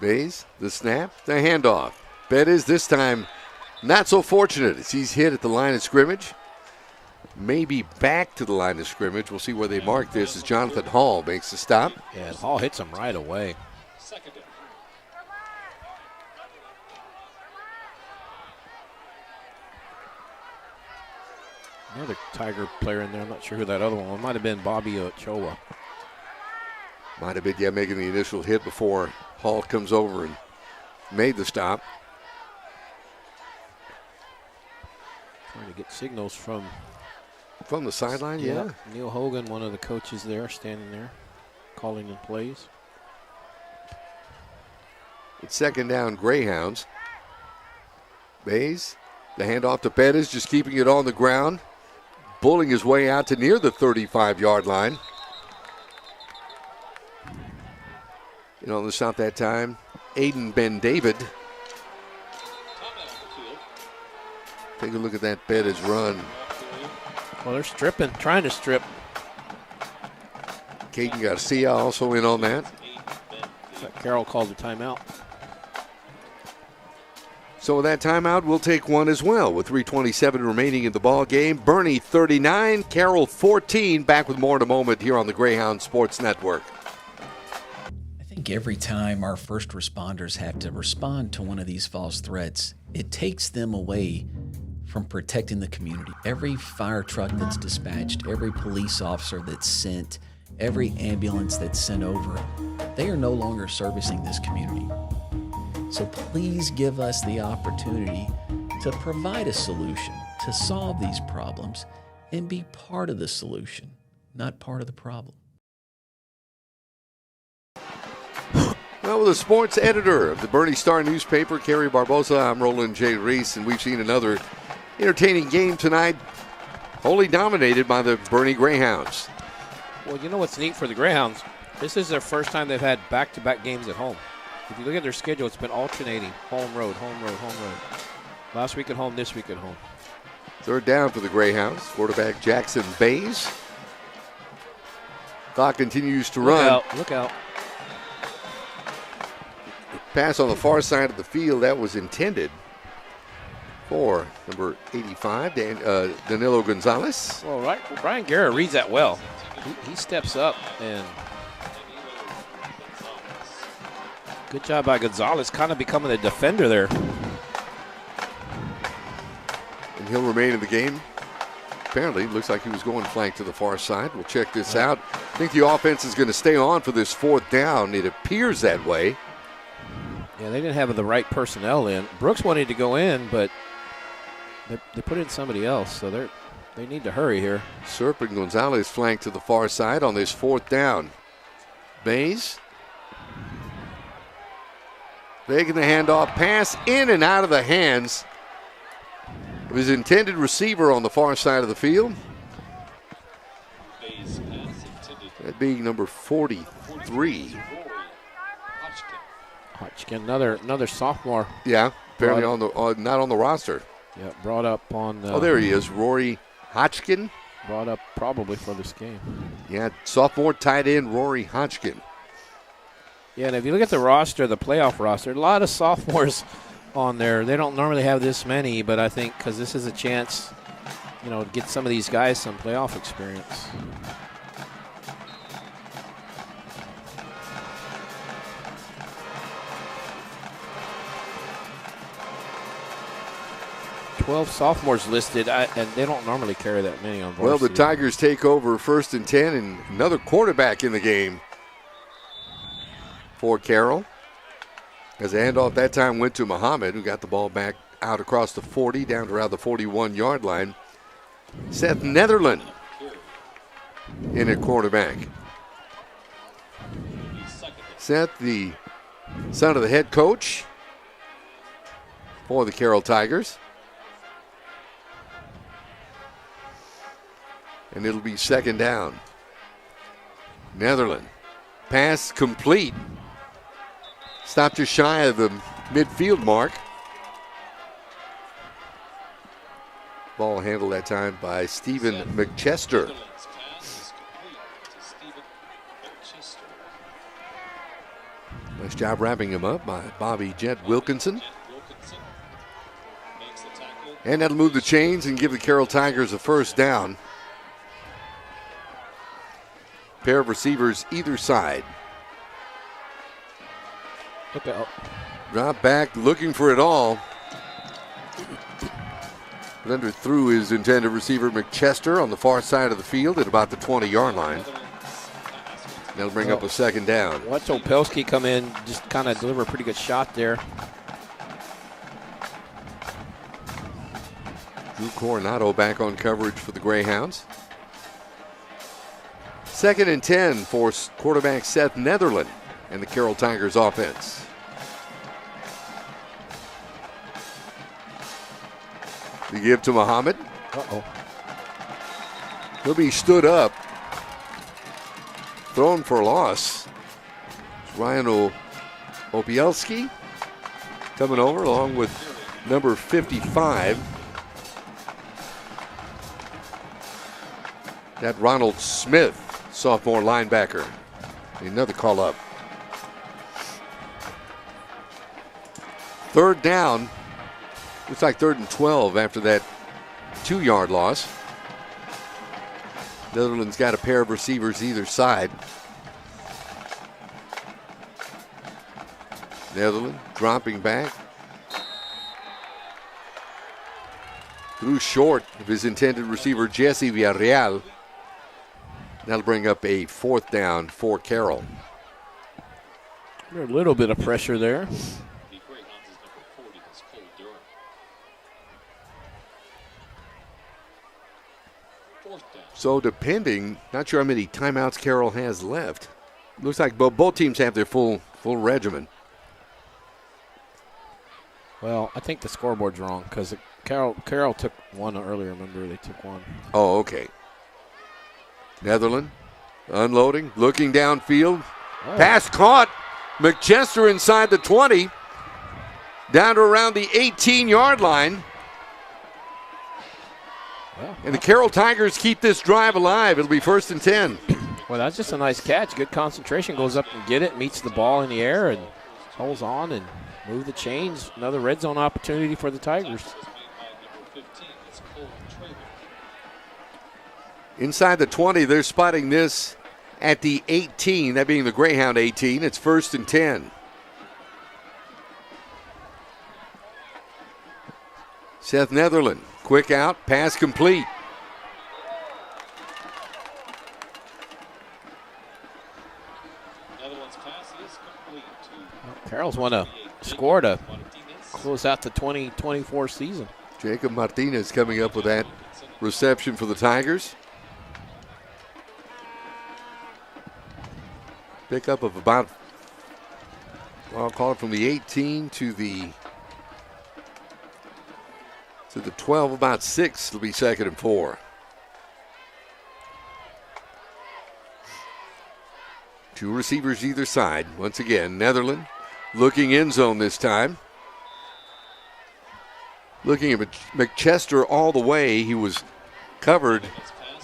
Bays, the snap, the handoff. Bettis this time not so fortunate as he's hit at the line of scrimmage. Maybe back to the line of scrimmage. We'll see where they mark this as Jonathan Hall makes the stop. Yeah, Hall hits him right away. Another Tiger player in there. I'm not sure who that other one was. Might have been Bobby Ochoa. Might have been, yeah, making the initial hit before Hall comes over and made the stop. Trying to get signals from the sideline, yeah. Neil Hogan, one of the coaches there, standing there, calling in plays. It's 2nd down, Greyhounds. Bays, the handoff to Pettis, just keeping it on the ground. Bulling his way out to near the 35-yard line. You know, on the stop that time, Aiden Ben David. Take a look at that Pettis run. Well, they're stripping, trying to strip. Caden Garcia also in on that. Carroll called the timeout. So with that timeout, we'll take one as well with 3:27 remaining in the ball game. Boerne 39, Carroll 14. Back with more in a moment here on the Greyhound Sports Network. I think every time our first responders have to respond to one of these false threats, it takes them away from protecting the community. Every fire truck that's dispatched, every police officer that's sent, every ambulance that's sent over, they are no longer servicing this community. So please give us the opportunity to provide a solution, to solve these problems, and be part of the solution, not part of the problem. Well, with the sports editor of the Boerne Star newspaper, Kerry Barbosa, I'm Roland J. Reese, and we've seen another entertaining game tonight, wholly dominated by the Boerne Greyhounds. Well, you know what's neat for the Greyhounds? This is their first time they've had back-to-back games at home. If you look at their schedule, it's been alternating. Home, road, home, road, home, road. Last week at home, this week at home. 3rd down for the Greyhounds. Quarterback Jackson Bays. Clock continues to run. Look out. Pass on the far side of the field. That was intended for number 85, Danilo Gonzalez. Well, Brian Guerra reads that well. He steps up and good job by Gonzalez, kind of becoming a defender there. And he'll remain in the game. Apparently, looks like he was going flank to the far side. We'll check this out. I think the offense is going to stay on for this 4th down. It appears that way. Yeah, they didn't have the right personnel in. Brooks wanted to go in, but they put in somebody else, so they need to hurry here. Serpent Gonzalez flanked to the far side on this 4th down. Bays. Making the handoff, pass in and out of the hands of his intended receiver on the far side of the field. That being number 43. Hodgkin, another sophomore. Yeah, apparently not on the roster. Yeah, brought up on. Oh, there he is, Rory Hodgkin. Brought up probably for this game. Yeah, sophomore tight end Rory Hodgkin. Yeah, and if you look at the roster, the playoff roster, a lot of sophomores on there. They don't normally have this many, but I think because this is a chance, to get some of these guys some playoff experience. Twelve sophomores listed, and they don't normally carry that many on varsity. Well, the Tigers take over 1st and 10, and another quarterback in the game for Carroll. As the handoff that time went to Muhammad, who got the ball back out across the 40, down to around the 41-yard line. Seth Netherland in at quarterback. Seth, the son of the head coach for the Carroll Tigers. And it'll be 2nd down. Netherland. Pass complete. Stopped just shy of the midfield mark. Ball handled that time by Stephen McChester. Nice job wrapping him up by Bobby Jet Wilkinson. And that'll move the chains and give the Carroll Tigers a 1st down. Pair of receivers either side. Look out. Drop back, looking for it all. But underthrew his intended receiver, McChester, on the far side of the field at about the 20-yard line. That'll bring up a 2nd down. Watch Opelski come in, just kind of deliver a pretty good shot there. Drew Coronado back on coverage for the Greyhounds. 2nd and 10 for quarterback Seth Netherland and the Carroll Tigers offense. The give to Muhammad. He'll be stood up. Thrown for a loss. It's Ryan Opielski coming over along with number 55. That Ronald Smith, sophomore linebacker. Another call up. 3rd down. Looks like 3rd and 12 after that 2-yard loss. Netherlands got a pair of receivers either side. Netherlands dropping back. Threw short of his intended receiver, Jesse Villarreal. That'll bring up a 4th down for Carroll. A little bit of pressure there. So depending, not sure how many timeouts Carroll has left. Looks like both teams have their full regimen. Well, I think the scoreboard's wrong because Carroll took one earlier. Remember, they took one. Oh, okay. Netherland unloading, looking downfield. Oh. Pass caught. McChester inside the 20. Down to around the 18-yard line. Well, and the Carroll Tigers keep this drive alive. It'll be 1st and 10. Well, that's just a nice catch. Good concentration. Goes up and get it, meets the ball in the air, and holds on and move the chains. Another red zone opportunity for the Tigers. Inside the 20, they're spotting this at the 18, that being the Greyhound 18. It's 1st and 10. Seth Netherland, quick out, pass complete. Carroll's scored to close out the 2024 season. Jacob Martinez coming up with that reception for the Tigers. Pickup of about, well, I'll call it from the 18 to the 12, about 6. It'll be 2nd and 4. Two receivers either side. Once again, Netherland looking end zone this time. Looking at McChester all the way. He was covered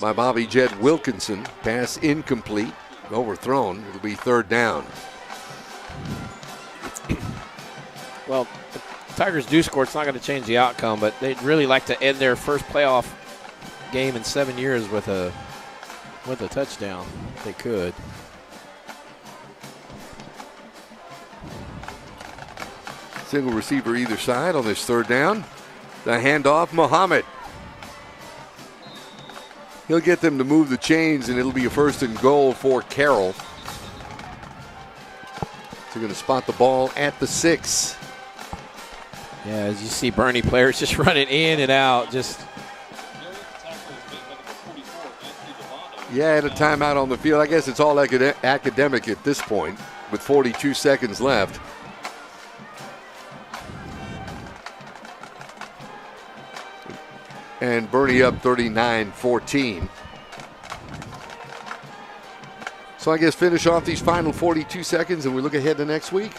by Bobby Jed Wilkinson. Pass incomplete, overthrown. It'll be third down. Well, the Tigers do score. It's not going to change the outcome, but they'd really like to end their first playoff game in 7 years with a touchdown. If they could. Single receiver either side on this third down. The handoff, Muhammad. He'll get them to move the chains, and it'll be a first and goal for Carroll. So going to spot the ball at the 6. Yeah, as you see Boerne players just running in and out. Yeah, and a timeout on the field. I guess it's all academic at this point with 42 seconds left. And Boerne up 39-14. So I guess finish off these final 42 seconds and we look ahead to next week.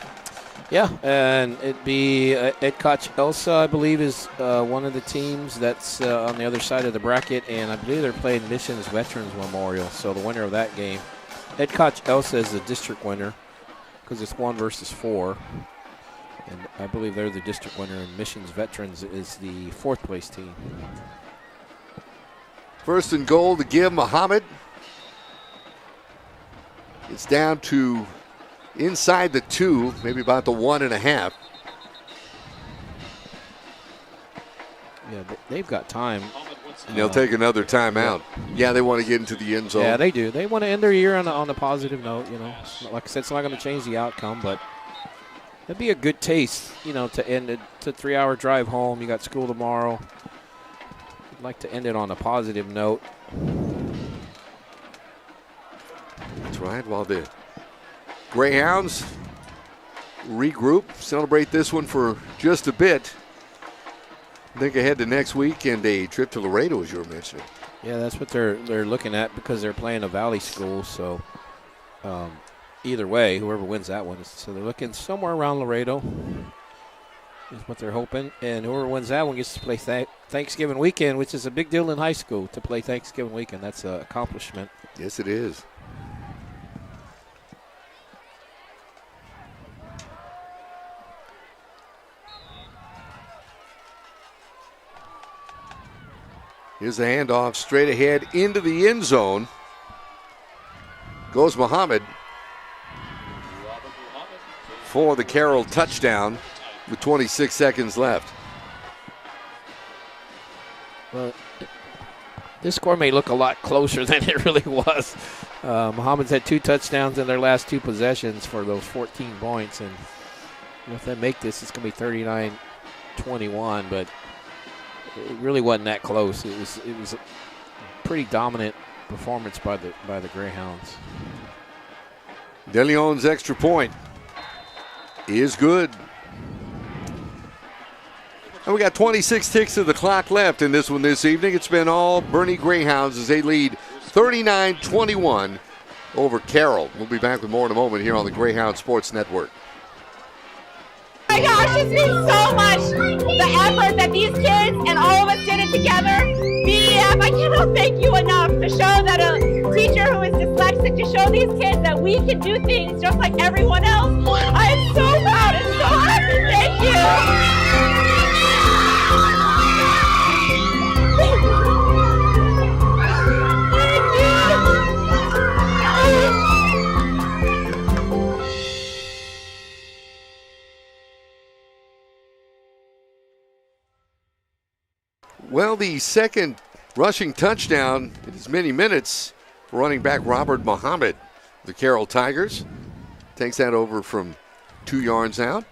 Yeah, and it'd be Ed Koch Elsa, I believe, is one of the teams that's on the other side of the bracket, and I believe they're playing Missions Veterans Memorial. So the winner of that game, Ed Koch Elsa is the district winner because it's 1 versus 4, and I believe they're the district winner, and Missions Veterans is the 4th place team. First and goal to give Muhammad. It's down to inside the 2, maybe about the 1.5. Yeah, they've got time. And they'll take another timeout. Yeah, they want to get into the end zone. Yeah, they do. They want to end their year on a positive note. You know, like I said, it's not going to change the outcome, but it'd be a good taste, you know, to end it. It's a 3-hour drive home. You got school tomorrow. I'd like to end it on a positive note. That's right. While the Greyhounds regroup, celebrate this one for just a bit. Think ahead to next week and a trip to Laredo, as you were mentioning. Yeah, that's what they're looking at because they're playing a Valley school. So either way, whoever wins that one, so they're looking somewhere around Laredo is what they're hoping. And whoever wins that one gets to play Thanksgiving weekend, which is a big deal in high school to play Thanksgiving weekend. That's an accomplishment. Yes, it is. Here's the handoff straight ahead into the end zone. Goes Muhammad for the Carroll touchdown with 26 seconds left. Well, this score may look a lot closer than it really was. Muhammad's had 2 touchdowns in their last 2 possessions for those 14 points. And if they make this, it's going to be 39-21, but it really wasn't that close. It was a pretty dominant performance by the Greyhounds. De Leon's extra point is good. And we got 26 ticks of the clock left in this one this evening. It's been all Boerne Greyhounds as they lead 39-21 over Carroll. We'll be back with more in a moment here on the Greyhound Sports Network. Oh my gosh, this means so much. The effort that these kids and all of us did it together. BEF, I cannot thank you enough to show that a teacher who is dyslexic, to show these kids that we can do things just like everyone else. I am so proud and so happy. Thank you. Well, the second rushing touchdown in as many minutes for running back Robert Muhammad. The Carroll Tigers takes that over from 2 yards out.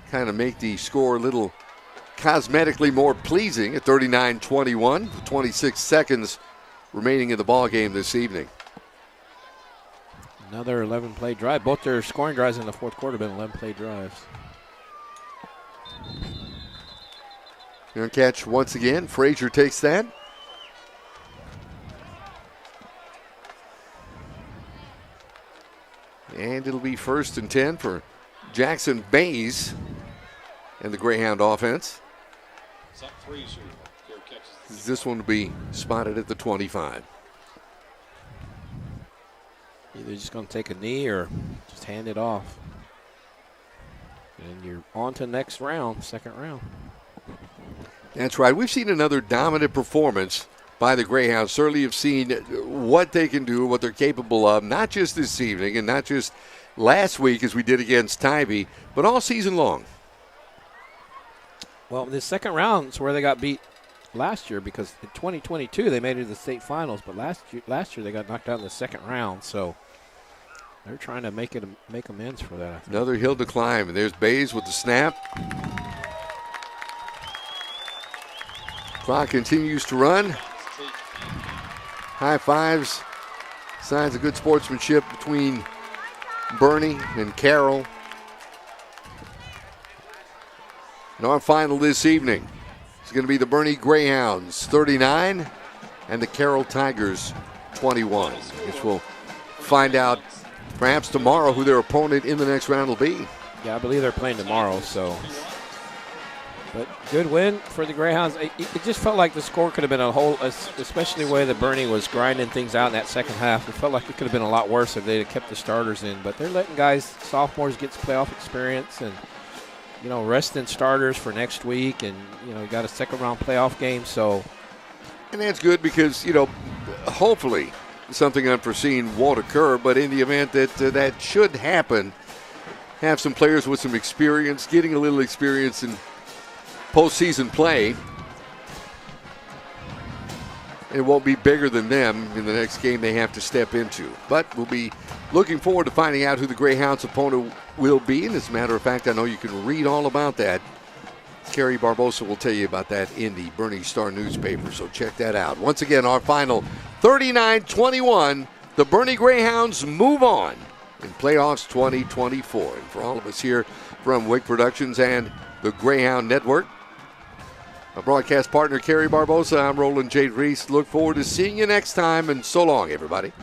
Kind of make the score a little cosmetically more pleasing at 39-21 with 26 seconds remaining in the ball game this evening. Another 11-play drive. Both their scoring drives in the fourth quarter have been 11-play drives. Here and catch once again. Frazier takes that. And it'll be 1st and 10 for Jackson Bays and the Greyhound offense. This one will be spotted at the 25. Either just going to take a knee or just hand it off. And you're on to next round, second round. That's right. We've seen another dominant performance by the Greyhounds. Certainly have seen what they can do, what they're capable of, not just this evening and not just last week as we did against Tybee, but all season long. Well, the second round is where they got beat last year, because in 2022 they made it to the state finals, but last year they got knocked out in the second round, so they're trying to make amends for that. Another hill to climb, and there's Bays with the snap. Clock continues to run. High fives, signs of good sportsmanship between Boerne and Carroll. And our final this evening is going to be the Boerne Greyhounds 39 and the Carroll Tigers 21. I guess we'll find out perhaps tomorrow who their opponent in the next round will be. Yeah, I believe they're playing tomorrow, so. But good win for the Greyhounds. It just felt like the score could have been a whole, especially the way that Boerne was grinding things out in that second half. It felt like it could have been a lot worse if they had kept the starters in. But they're letting guys, sophomores, get some playoff experience and, resting starters for next week. And, got a second round playoff game. So. And that's good because, hopefully something unforeseen won't occur. But in the event that that should happen, have some players with some experience, getting a little experience in postseason play. It won't be bigger than them in the next game they have to step into. But we'll be looking forward to finding out who the Greyhounds' opponent will be. And as a matter of fact, I know you can read all about that. Kerry Barbosa will tell you about that in the Boerne Star newspaper, so check that out. Once again, our final 39-21. The Boerne Greyhounds move on in playoffs 2024. And for all of us here from Wake Productions and the Greyhound Network, my broadcast partner, Kerry Barbosa, I'm Roland J. Reese. Look forward to seeing you next time, and so long, everybody.